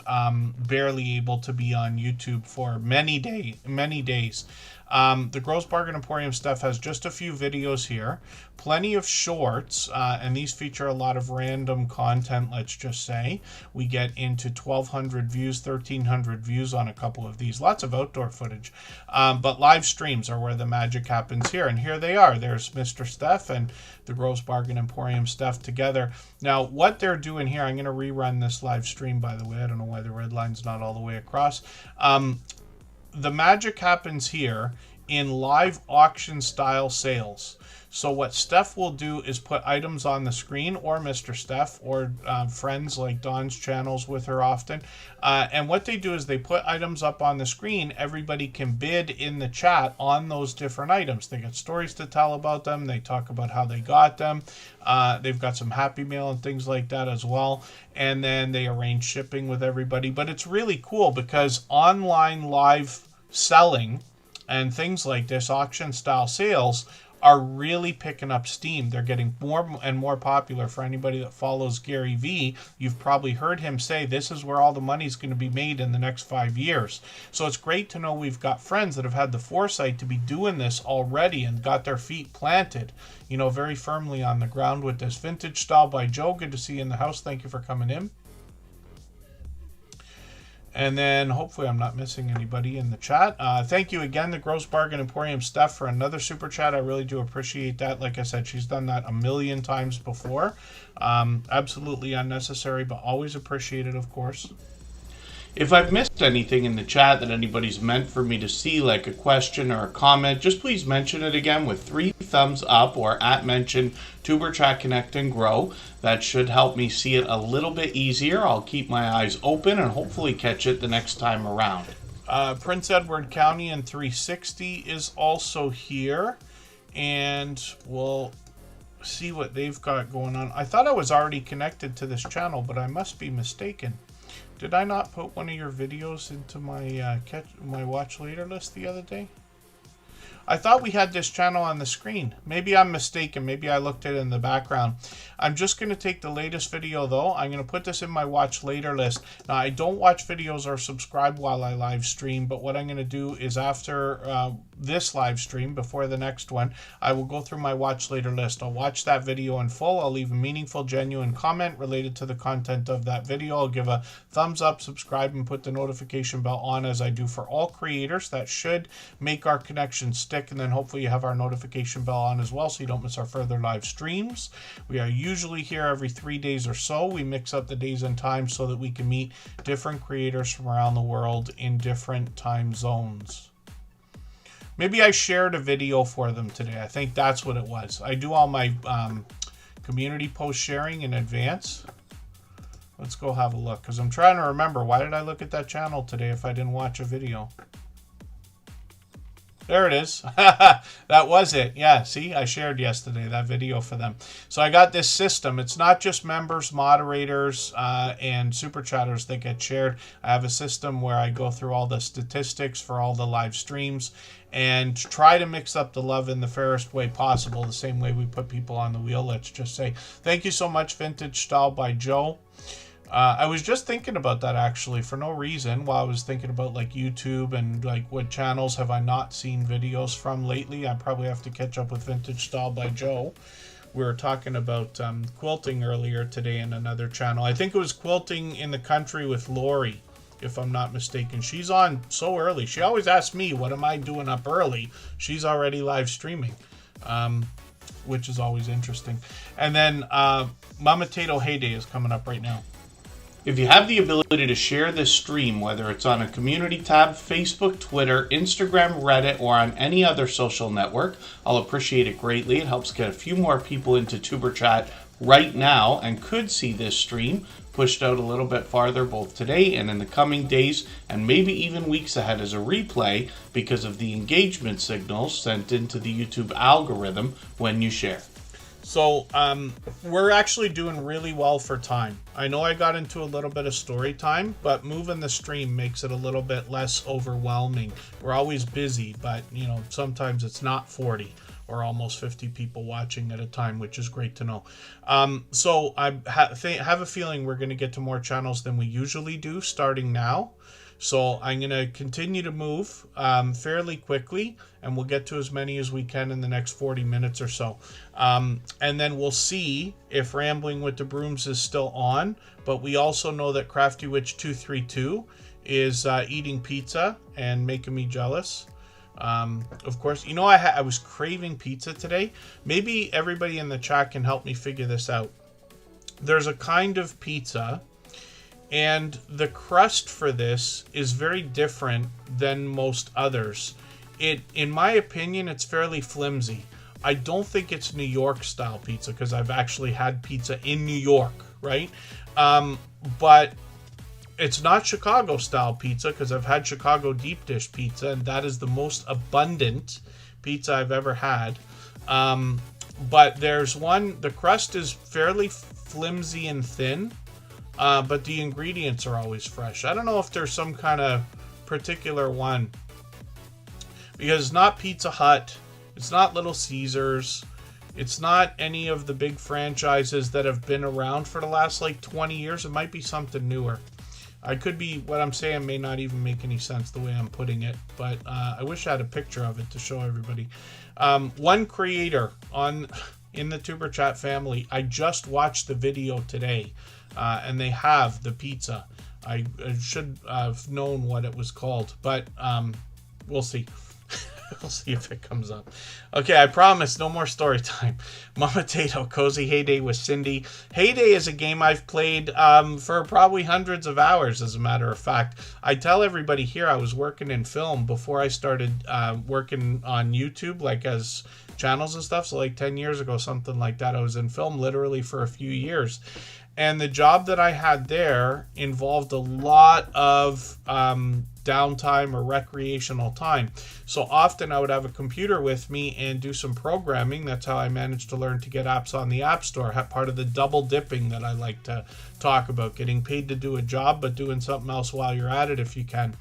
barely able to be on YouTube for many days. The Gross Bargain Emporium Stuff has just a few videos here, plenty of shorts, and these feature a lot of random content, let's just say. We get into 1,200 views, 1,300 views on a couple of these. Lots of outdoor footage. But live streams are where the magic happens here, and here they are. There's Mr. Steph and the Gross Bargain Emporium Stuff together. Now, what they're doing here, I'm going to rerun this live stream, by the way. I don't know why the red line's not all the way across. The magic happens here. in live auction style sales. So what Steph will do is put items on the screen, or Mr. Steph, or friends like Dawn's channels with her often. And what they do is they put items up on the screen. Everybody can bid in the chat on those different items. They got stories to tell about them. They talk about how they got them. They've got some Happy Mail and things like that as well. And then they arrange shipping with everybody. But it's really cool because online live selling and things like this, auction style sales, are really picking up steam. They're getting more and more popular. For anybody that follows Gary Vee, you've probably heard him say this is where all the money's going to be made in the next 5 years. So it's great to know we've got friends that have had the foresight to be doing this already and got their feet planted, you know, very firmly on the ground with this. Vintage Style by Joe, good to see you in the house. Thank you for coming in. And then hopefully I'm not missing anybody in the chat. Thank you again, the Gross Bargain Emporium Steph, for another super chat. I really do appreciate that. Like I said, she's done that a million times before. Absolutely unnecessary, but always appreciated, of course. If I've missed anything in the chat that anybody's meant for me to see, like a question or a comment, just please mention it again with 3 thumbs up or @mention Tuberchat Connect and Grow. That should help me see it a little bit easier. I'll keep my eyes open and hopefully catch it the next time around. Prince Edward County in 360 is also here, and we'll see what they've got going on. I thought I was already connected to this channel, but I must be mistaken. Did I not put one of your videos into my my watch later list the other day? I thought we had this channel on the screen. Maybe I'm mistaken. Maybe I looked at it in the background. I'm just going to take the latest video, though. I'm going to put this in my watch later list. Now, I don't watch videos or subscribe while I live stream, but what I'm going to do is after this live stream, before the next one, I will go through my watch later list. I'll watch that video in full. I'll leave a meaningful, genuine comment related to the content of that video. I'll give a thumbs up, subscribe, and put the notification bell on, as I do for all creators. That should make our connection stick. And then hopefully you have our notification bell on as well, so you don't miss our further live streams. We are usually here every 3 days or so. We mix up the days and times so that we can meet different creators from around the world in different time zones. Maybe I shared a video for them today. I think that's what it was. I do all my community post sharing in advance. Let's go have a look, because I'm trying to remember, why did I look at that channel today if I didn't watch a video? There it is. That was it. Yeah, see, I shared yesterday that video for them. So I got this system. It's not just members, moderators, and super chatters that get shared. I have a system where I go through all the statistics for all the live streams and try to mix up the love in the fairest way possible, the same way we put people on the wheel. Let's just say thank you so much, Vintage Style by Joe. I was just thinking about that, actually, for no reason, while I was thinking about like YouTube and like what channels have I not seen videos from lately. I probably have to catch up with Vintage Style by Joe. We were talking about quilting earlier today in another channel. I think it was Quilting in the Country with Lori, if I'm not mistaken. She's on so early. She always asks me, what am I doing up early? She's already live streaming, which is always interesting. And then Mama Tato Heyday is coming up right now. If you have the ability to share this stream, whether it's on a community tab, Facebook, Twitter, Instagram, Reddit, or on any other social network, I'll appreciate it greatly. It helps get a few more people into Tuber Chat right now and could see this stream pushed out a little bit farther both today and in the coming days and maybe even weeks ahead as a replay because of the engagement signals sent into the YouTube algorithm when you share. So we're actually doing really well for time. I know I got into a little bit of story time, but moving the stream makes it a little bit less overwhelming. We're always busy, but you know, sometimes it's not 40 or almost 50 people watching at a time, which is great to know. So I have a feeling we're going to get to more channels than we usually do starting now. So I'm going to continue to move fairly quickly, and we'll get to as many as we can in the next 40 minutes or so. And then we'll see if Rambling with the Brooms is still on. But we also know that Crafty Witch 232 is eating pizza and making me jealous. Of course, you know, I was craving pizza today. Maybe everybody in the chat can help me figure this out. There's a kind of pizza, and the crust for this is very different than most others. in my opinion, it's fairly flimsy. I don't think it's New York style pizza because I've actually had pizza in New York, right? But it's not Chicago style pizza because I've had Chicago deep dish pizza, and that is the most abundant pizza I've ever had. But there's one, the crust is fairly flimsy and thin, but the ingredients are always fresh. I don't know if there's some kind of particular one, because it's not Pizza Hut, it's not Little Caesars, it's not any of the big franchises that have been around for the last like 20 years. It might be something newer. I could be, what I'm saying may not even make any sense the way I'm putting it, but I wish I had a picture of it to show everybody. One creator in the Tuber Chat family, I just watched the video today, and they have the pizza. I should have known what it was called, but we'll see. We'll see if it comes up. Okay, I promise, no more story time. Mama Tato, Cozy Heyday with Cindy. Heyday is a game I've played for probably hundreds of hours, as a matter of fact. I tell everybody here I was working in film before I started working on YouTube, like as channels and stuff. So like 10 years ago, something like that. I was in film literally for a few years. And the job that I had there involved a lot of downtime or recreational time. So often I would have a computer with me and do some programming. That's how I managed to learn to get apps on the App Store. Part of the double dipping that I like to talk about. Getting paid to do a job, but doing something else while you're at it if you can.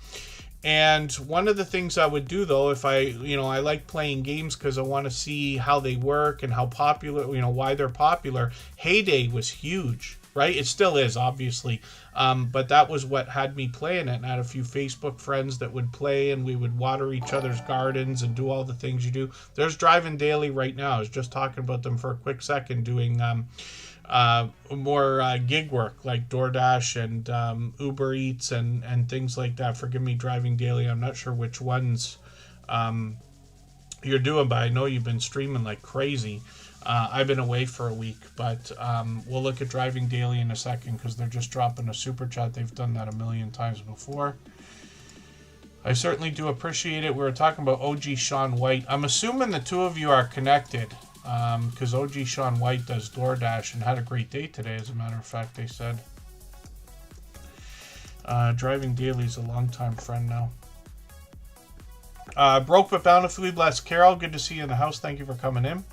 And one of the things I would do, though, if I like playing games because I want to see how they work and how popular, why they're popular. Heyday was huge. Right? It still is, obviously. But that was what had me playing it. And I had a few Facebook friends that would play, and we would water each other's gardens and do all the things you do. There's Driving Daily right now. I was just talking about them for a quick second, doing more gig work like DoorDash and Uber Eats and things like that. Forgive me, Driving Daily. I'm not sure which ones you're doing, but I know you've been streaming like crazy. I've been away for a week, but we'll look at Driving Daily in a second because they're just dropping a super chat. They've done that a million times before. I certainly do appreciate it. We were talking about OG Sean White. I'm assuming the two of you are connected because OG Sean White does DoorDash and had a great day today, as a matter of fact, they said. Driving Daily's a longtime friend now. Broke but bountifully blessed. Carol, good to see you in the house. Thank you for coming in.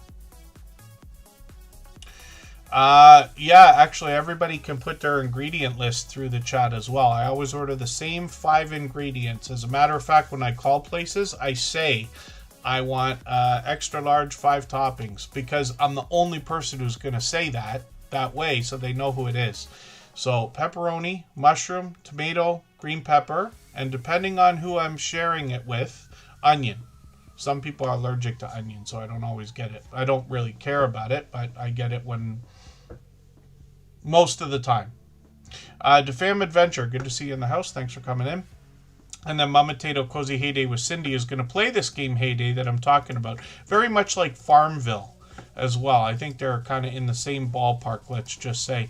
Yeah, actually, everybody can put their ingredient list through the chat as well. I always order the same 5 ingredients. As a matter of fact, when I call places, I say I want extra large 5 toppings because I'm the only person who's going to say that way, so they know who it is. So pepperoni, mushroom, tomato, green pepper, and depending on who I'm sharing it with, onion. Some people are allergic to onion, so I don't always get it. I don't really care about it, but I get it most of the time. Defam Adventure, good to see you in the house. Thanks for coming in. And then Mama Tato Cozy Heyday with Cindy is going to play this game Heyday that I'm talking about. Very much like Farmville as well. I think they're kind of in the same ballpark, let's just say.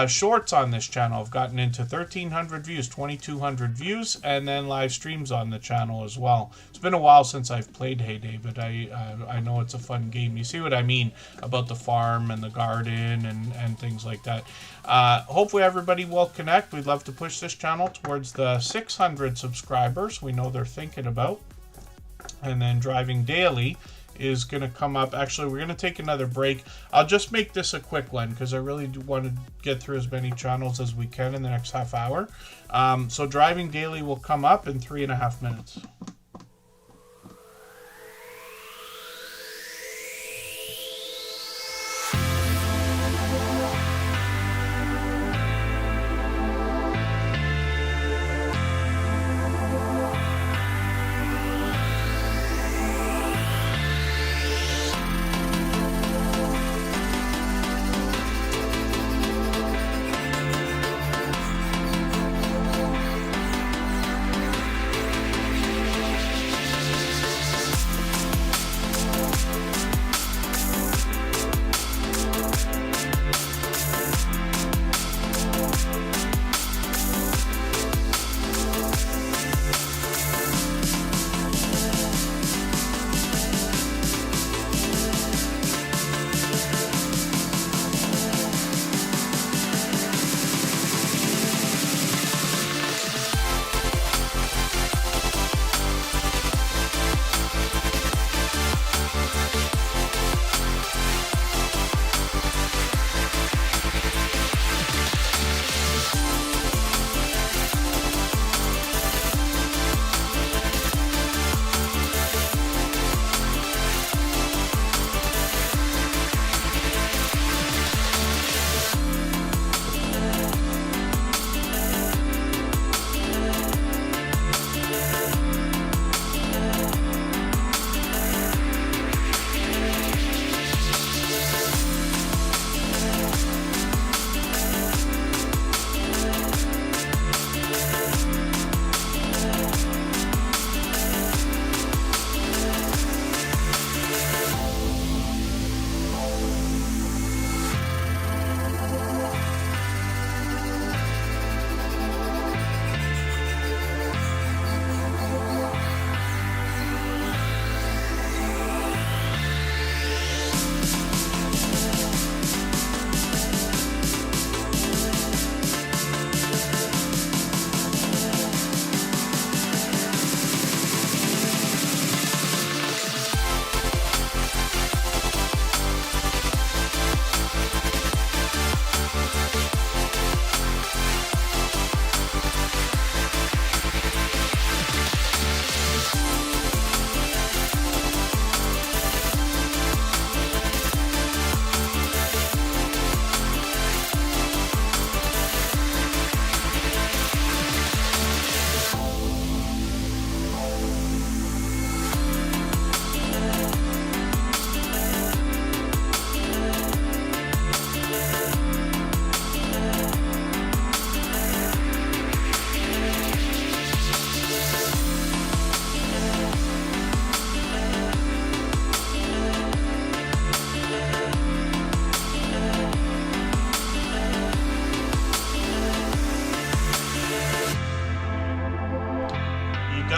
Shorts on this channel have gotten into 1,300 views, 2,200 views, and then live streams on the channel as well. It's been a while since I've played Heyday, but I know it's a fun game. You see what I mean about the farm and the garden and things like that. Hopefully everybody will connect. We'd love to push this channel towards the 600 subscribers we know they're thinking about. And then Driving Daily is going to come up. Actually, we're going to take another break. I'll just make this a quick one because I really do want to get through as many channels as we can in the next half hour. So Driving Daily will come up in 3.5 minutes.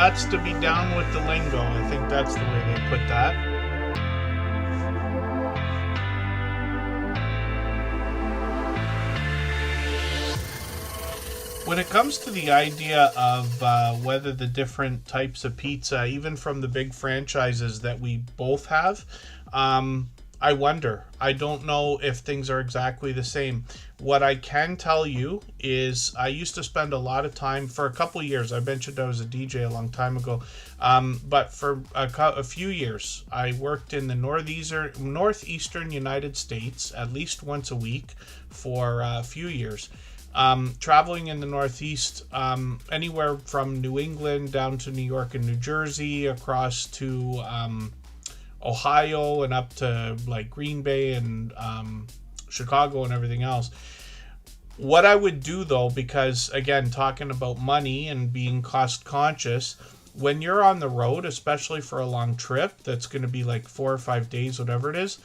gots to be down with the lingo. I think that's the way they put that. When it comes to the idea of whether the different types of pizza, even from the big franchises that we both have, I wonder. I don't know if things are exactly the same. What I can tell you is I used to spend a lot of time for a couple of years. I mentioned I was a DJ a long time ago. But for a few years, I worked in the northeastern United States at least once a week for a few years. Traveling in the Northeast, anywhere from New England down to New York and New Jersey, across to Ohio and up to like Green Bay and Chicago and everything else. What I would do though, because again, talking about money and being cost conscious, when you're on the road, especially for a long trip that's going to be like 4 or 5 days, whatever it is,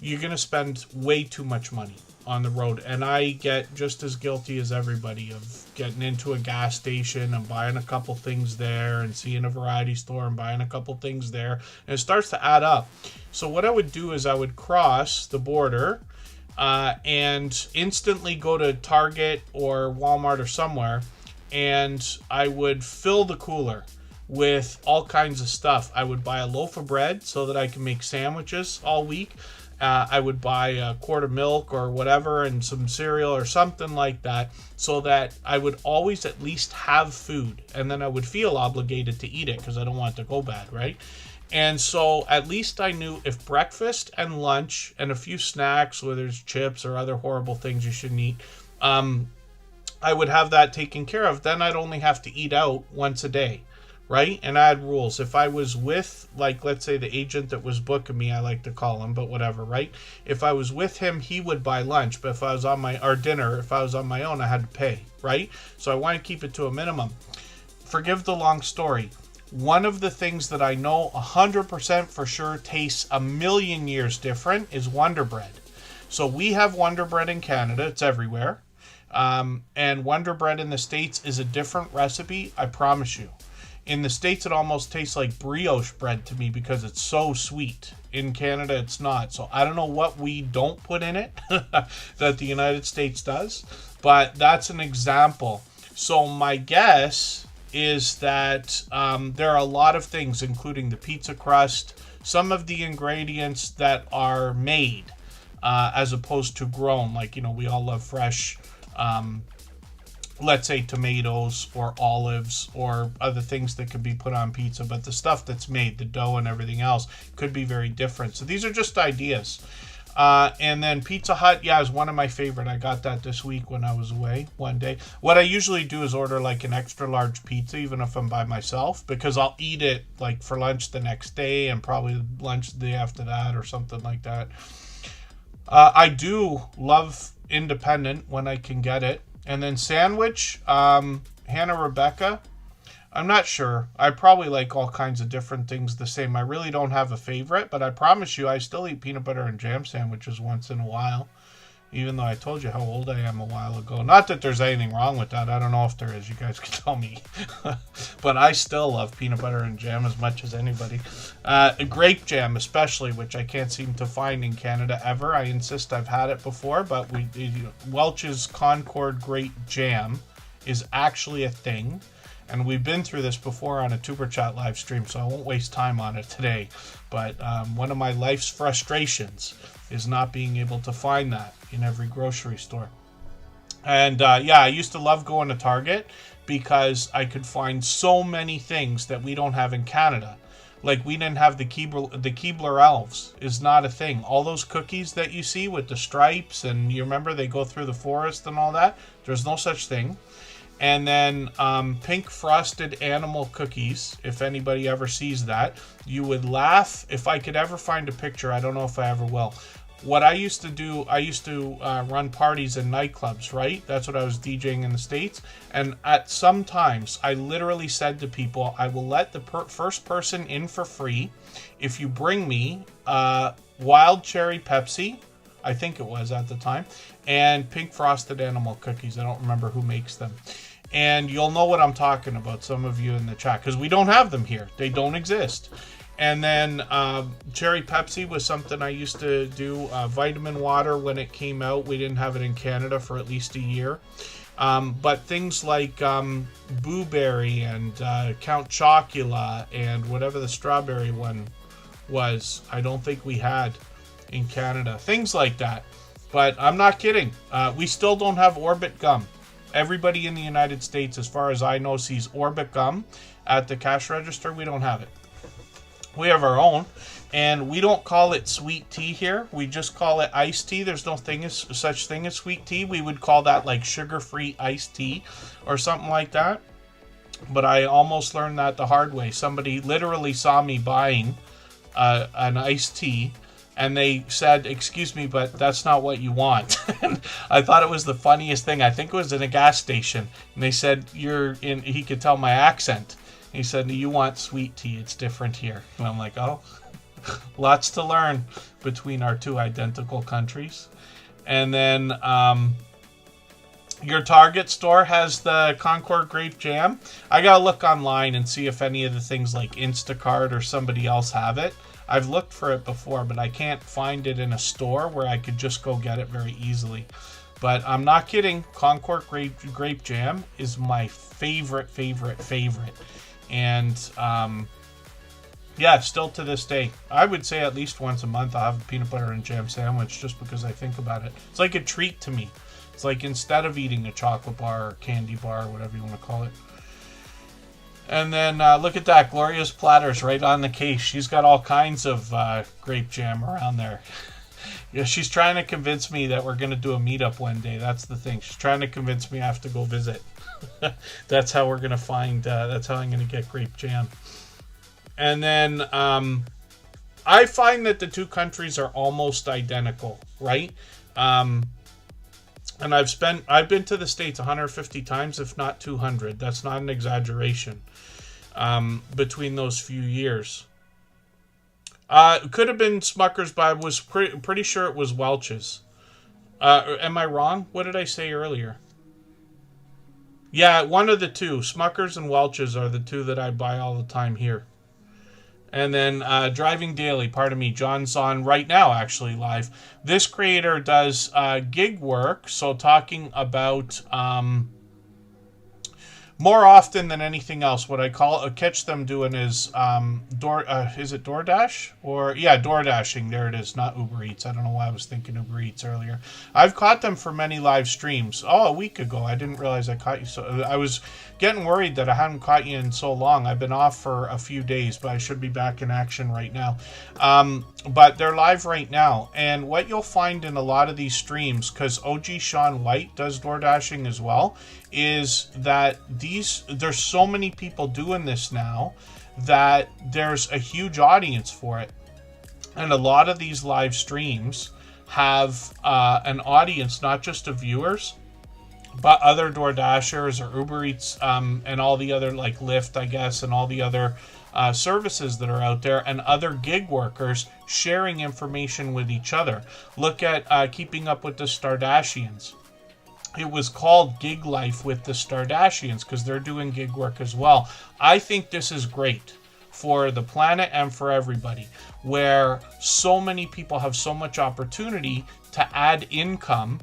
you're going to spend way too much money on the road. And I get just as guilty as everybody of getting into a gas station and buying a couple things there and seeing a variety store and buying a couple things there. And it starts to add up. So what I would do is I would cross the border and instantly go to Target or Walmart or somewhere, and I would fill the cooler with all kinds of stuff. I would buy a loaf of bread so that I can make sandwiches all week. I would buy a quart of milk or whatever and some cereal or something like that, so that I would always at least have food, and then I would feel obligated to eat it because I don't want it to go bad, right? And so at least I knew if breakfast and lunch and a few snacks, whether it's chips or other horrible things you shouldn't eat, I would have that taken care of. Then I'd only have to eat out once a day. Right? And I had rules. If I was with, like, let's say the agent that was booking me, I like to call him, but whatever, right? If I was with him, he would buy lunch. But if I was on dinner, if I was on my own, I had to pay, right? So I want to keep it to a minimum. Forgive the long story. One of the things that I know 100% for sure tastes a million years different is Wonder Bread. So we have Wonder Bread in Canada. It's everywhere. And Wonder Bread in the States is a different recipe, I promise you. In the States, it almost tastes like brioche bread to me because it's so sweet. In Canada, it's not. So I don't know what we don't put in it that the United States does, but that's an example. So my guess is that there are a lot of things, including the pizza crust, some of the ingredients that are made as opposed to grown. Like, you know, we all love fresh let's say tomatoes or olives or other things that could be put on pizza, but the stuff that's made, the dough and everything else, could be very different. So these are just ideas. And then Pizza Hut, yeah, is one of my favorite. I got that this week when I was away one day. What I usually do is order like an extra large pizza, even if I'm by myself, because I'll eat it like for lunch the next day and probably lunch the day after that or something like that. I do love independent when I can get it. And then sandwich, Hannah Rebecca, I'm not sure. I probably like all kinds of different things the same. I really don't have a favorite, but I promise you I still eat peanut butter and jam sandwiches once in a while, even though I told you how old I am a while ago. Not that there's anything wrong with that. I don't know if there is. You guys can tell me. But I still love peanut butter and jam as much as anybody. Grape jam especially, which I can't seem to find in Canada ever. I insist I've had it before, but Welch's Concord Grape Jam is actually a thing. And we've been through this before on a Tuber Chat live stream, so I won't waste time on it today. But one of my life's frustrations is not being able to find that in every grocery store. And yeah, I used to love going to Target because I could find so many things that we don't have in Canada. Like, we didn't have the Keebler elves is not a thing. All those cookies that you see with the stripes, and you remember they go through the forest and all that, there's no such thing. And then pink frosted animal cookies, if anybody ever sees that. You would laugh if I could ever find a picture. I don't know if I ever will. What I used to do, I used to run parties in nightclubs, right? That's what I was DJing in the States. And at some times, I literally said to people, I will let the first person in for free if you bring me wild cherry Pepsi I think it was at the time, and pink frosted animal cookies. I don't remember who makes them. And you'll know what I'm talking about, some of you in the chat, because we don't have them here. They don't exist. And then cherry Pepsi was something I used to do. Vitamin water, when it came out, we didn't have it in Canada for at least a year. But things like Boo Berry and Count Chocula and whatever the strawberry one was, I don't think we had in Canada. Things like that. But I'm not kidding. We still don't have Orbit gum. Everybody in the United States, as far as I know, sees Orbit gum at the cash register. We don't have it. We have our own, and we don't call it sweet tea here. We just call it iced tea. There's no such thing as sweet tea. We would call that like sugar-free iced tea or something like that. But I almost learned that the hard way. Somebody literally saw me buying an iced tea, and they said, "Excuse me, but that's not what you want." And I thought it was the funniest thing. I think it was in a gas station. And they said, he could tell my accent. He said, "You want sweet tea. It's different here." And I'm like, oh, lots to learn between our two identical countries. And then your Target store has the Concord Grape Jam. I got to look online and see if any of the things like Instacart or somebody else have it. I've looked for it before, but I can't find it in a store where I could just go get it very easily. But I'm not kidding. Concord Grape Jam is my favorite. And yeah, still to this day, I would say at least once a month I'll have a peanut butter and jam sandwich just because I think about it. It's like a treat to me. It's like instead of eating a chocolate bar or candy bar or whatever you want to call it. And then look at that, Gloria's Platters right on the case. She's got all kinds of grape jam around there. Yeah, she's trying to convince me that we're going to do a meetup one day. That's the thing. She's trying to convince me I have to go visit. That's how we're going to find, that's how I'm going to get grape jam. And then I find that the two countries are almost identical, right? And I've been to the States 150 times, if not 200. That's not an exaggeration. Between those few years. It could have been Smucker's, but I was pretty sure it was Welch's. Am I wrong? What did I say earlier? Yeah, one of the two. Smucker's and Welch's are the two that I buy all the time here. And then Driving Daily, pardon me, John's on right now, actually, live. This creator does gig work, so talking about more often than anything else, what I catch them doing is is it DoorDash? Or yeah, DoorDashing. There it is, not Uber Eats. I don't know why I was thinking Uber Eats earlier. I've caught them for many live streams. Oh, a week ago. I didn't realize I caught you. So I was getting worried that I hadn't caught you in so long. I've been off for a few days, but I should be back in action right now. But they're live right now. And what you'll find in a lot of these streams, because OG Sean White does DoorDashing as well, is that there's so many people doing this now that there's a huge audience for it. And a lot of these live streams have an audience, not just of viewers, but other DoorDashers or Uber Eats and all the other, like Lyft, I guess, and all the other services that are out there, and other gig workers sharing information with each other. Look at Keeping Up with the Stardashians. It was called Gig Life with the Stardashians because they're doing gig work as well. I think this is great for the planet and for everybody, where so many people have so much opportunity to add income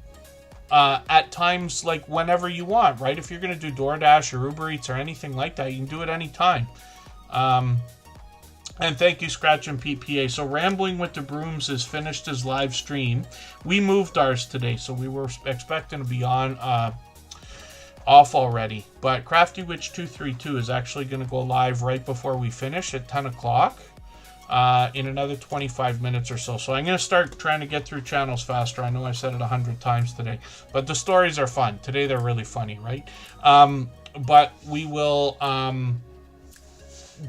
at times, like whenever you want, right? If you're going to do DoorDash or Uber Eats or anything like that, you can do it anytime. And thank you, Scratch and PPA. So Rambling with the Brooms is finished his live stream. We moved ours today, so we were expecting to be on off already. But Crafty Witch 232 is actually going to go live right before we finish at 10 o'clock in another 25 minutes or so. So I'm going to start trying to get through channels faster. I know I said it 100 times today, but the stories are fun. Today they're really funny, right? But we will...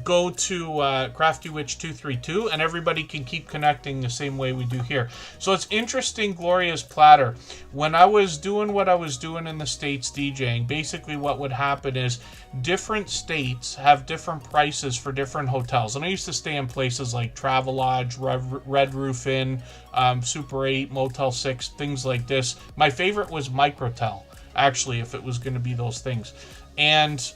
go to Crafty Witch 232, and everybody can keep connecting the same way we do here. So it's interesting, Gloria's Platter. When I was doing what I was doing in the States DJing, basically what would happen is different states have different prices for different hotels. And I used to stay in places like Travelodge, Red Roof Inn, Super 8, Motel 6, things like this. My favorite was Microtel, actually, if it was going to be those things. And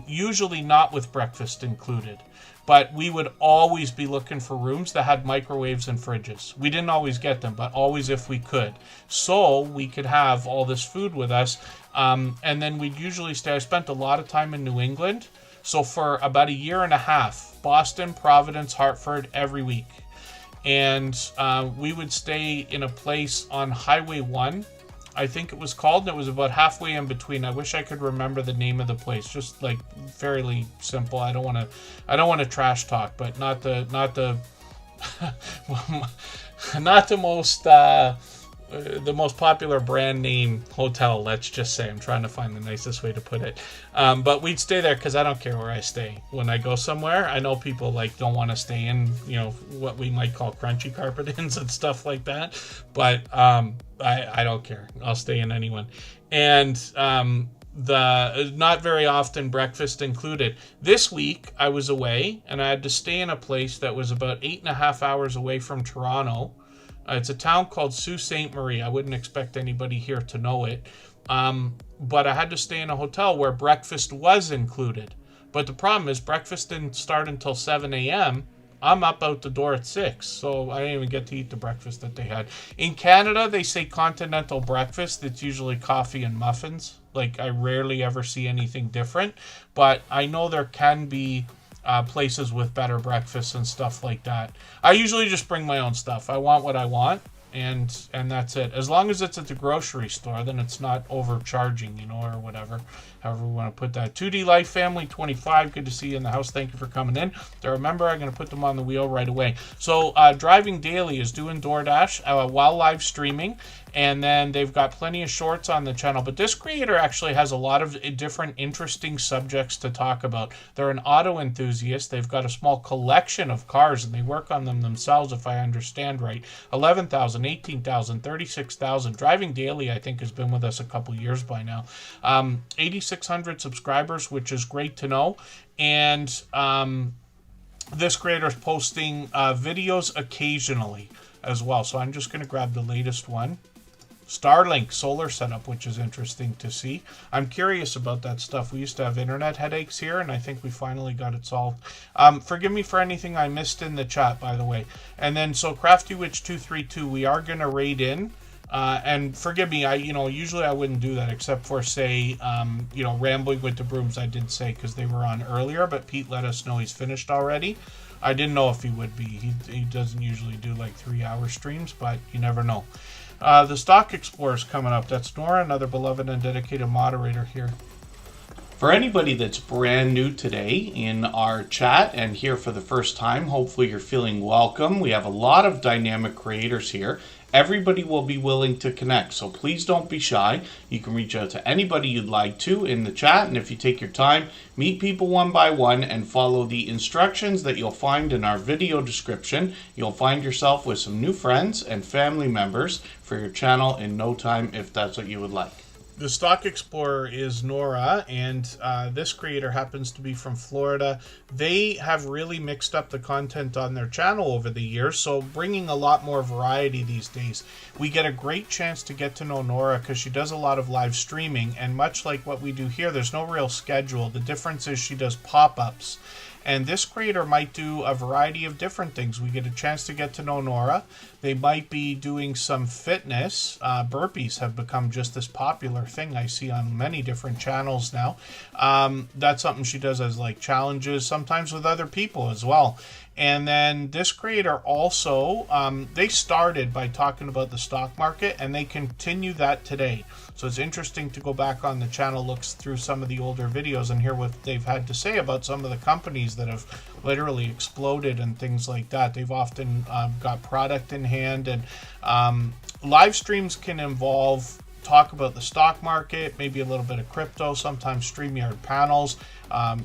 usually not with breakfast included. But we would always be looking for rooms that had microwaves and fridges. We didn't always get them, but always if we could. So we could have all this food with us. And then we'd usually stay. I spent a lot of time in New England. So for about a year and a half, Boston, Providence, Hartford, every week. And we would stay in a place on Highway 1. I think it was called, and it was about halfway in between. I wish I could remember the name of the place. Just like fairly simple. I don't want to trash talk, but not the not the most popular brand name hotel. Let's just say. I'm trying to find the nicest way to put it. But we'd stay there because I don't care where I stay. When I go somewhere, I know people like don't want to stay in, what we might call crunchy carpet inns and stuff like that. But I don't care. I'll stay in anyone. And the not very often breakfast included. This week I was away and I had to stay in a place that was about 8.5 hours away from Toronto. It's a town called Sault Ste. Marie. I wouldn't expect anybody here to know it. But I had to stay in a hotel where breakfast was included. But the problem is breakfast didn't start until 7 a.m. I'm up out the door at 6, so I didn't even get to eat the breakfast that they had. In Canada, they say continental breakfast. It's usually coffee and muffins. Like, I rarely ever see anything different. But I know there can be places with better breakfasts and stuff like that. I usually just bring my own stuff. I want what I want, and that's it. As long as it's at the grocery store, then it's not overcharging, or whatever. However we want to put that. 2D Life Family 25, good to see you in the house. Thank you for coming in. So remember, I'm going to put them on the wheel right away. So Driving Daily is doing DoorDash while live streaming. And then they've got plenty of shorts on the channel. But this creator actually has a lot of different interesting subjects to talk about. They're an auto enthusiast. They've got a small collection of cars, and they work on them themselves, if I understand right. 11,000, 18,000, 36,000. Driving Daily, I think, has been with us a couple years by now. 8,600 subscribers, which is great to know. And this creator is posting videos occasionally as well. So I'm just going to grab the latest one. Starlink solar setup, which is interesting to see. I'm curious about that stuff. We used to have internet headaches here, and I think we finally got it solved. Forgive me for anything I missed in the chat, by the way. And then, so Crafty Witch 232, we are going to raid in. And forgive me, usually I wouldn't do that, except for, say, Rambling with the Brooms, I did say, because they were on earlier, but Pete let us know he's finished already. I didn't know if he would be. He doesn't usually do like 3-hour streams, but you never know. The Stock Explorer's coming up. That's Nora, another beloved and dedicated moderator here. For anybody that's brand new today in our chat and here for the first time, hopefully you're feeling welcome. We have a lot of dynamic creators here. Everybody will be willing to connect, so please don't be shy. You can reach out to anybody you'd like to in the chat, and if you take your time, meet people one by one and follow the instructions that you'll find in our video description. You'll find yourself with some new friends and family members for your channel in no time, if that's what you would like. The Stock Explorer is Nora, and this creator happens to be from Florida. They have really mixed up the content on their channel over the years, so bringing a lot more variety these days. We get a great chance to get to know Nora because she does a lot of live streaming, and much like what we do here, there's no real schedule. The difference is she does pop-ups. And this creator might do a variety of different things. We get a chance to get to know Nora. They might be doing some fitness. Burpees have become just this popular thing I see on many different channels now. That's something she does as like challenges, sometimes with other people as well. And then this creator also, they started by talking about the stock market, and they continue that today. So it's interesting to go back on the channel, looks through some of the older videos and hear what they've had to say about some of the companies that have literally exploded and things like that. They've often got product in hand, and live streams can involve talk about the stock market, maybe a little bit of crypto, sometimes StreamYard panels.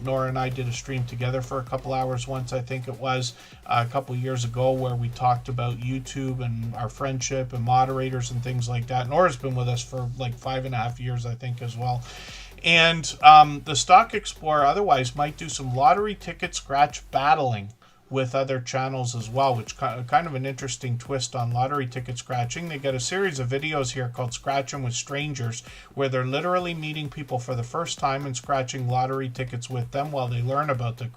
Nora and I did a stream together for a couple hours once, I think it was, a couple years ago, where we talked about YouTube and our friendship and moderators and things like that. Nora's been with us for like 5.5 years, I think, as well. And the Stock Explorer otherwise might do some lottery ticket scratch battling with other channels as well, which kind of an interesting twist on lottery ticket scratching. They got a series of videos here called Scratching with Strangers, where they're literally meeting people for the first time and scratching lottery tickets with them while they learn about the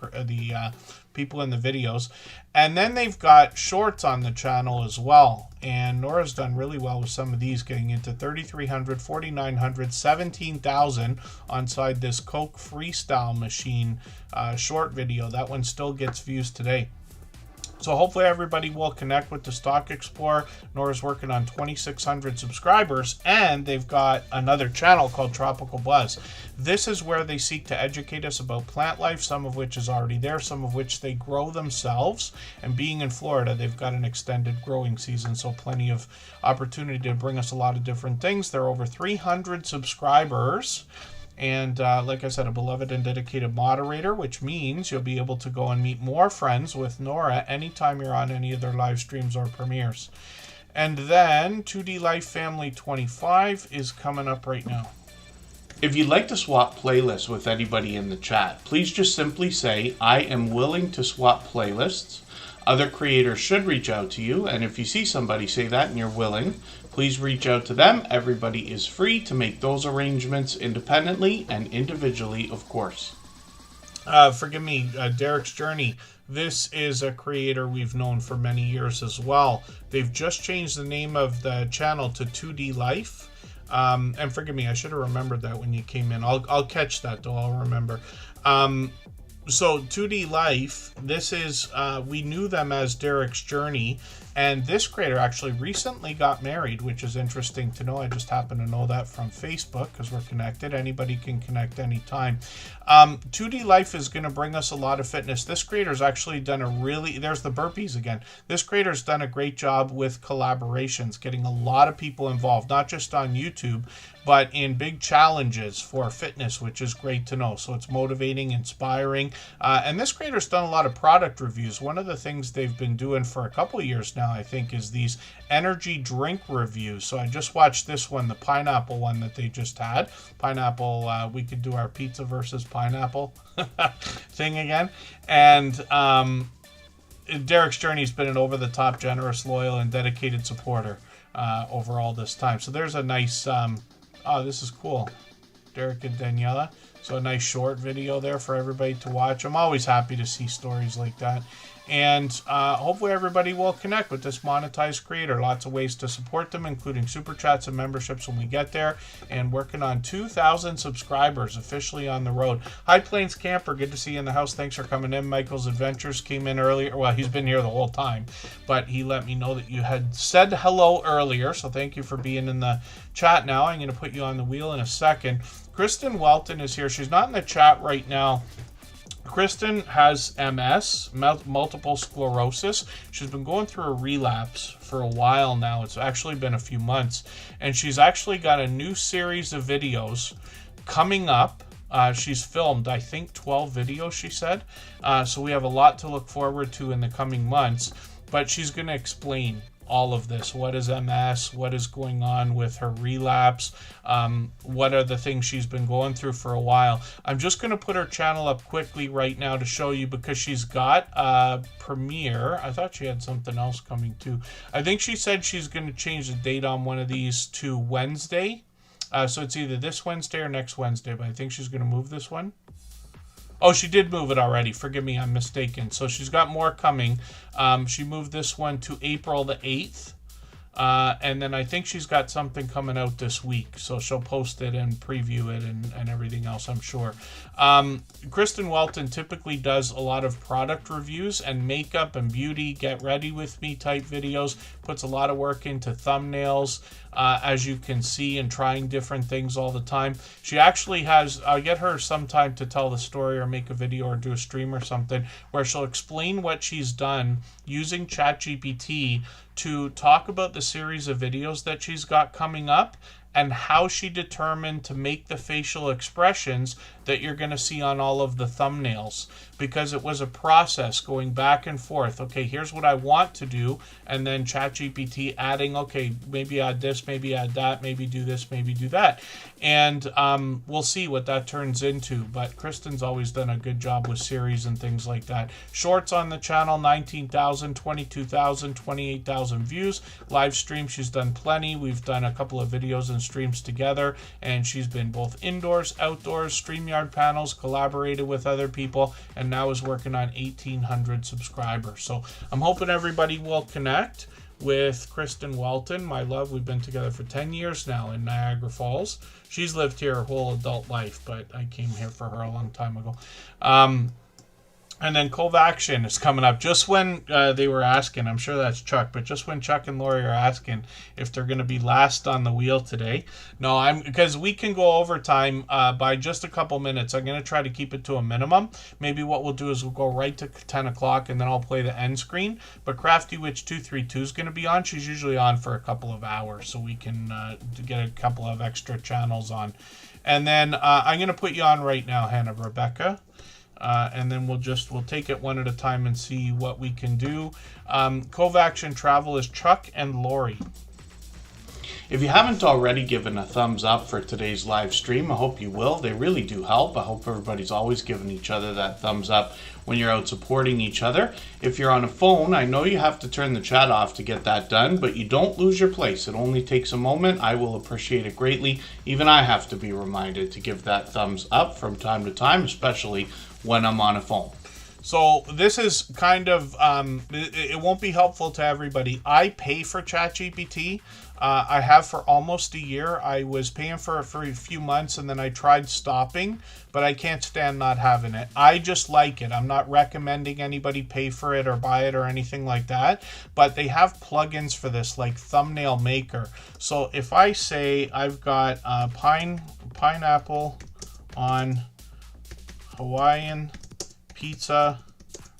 people in the videos. And then they've got shorts on the channel as well, and Nora's done really well with some of these, getting into 3,300, 4,900, 17,000 on this Coke Freestyle Machine short video. That one still gets views today. So hopefully everybody will connect with the Stock Explorer. Nora's working on 2,600 subscribers, and they've got another channel called Tropical Buzz. This is where they seek to educate us about plant life, some of which is already there, some of which they grow themselves. And being in Florida, they've got an extended growing season, so plenty of opportunity to bring us a lot of different things. There are over 300 subscribers. And like I said, a beloved and dedicated moderator, which means you'll be able to go and meet more friends with Nora anytime you're on any of their live streams or premieres. And then 2D Life Family 25 is coming up right now. If you'd like to swap playlists with anybody in the chat, please just simply say, I am willing to swap playlists. Other creators should reach out to you, and if you see somebody say that and you're willing, please reach out to them. Everybody is free to make those arrangements independently and individually, of course. Forgive me, Derek's Journey. This is a creator we've known for many years as well. They've just changed the name of the channel to 2D Life. And forgive me, I should have remembered that when you came in. I'll catch that, though. I'll remember. So 2D Life, this is, we knew them as Derek's Journey, and this creator actually recently got married, which is interesting to know. I just happen to know that from Facebook because we're connected. Anybody can connect anytime. 2D Life is going to bring us a lot of fitness. This creator's actually done there's the burpees again. This creator's done a great job with collaborations, getting a lot of people involved, not just on YouTube, but in big challenges for fitness, which is great to know. So it's motivating, inspiring. And this creator's done a lot of product reviews. One of the things they've been doing for a couple of years now, I think, is these energy drink reviews. So I just watched this one, the pineapple one that they just had. Pineapple, we could do our pizza versus pineapple thing again. And Derek's Journey's been an over-the-top, generous, loyal, and dedicated supporter over all this time. So there's a nice... oh, this is cool. Derek and Daniela. So a nice short video there for everybody to watch. I'm always happy to see stories like that. And hopefully everybody will connect with this monetized creator. Lots of ways to support them, including super chats and memberships when we get there. And working on 2,000 subscribers officially on the road. High Plains Camper, good to see you in the house. Thanks for coming in. Michael's Adventures came in earlier. Well, he's been here the whole time, but he let me know that you had said hello earlier. So thank you for being in the chat now. I'm going to put you on the wheel in a second. Kristen Welton is here. She's not in the chat right now. Kristen has MS, multiple sclerosis. She's been going through a relapse for a while now. It's actually been a few months. And she's actually got a new series of videos coming up. She's filmed, I think, 12 videos, she said. So we have a lot to look forward to in the coming months. But she's going to explain all of this. What is MS? What is going on with her relapse? What are the things she's been going through for a while? I'm just going to put her channel up quickly right now to show you, because she's got a premiere. I thought she had something else coming too. I think she said she's going to change the date on one of these to Wednesday. So it's either this Wednesday or next Wednesday, but I think she's going to move this one. Oh, she did move it already. Forgive me, I'm mistaken. So she's got more coming. She moved this one to April the 8th. And then I think she's got something coming out this week. So she'll post it and preview it and everything else, I'm sure. Kristen Welton typically does a lot of product reviews and makeup and beauty, get ready with me type videos. Puts a lot of work into thumbnails, as you can see, and trying different things all the time. She actually has, I'll get her sometime to tell the story or make a video or do a stream or something where she'll explain what she's done using ChatGPT to talk about the series of videos that she's got coming up and how she determined to make the facial expressions that you're going to see on all of the thumbnails, because it was a process going back and forth. Okay, here's what I want to do, and then ChatGPT adding, okay, maybe add this, maybe add that, maybe do this, maybe do that. And we'll see what that turns into. But Kristen's always done a good job with series and things like that. Shorts on the channel, 19,000, 22,000, 28,000 views. Live stream, she's done plenty. We've done a couple of videos and streams together, and she's been both indoors, outdoors, StreamYard panels, collaborated with other people, and now is working on 1,800 subscribers. So I'm hoping everybody will connect with Kristen Walton, my love. We've been together for 10 years now in Niagara Falls. She's lived here her whole adult life, but I came here for her a long time ago. And then Covaction is coming up just when they were asking. I'm sure that's Chuck, but just when Chuck and Lori are asking if they're going to be last on the wheel today. No, because we can go overtime by just a couple minutes. I'm going to try to keep it to a minimum. Maybe what we'll do is we'll go right to 10 o'clock, and then I'll play the end screen. But Crafty Witch 232 is going to be on. She's usually on for a couple of hours, so we can get a couple of extra channels on. And then I'm going to put you on right now, Hannah Rebecca. And then we'll take it one at a time and see what we can do. Covaction Travel is Chuck and Lori. If you haven't already given a thumbs up for today's live stream, I hope you will. They really do help. I hope everybody's always giving each other that thumbs up when you're out supporting each other. If you're on a phone, I know you have to turn the chat off to get that done, but you don't lose your place. It only takes a moment. I will appreciate it greatly. Even I have to be reminded to give that thumbs up from time to time, especially when I'm on a phone. So this is kind of, it won't be helpful to everybody. I pay for ChatGPT. I have for almost a year. I was paying for it for a few months, and then I tried stopping, but I can't stand not having it. I just like it. I'm not recommending anybody pay for it or buy it or anything like that, but they have plugins for this, like Thumbnail Maker. So if I say I've got pineapple on Hawaiian pizza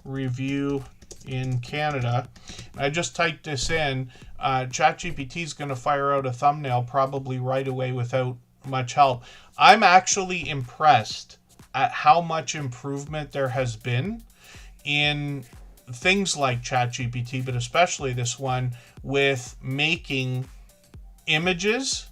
review in Canada, I just typed this in, ChatGPT is going to fire out a thumbnail probably right away without much help. I'm actually impressed at how much improvement there has been in things like ChatGPT, but especially this one with making images.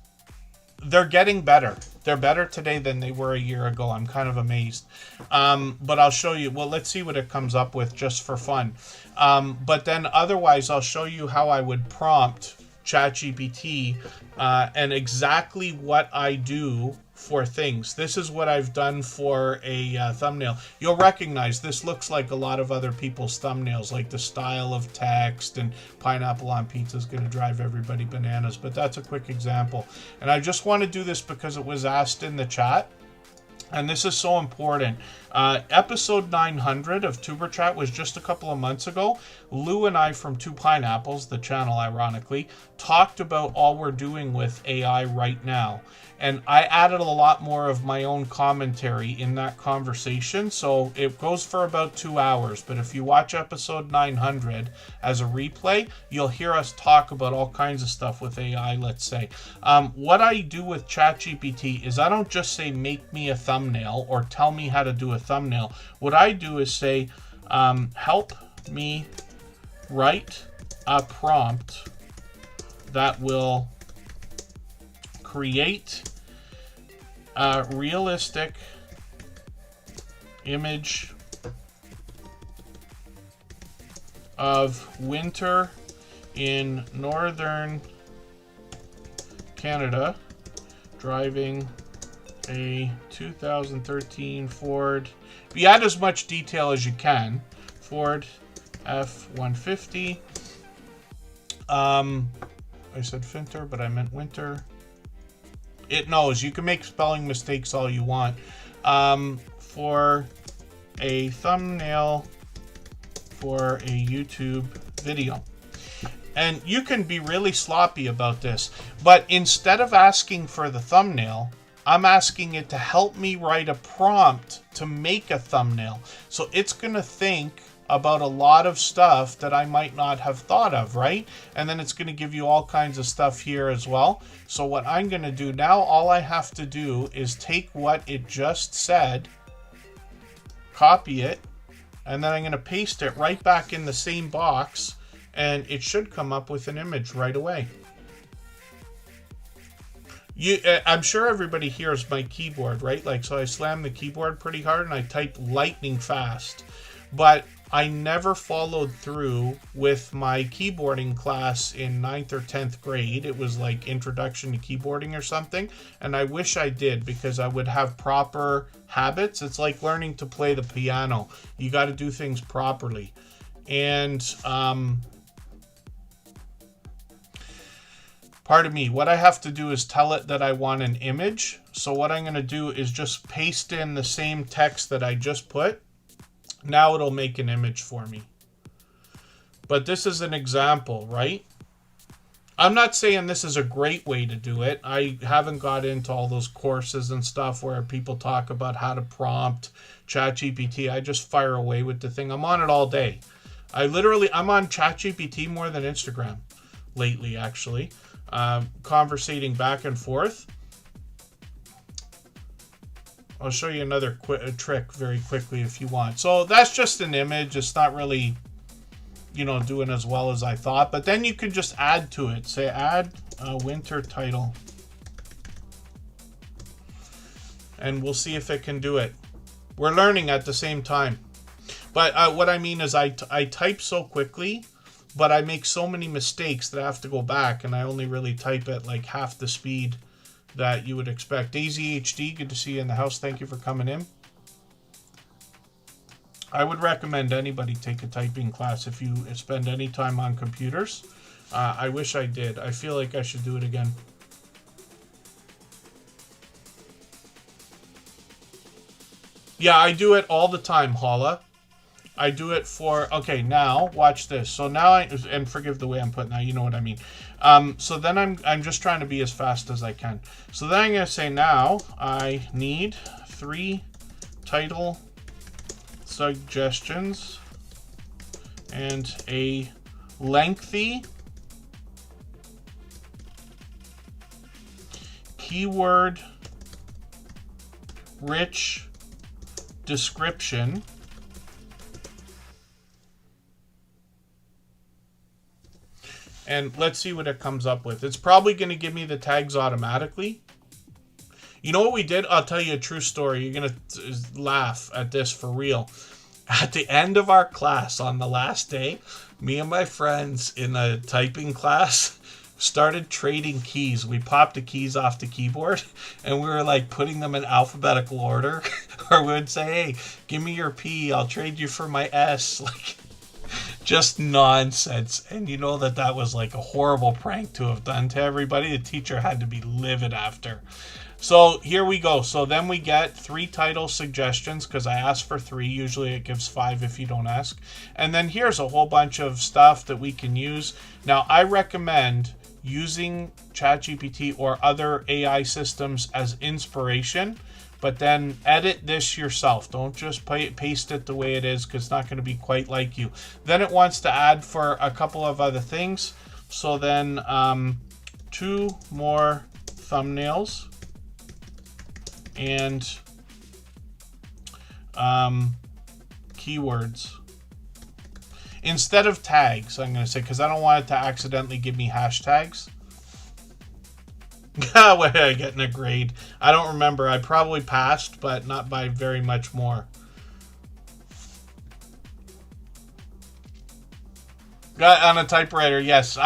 They're getting better. They're better today than they were a year ago. I'm kind of amazed. But I'll show you. Well, let's see what it comes up with just for fun. But then otherwise, I'll show you how I would prompt ChatGPT and exactly what I do for things. This is what I've done for a thumbnail. You'll recognize this looks like a lot of other people's thumbnails, like the style of text, and pineapple on pizza is going to drive everybody bananas, but that's a quick example. And I just want to do this because it was asked in the chat, and this is so important. Episode 900 of Superchat was just a couple of months ago. Lou and I from Two Pineapples, the channel ironically, talked about all we're doing with AI right now. And I added a lot more of my own commentary in that conversation. So it goes for about 2 hours. But if you watch episode 900 as a replay, you'll hear us talk about all kinds of stuff with AI, let's say. What I do with ChatGPT is I don't just say, make me a thumbnail or tell me how to do a thumbnail. What I do is say, help me write a prompt that will create a realistic image of winter in northern Canada driving a 2013 Ford. You add as much detail as you can. Ford F-150. I said Finter, but I meant winter. It knows. You can make spelling mistakes all you want. For a thumbnail for a YouTube video. And you can be really sloppy about this. But instead of asking for the thumbnail, I'm asking it to help me write a prompt to make a thumbnail. So it's going to think about a lot of stuff that I might not have thought of, right? And then it's going to give you all kinds of stuff here as well. So what I'm going to do now, all I have to do is take what it just said, copy it, and then I'm going to paste it right back in the same box, and it should come up with an image right away. I'm sure everybody hears my keyboard, right? Like, so I slam the keyboard pretty hard and I type lightning fast. But I never followed through with my keyboarding class in 9th or 10th grade. It was like introduction to keyboarding or something. And I wish I did, because I would have proper habits. It's like learning to play the piano. You got to do things properly. And, pardon me, what I have to do is tell it that I want an image. So what I'm going to do is just paste in the same text that I just put. Now it'll make an image for me. But this is an example, right? I'm not saying this is a great way to do it. I haven't got into all those courses and stuff where people talk about how to prompt ChatGPT. I just fire away with the thing. I'm on it all day. I'm on ChatGPT more than Instagram lately, actually. Conversating back and forth. I'll show you another trick very quickly if you want. So that's just an image. It's not really, doing as well as I thought. But then you can just add to it. Say add a winter title. And we'll see if it can do it. We're learning at the same time. But what I mean is I type so quickly, but I make so many mistakes that I have to go back, and I only really type at like half the speed that you would expect. Daisy HD, good to see you in the house. Thank you for coming in. I would recommend anybody take a typing class if you spend any time on computers. I wish I did. I feel like I should do it again. Yeah, I do it all the time, Holla. I do it for, okay, now watch this. So now and forgive the way I'm putting that, you know what I mean. So then I'm just trying to be as fast as I can. So then I'm going to say now I need 3 title suggestions and a lengthy keyword rich description and let's see what it comes up with. It's probably going to give me the tags automatically. You know what we did? I'll tell you a true story. You're going to laugh at this for real. At the end of our class on the last day, me and my friends in a typing class started trading keys. We popped the keys off the keyboard and we were like putting them in alphabetical order. Or we would say, hey, give me your P. I'll trade you for my S. Like, just nonsense. And you know that was like a horrible prank to have done to everybody. The teacher had to be livid after. So here we go. So then we get 3 title suggestions because I asked for 3. Usually it gives 5 if you don't ask. And then here's a whole bunch of stuff that we can use. Now I recommend using ChatGPT or other AI systems as inspiration, but then edit this yourself. Don't just paste it the way it is, because it's not going to be quite like you. Then it wants to add for a couple of other things. So then 2 more thumbnails and keywords. Instead of tags, I'm going to say, because I don't want it to accidentally give me hashtags. Wait, I getting a grade. I don't remember. I probably passed, but not by very much more. On a typewriter, yes.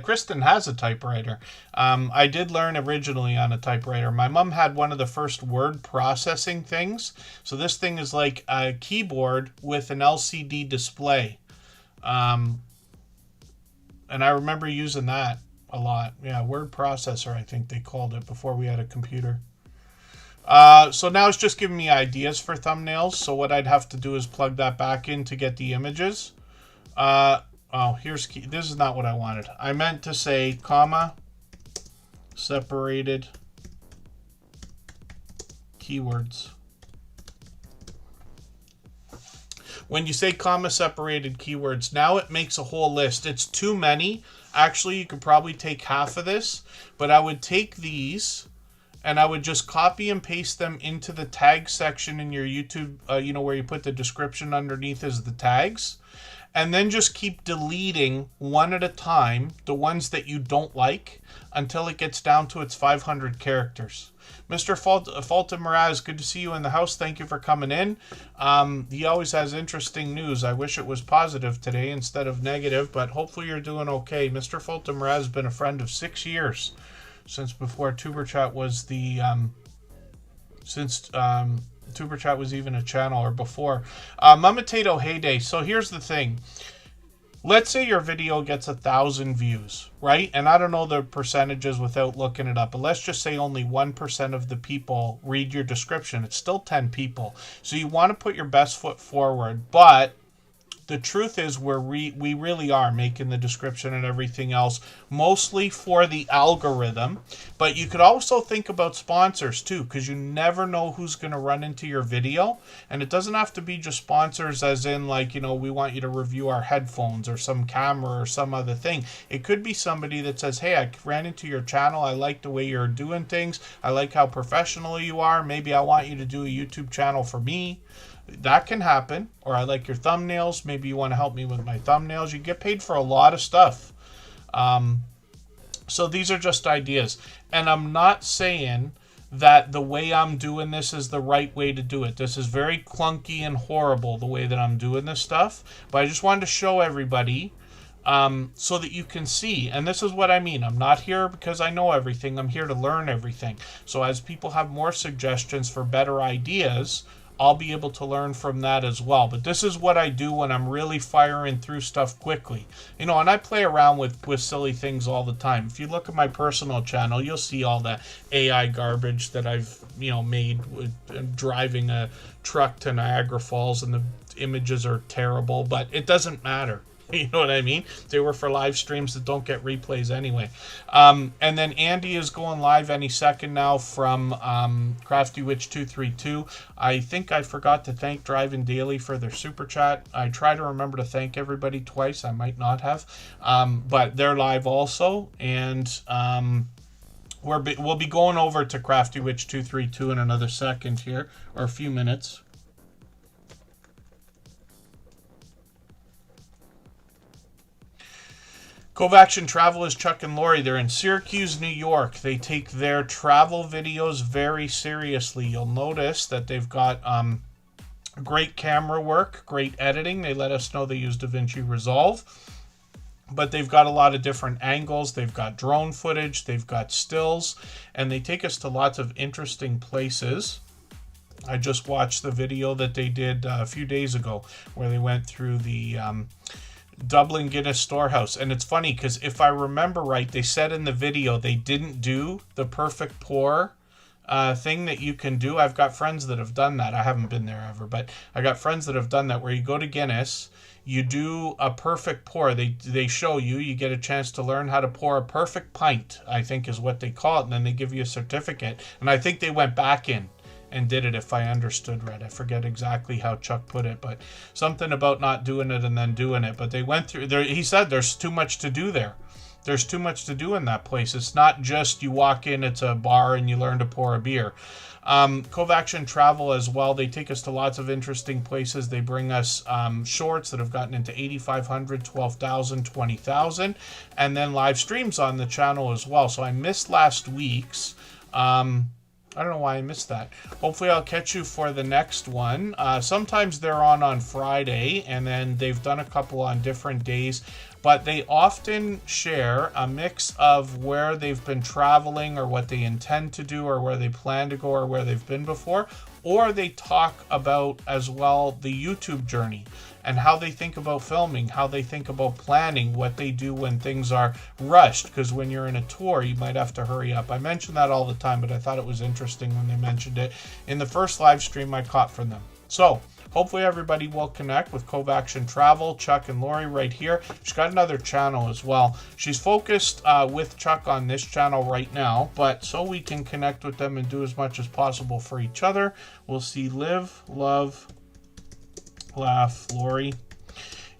Kristen has a typewriter. I did learn originally on a typewriter. My mom had one of the first word processing things. So this thing is like a keyboard with an LCD display. And I remember using that a lot. Yeah, word processor, I think they called it before we had a computer. So now it's just giving me ideas for thumbnails. So what I'd have to do is plug that back in to get the images. This is not what I wanted. I meant to say comma separated keywords. when you say comma separated keywords, now it makes a whole list. It's too many. Actually, you could probably take half of this, but I would take these and I would just copy and paste them into the tag section in your YouTube, where you put the description underneath as the tags. And then just keep deleting one at a time, the ones that you don't like, until it gets down to its 500 characters. Mr. Fulton Mraz, good to see you in the house. Thank you for coming in. He always has interesting news. I wish it was positive today instead of negative, but hopefully you're doing okay. Mr. Fulton Mraz has been a friend of 6 years, since before Tuberchat was Tuberchat was even a channel, or before. Mumatato Heyday. So here's the thing. Let's say your video gets 1,000 views, right? And I don't know the percentages without looking it up, but let's just say only 1% of the people read your description. It's still 10 people. So you want to put your best foot forward, but the truth is we really are making the description and everything else mostly for the algorithm. But you could also think about sponsors too, because you never know who's going to run into your video. And it doesn't have to be just sponsors as in like, we want you to review our headphones or some camera or some other thing. It could be somebody that says, hey, I ran into your channel. I like the way you're doing things. I like how professional you are. Maybe I want you to do a YouTube channel for me. That can happen. Or I like your thumbnails. Maybe you want to help me with my thumbnails. You get paid for a lot of stuff. So these are just ideas. And I'm not saying that the way I'm doing this is the right way to do it. This is very clunky and horrible, the way that I'm doing this stuff. But I just wanted to show everybody so that you can see. And this is what I mean. I'm not here because I know everything. I'm here to learn everything. So as people have more suggestions for better ideas, I'll be able to learn from that as well. But this is what I do when I'm really firing through stuff quickly. And I play around with silly things all the time. If you look at my personal channel, you'll see all the AI garbage that I've, made with driving a truck to Niagara Falls, and the images are terrible, but it doesn't matter. You know what I mean? They were for live streams that don't get replays anyway. And then Andy is going live any second now from Crafty Witch 232. I think I forgot to thank Driving Daily for their super chat. I try to remember to thank everybody twice. I might not have. But they're live also. And we'll be going over to Crafty Witch 232 in another second here, or a few minutes. Cove Action Travel is Chuck and Lori. They're in Syracuse, New York. They take their travel videos very seriously. You'll notice that they've got great camera work, great editing. They let us know they use DaVinci Resolve. But they've got a lot of different angles. They've got drone footage. They've got stills. And they take us to lots of interesting places. I just watched the video that they did a few days ago where they went through the Dublin Guinness Storehouse. And it's funny because if I remember right, they said in the video they didn't do the perfect pour thing that you can do. I've got friends that have done that. I haven't been there ever, but I got friends that have done that, where you go to Guinness, you do a perfect pour. They show you get a chance to learn how to pour a perfect pint, I think is what they call it, and then they give you a certificate. And I think they went back in and did it, if I understood right. I forget exactly how Chuck put it, but something about not doing it and then doing it. But they went through there. He said there's too much to do there. There's too much to do in that place. It's not just you walk in, it's a bar, and you learn to pour a beer. Cove Action Travel as well. They take us to lots of interesting places. They bring us shorts that have gotten into 8,500, 12,000, 20,000, and then live streams on the channel as well. So I missed last week's. I don't know why I missed that. Hopefully I'll catch you for the next one. Sometimes they're on Friday, and then they've done a couple on different days. But they often share a mix of where they've been traveling, or what they intend to do, or where they plan to go, or where they've been before. Or they talk about as well the YouTube journey and how they think about filming, how they think about planning, what they do when things are rushed. Because when you're in a tour, you might have to hurry up. I mention that all the time, but I thought it was interesting when they mentioned it in the first live stream I caught from them. So hopefully everybody will connect with Cove Action Travel, Chuck and Lori right here. She's got another channel as well. She's focused with Chuck on this channel right now, but so we can connect with them and do as much as possible for each other. We'll see Live, Love, Laugh Lori.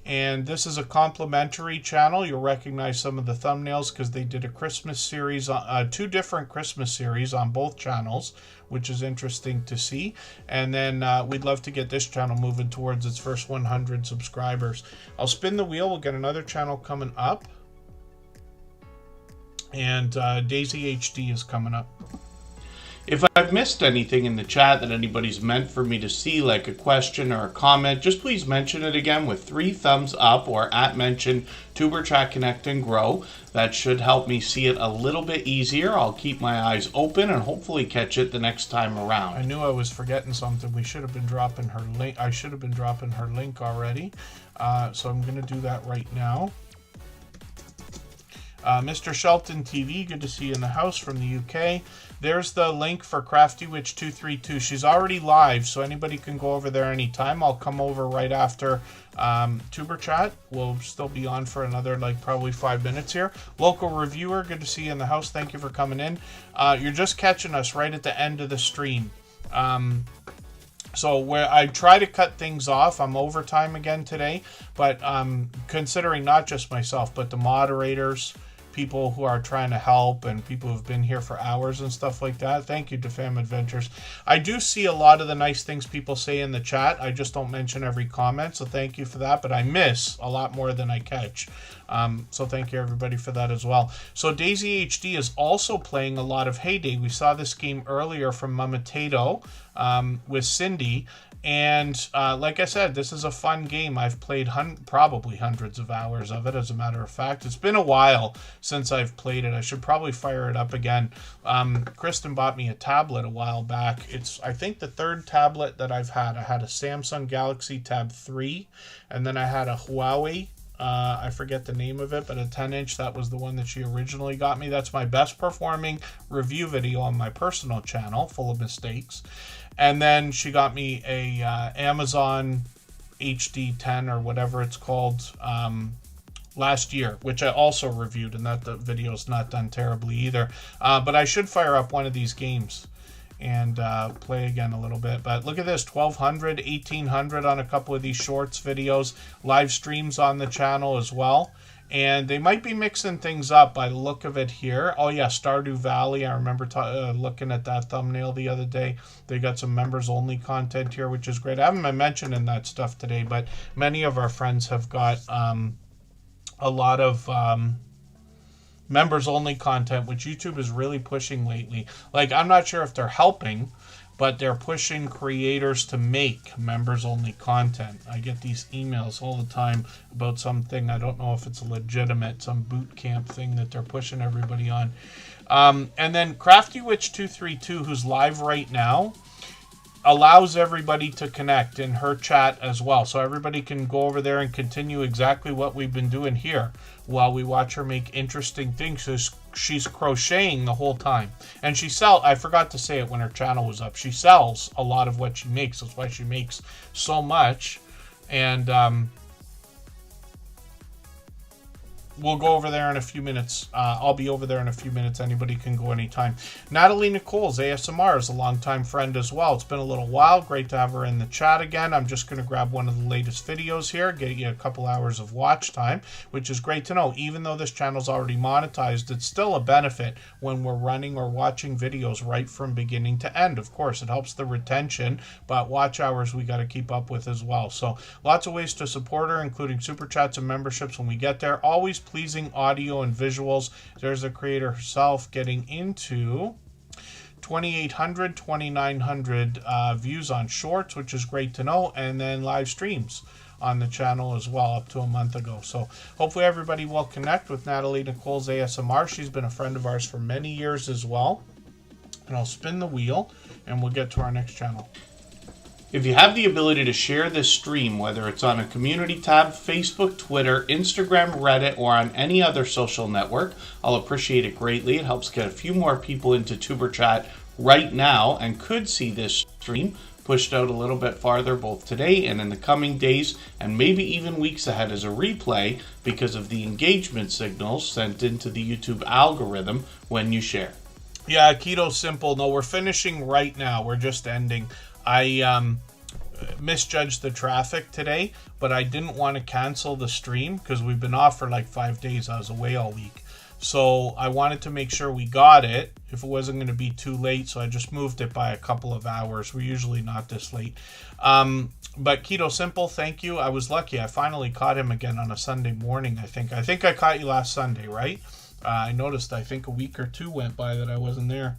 And this is a complimentary channel. You'll recognize some of the thumbnails because they did a Christmas series, 2 different Christmas series on both channels, which is interesting to see. And then we'd love to get this channel moving towards its first 100 subscribers. I'll spin the wheel. We'll get another channel coming up. And Daisy HD is coming up. If I've missed anything in the chat that anybody's meant for me to see, like a question or a comment, just please mention it again with 3 thumbs up or @mention TuberChat Connect and Grow. That should help me see it a little bit easier. I'll keep my eyes open and hopefully catch it the next time around. I knew I was forgetting something. We should have been dropping her link. I should have been dropping her link already. So I'm going to do that right now. Mr. Shelton TV, good to see you in the house from the UK. There's the link for Crafty Witch 232. She's already live, so anybody can go over there anytime. I'll come over right after Tuber Chat. We'll still be on for another, like, probably 5 minutes here. Local reviewer, good to see you in the house. Thank you for coming in. You're just catching us right at the end of the stream. So where I try to cut things off, I'm overtime again today, but considering not just myself, but the moderators, people who are trying to help, and people who've been here for hours and stuff like that. Thank you to Fam Adventures. I do see a lot of the nice things people say in the chat. I just don't mention every comment, so thank you for that, but I miss a lot more than I catch. So thank you everybody for that as well. So Daisy HD is also playing a lot of Heyday. We saw this game earlier from Mama Tato with Cindy. And like I said, this is a fun game. I've played probably hundreds of hours of it, as a matter of fact. It's been a while since I've played it. I should probably fire it up again. Kristen bought me a tablet a while back. It's, I think, the 3rd tablet that I've had. I had a Samsung Galaxy Tab 3, and then I had a Huawei. I forget the name of it, but a 10-inch. That was the one that she originally got me. That's my best performing review video on my personal channel, full of mistakes. And then she got me a Amazon HD 10 or whatever it's called last year, which I also reviewed, and that the video's not done terribly either. But I should fire up one of these games and play again a little bit. But look at this, 1200, 1800 on a couple of these shorts videos, live streams on the channel as well. And they might be mixing things up by the look of it here. Oh yeah, Stardew Valley. I remember looking at that thumbnail the other day. They got some members-only content here, which is great. I haven't been mentioning that stuff today, but many of our friends have got a lot of members-only content, which YouTube is really pushing lately. Like, I'm not sure if they're helping, but they're pushing creators to make members-only content. I get these emails all the time about something. I don't know if it's legitimate, some boot camp thing that they're pushing everybody on. And then Crafty Witch 232, who's live right now, allows everybody to connect in her chat as well. So everybody can go over there and continue exactly what we've been doing here while we watch her make interesting things. So she's crocheting the whole time. And she I forgot to say it when her channel was up, she sells a lot of what she makes. That's why she makes so much. And we'll go over there in a few minutes. I'll be over there in a few minutes. Anybody can go anytime. Natalie Nichols, ASMR, is a longtime friend as well. It's been a little while. Great to have her in the chat again. I'm just going to grab one of the latest videos here, get you a couple hours of watch time, which is great to know. Even though this channel's already monetized, it's still a benefit when we're running or watching videos right from beginning to end. Of course, it helps the retention, but watch hours we got to keep up with as well. So lots of ways to support her, including super chats and memberships when we get there. Always pleasing audio and visuals. There's the creator herself getting into 2,800, 2,900 views on shorts, which is great to know, and then live streams on the channel as well up to a month ago. So hopefully everybody will connect with Natalie Nichols ASMR. She's been a friend of ours for many years as well. And I'll spin the wheel and we'll get to our next channel. If you have the ability to share this stream, whether it's on a community tab, Facebook, Twitter, Instagram, Reddit, or on any other social network, I'll appreciate it greatly. It helps get a few more people into Tuber Chat right now and could see this stream pushed out a little bit farther both today and in the coming days and maybe even weeks ahead as a replay because of the engagement signals sent into the YouTube algorithm when you share. Yeah, Keto Simple. No, we're finishing right now. We're just ending. misjudged the traffic today, but I didn't want to cancel the stream because we've been off for like 5 days. I was away all week. So I wanted to make sure we got it if it wasn't going to be too late. So I just moved it by a couple of hours. We're usually not this late. But Keto Simple, thank you. I was lucky. I finally caught him again on a Sunday morning, I think. I think I caught you last Sunday, right? I noticed, I think a week or two went by that I wasn't there.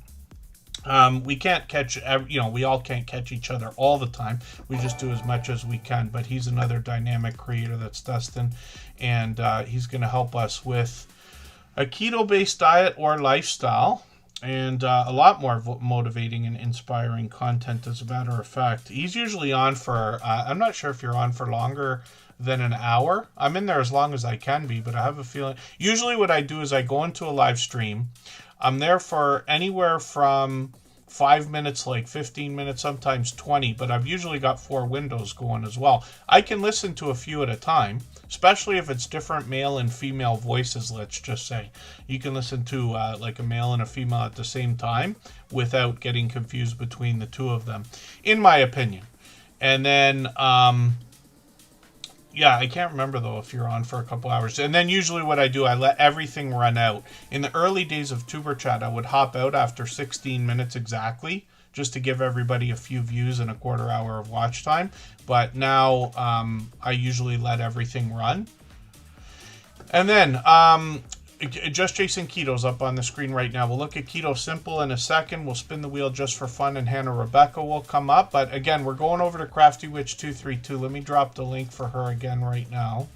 We can't catch, we all can't catch each other all the time. We just do as much as we can. But he's another dynamic creator, that's Dustin. And he's going to help us with a keto-based diet or lifestyle, and a lot more motivating and inspiring content, as a matter of fact. He's usually on for, I'm not sure if you're on for longer than an hour. I'm in there as long as I can be, but I have a feeling, usually what I do is I go into a live stream. I'm there for anywhere from 5 minutes, like 15 minutes, sometimes 20, but I've usually got 4 windows going as well. I can listen to a few at a time, especially if it's different male and female voices, let's just say. You can listen to like a male and a female at the same time without getting confused between the two of them, in my opinion. And then, yeah, I can't remember, though, if you're on for a couple hours. And then usually what I do, I let everything run out. In the early days of Tuber Chat, I would hop out after 16 minutes exactly, just to give everybody a few views and a quarter hour of watch time. But now I usually let everything run. And then Just Jason Keto's up on the screen right now. We'll look at Keto Simple in a second. We'll spin the wheel just for fun, and Hannah Rebecca will come up. But again, we're going over to Crafty Witch 232. Let me drop the link for her again right now.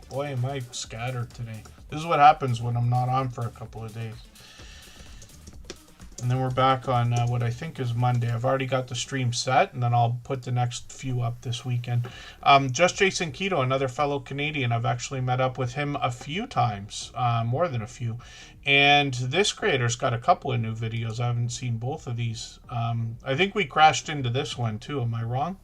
Boy, am I scattered today. This is what happens when I'm not on for a couple of days. And then we're back on what I think is Monday. I've already got the stream set, and then I'll put the next few up this weekend. Just Jason Keto, another fellow Canadian. I've actually met up with him a few times, more than a few. And this creator's got a couple of new videos. I haven't seen both of these. I think we crashed into this one too. Am I wrong?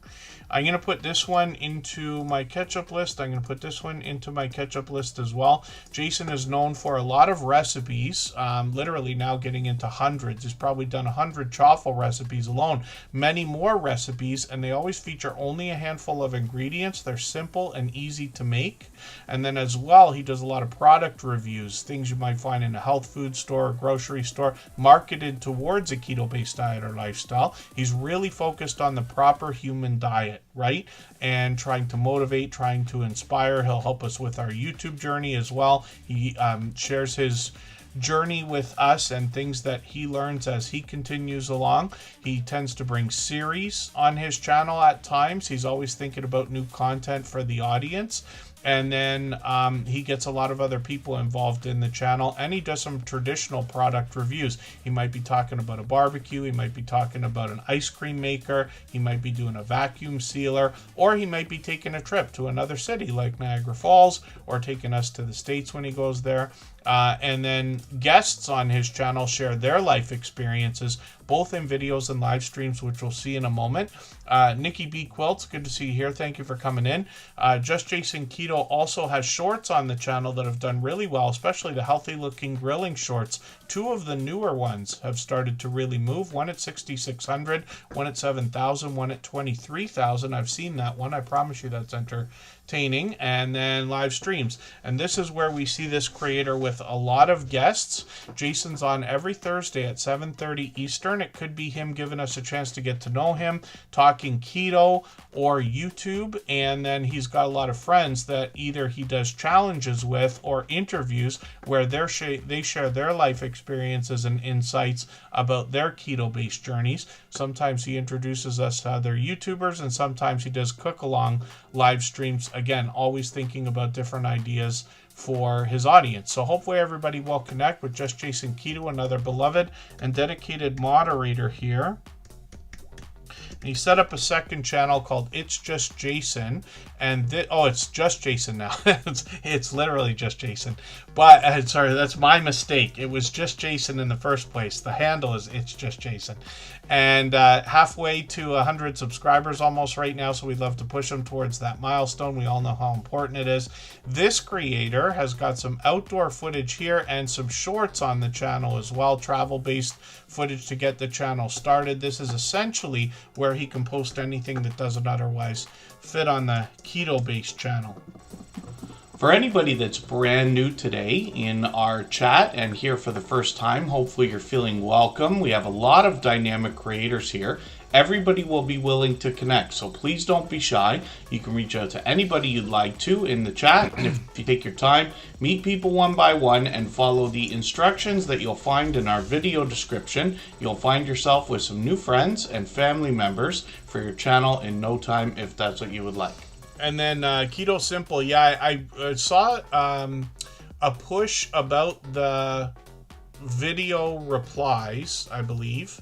I'm going to put this one into my ketchup list. I'm going to put this one into my ketchup list as well. Jason is known for a lot of recipes, literally now getting into hundreds. He's probably done 100 chaffle recipes alone. Many more recipes, and they always feature only a handful of ingredients. They're simple and easy to make. And then as well, he does a lot of product reviews, things you might find in a health food store or grocery store, marketed towards a keto-based diet or lifestyle. He's really focused on the proper human diet, right? And trying to motivate, trying to inspire. He'll help us with our YouTube journey as well. He shares his journey with us and things that he learns as he continues along. He tends to bring series on his channel at times. He's always thinking about new content for the audience. And then he gets a lot of other people involved in the channel, and he does some traditional product reviews. He might be talking about a barbecue, he might be talking about an ice cream maker, he might be doing a vacuum sealer, or he might be taking a trip to another city like Niagara Falls, or taking us to the States when he goes there. And then guests on his channel share their life experiences, both in videos and live streams, which we'll see in a moment. Nikki B. Quilts, good to see you here. Thank you for coming in. Just Jason Keto also has shorts on the channel that have done really well, especially the healthy looking grilling shorts. 2 of the newer ones have started to really move. One at 6,600, one at 7,000, one at 23,000. I've seen that one. I promise you that's entertaining. And then live streams. And this is where we see this creator with a lot of guests. Jason's on every Thursday at 7:30 Eastern. It could be him giving us a chance to get to know him, talking keto or YouTube. And then he's got a lot of friends that either he does challenges with or interviews where they share their life experiences and insights about their keto-based journeys. Sometimes he introduces us to other YouTubers, and sometimes he does cook-along live streams. Again, always thinking about different ideas for his audience. So hopefully everybody will connect with Just Jason Keto, another beloved and dedicated moderator here. And he set up a second channel called It's Just Jason, and it's Just Jason now. it's literally Just Jason. But sorry, that's my mistake. It was Just Jason in the first place. The handle is It's Just Jason. And halfway to 100 subscribers almost right now, so we'd love to push him towards that milestone. We all know how important it is. This creator has got some outdoor footage here and some shorts on the channel as well, travel-based footage to get the channel started. This is essentially where where he can post anything that doesn't otherwise fit on the keto-based channel. For anybody that's brand new today in our chat and here for the first time, hopefully you're feeling welcome. We have a lot of dynamic creators here. Everybody will be willing to connect, so please don't be shy. You can reach out to anybody you'd like to in the chat, and if you take your time, meet people one by one and follow the instructions that you'll find in our video description. You'll find yourself with some new friends and family members for your channel in no time if that's what you would like. And then Keto Simple, yeah, I saw a push about the video replies, I believe.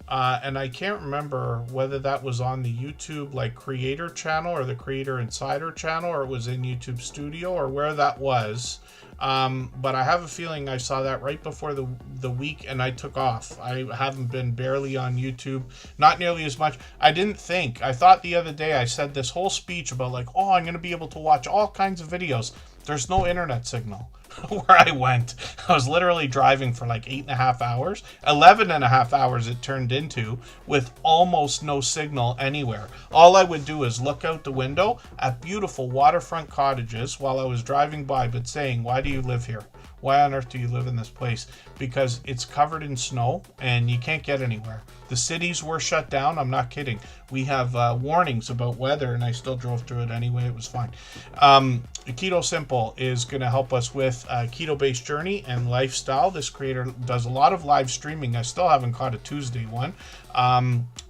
And I can't remember whether that was on the YouTube like creator channel or the creator insider channel, or it was in YouTube Studio, or where that was. But I have a feeling I saw that right before the week and I took off. I haven't been barely on YouTube, not nearly as much. I thought the other day I said this whole speech about like, oh, I'm going to be able to watch all kinds of videos. There's no internet signal where I went. I was literally driving for like 8.5 hours, 11.5 hours it turned into, with almost no signal anywhere. All I would do is look out the window at beautiful waterfront cottages while I was driving by, but saying, why do you live here? Why on earth do you live in this place? Because it's covered in snow and you can't get anywhere. The cities were shut down. I'm not kidding. We have warnings about weather and I still drove through it anyway. It was fine. Keto Simple is going to help us with keto-based journey and lifestyle. This creator does a lot of live streaming. I still haven't caught a Tuesday one.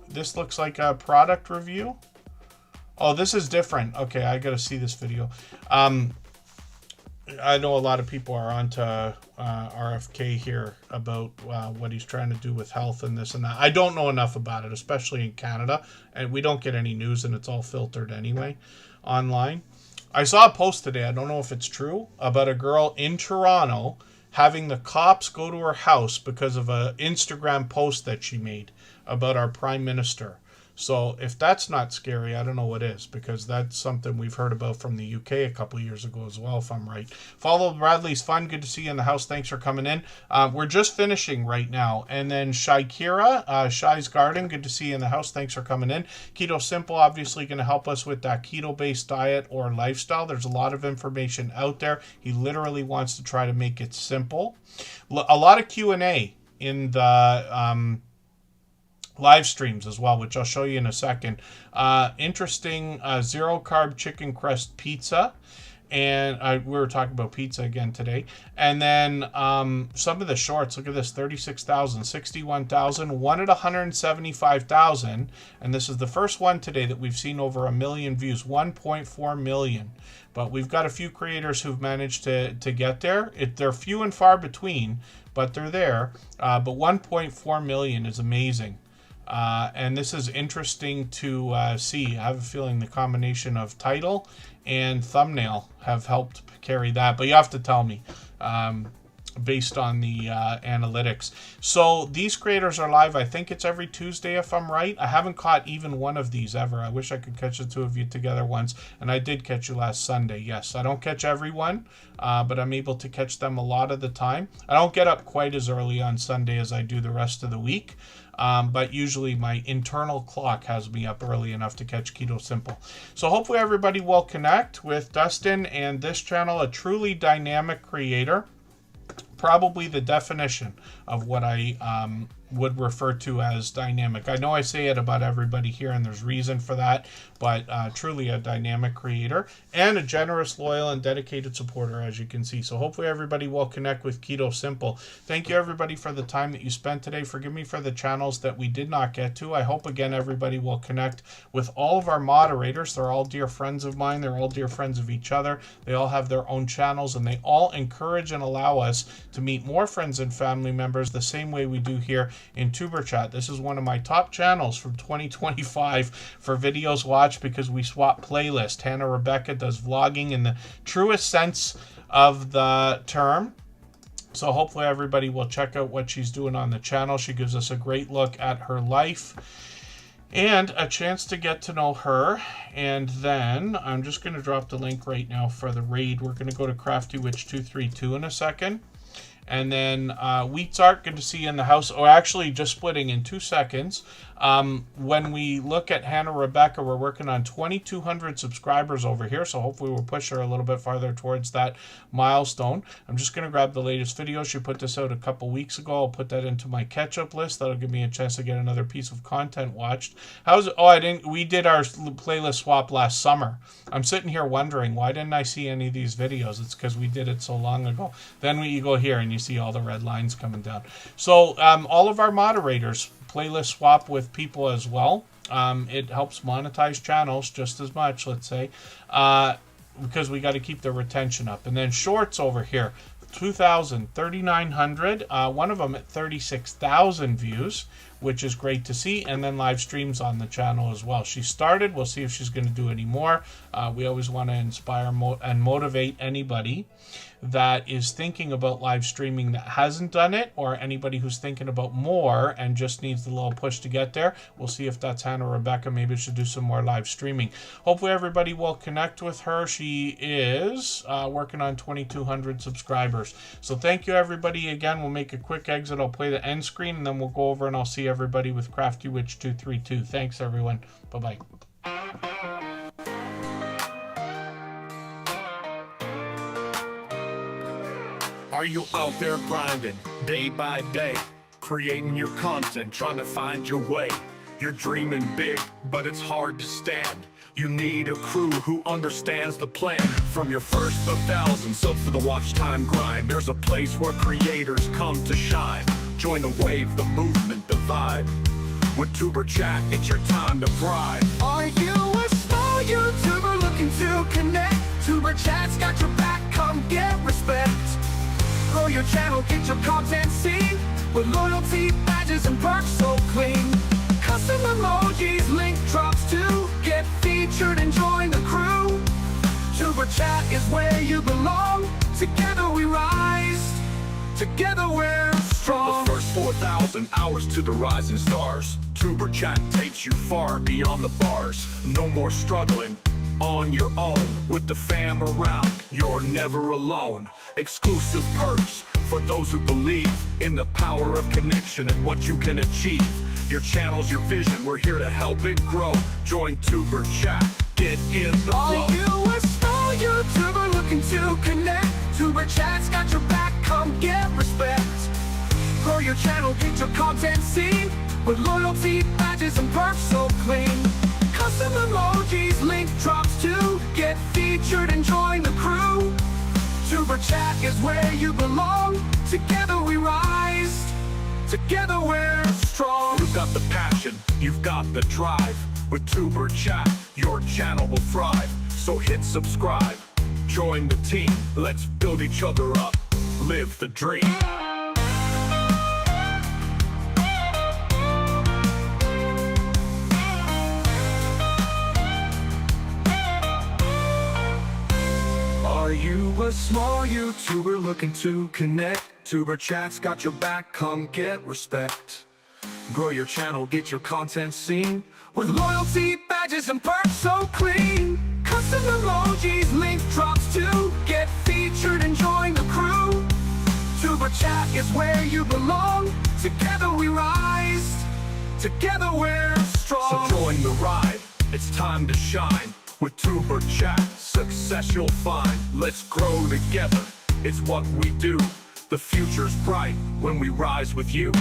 This looks like a product review. Oh, this is different. Okay, I got to see this video. I know a lot of people are onto RFK here about what he's trying to do with health and this and that. I don't know enough about it, especially in Canada, and we don't get any news and it's all filtered anyway online. I saw a post today, I don't know if it's true, about a girl in Toronto having the cops go to her house because of an Instagram post that she made about our Prime Minister. So if that's not scary, I don't know what is, because that's something we've heard about from the UK a couple of years ago as well, if I'm right. Follow Bradley's Fun. Good to see you in the house. Thanks for coming in. We're just finishing right now. And then Shaikira, Shai's Garden. Good to see you in the house. Thanks for coming in. Keto Simple, obviously going to help us with that keto-based diet or lifestyle. There's a lot of information out there. He literally wants to try to make it simple. A lot of Q&A in the live streams as well, which I'll show you in a second. Interesting zero carb chicken crust pizza, and we were talking about pizza again today. And then some of the shorts, look at this, 36,000, 61,000, one at 175,000, and this is the first one today that we've seen over 1 million views, 1.4 million. But we've got a few creators who've managed to get there. They're few and far between, but they're there. But 1.4 million is amazing. And this is interesting to see. I have a feeling the combination of title and thumbnail have helped carry that, but you have to tell me based on the analytics. So these creators are live. I think it's every Tuesday if I'm right. I haven't caught even one of these ever. I wish I could catch the two of you together once, and I did catch you last Sunday. Yes, I don't catch everyone, but I'm able to catch them a lot of the time. I don't get up quite as early on Sunday as I do the rest of the week. But usually my internal clock has me up early enough to catch Keto Simple. So hopefully everybody will connect with Dustin and this channel, a truly dynamic creator. Probably the definition of what I would refer to as dynamic. I know I say it about everybody here, and there's reason for that, but truly a dynamic creator and a generous, loyal, and dedicated supporter, as you can see. So hopefully everybody will connect with Keto Simple. Thank you, everybody, for the time that you spent today. Forgive me for the channels that we did not get to. I hope, again, everybody will connect with all of our moderators. They're all dear friends of mine. They're all dear friends of each other. They all have their own channels, and they all encourage and allow us to meet more friends and family members the same way we do here in Superchat. This is one of my top channels from 2025 for videos watched because we swap playlist. Hannah Rebecca does vlogging in the truest sense of the term. So hopefully everybody will check out what she's doing on the channel. She gives us a great look at her life and a chance to get to know her. And then I'm just going to drop the link right now for the raid. We're going to go to Crafty Witch 232 in a second. And then Wheats Art, good to see you in the house. Oh, actually, just splitting in 2 seconds. When we look at Hannah Rebecca, we're working on 2,200 subscribers over here, so hopefully we'll push her a little bit farther towards that milestone. I'm just going to grab the latest video. She put this out a couple weeks ago. I'll put that into my catch-up list. That'll give me a chance to get another piece of content watched. How's it? Oh, we did our playlist swap last summer. I'm sitting here wondering, why didn't I see any of these videos? It's because we did it so long ago. Then you go here and you see all the red lines coming down. So all of our moderators playlist swap with people as well. It helps monetize channels just as much, let's say, because we got to keep the retention up. And then shorts over here, 2,000, 3,900, one of them at 36,000 views, which is great to see. And then live streams on the channel as well. She started. We'll see if she's going to do any more. We always want to inspire and motivate anybody that is thinking about live streaming that hasn't done it, or anybody who's thinking about more and just needs the little push to get there. We'll see if that's Hannah Rebecca. Maybe she'll do some more live streaming. Hopefully everybody will connect with her. She is working on 2,200 subscribers. So thank you everybody again. We'll make a quick exit. I'll play the end screen and then we'll go over and I'll see everybody with Crafty Witch 232. Thanks everyone. Bye-bye. Are you out there grinding, day by day, creating your content, trying to find your way? You're dreaming big, but it's hard to stand. You need a crew who understands the plan. From your first of thousands up to the watch time grind, there's a place where creators come to shine. Join the wave, the movement, the vibe. With Superchat, it's your time to thrive. Are you a small YouTuber looking to connect? Superchat's got your back, come get respect. Grow your channel, get your content seen, with loyalty, badges, and perks so clean. Custom emojis, link drops to get featured and join the crew. Tuber Chat is where you belong. Together we rise, together we're strong. The first 4,000 hours to the rising stars. Tuber Chat takes you far beyond the bars. No more struggling on your own. With the fam around, you're never alone. Exclusive perks for those who believe in the power of connection and what you can achieve. Your channel's your vision, we're here to help it grow. Join Tuber Chat, get in the flow. Are you a small YouTuber looking to connect? Tuber Chat's got your back, come get respect. Grow your channel, get your content seen, with loyalty, badges, and perks so clean. Custom emojis, link drops to get featured and join the crew. Tuber Chat is where you belong. Together we rise, together we're strong. You've got the passion, you've got the drive. With Tuber Chat, your channel will thrive. So hit subscribe, join the team. Let's build each other up, live the dream. Are you a small YouTuber looking to connect? Tuber Chat's got your back, come get respect. Grow your channel, get your content seen, with loyalty, badges, and perks so clean. Custom emojis, link drops to get featured and join the crew. Tuber Chat is where you belong. Together we rise, together we're strong. So join the ride, it's time to shine. With Tuber Chat, success you'll find. Let's grow together, it's what we do. The future's bright when we rise with you.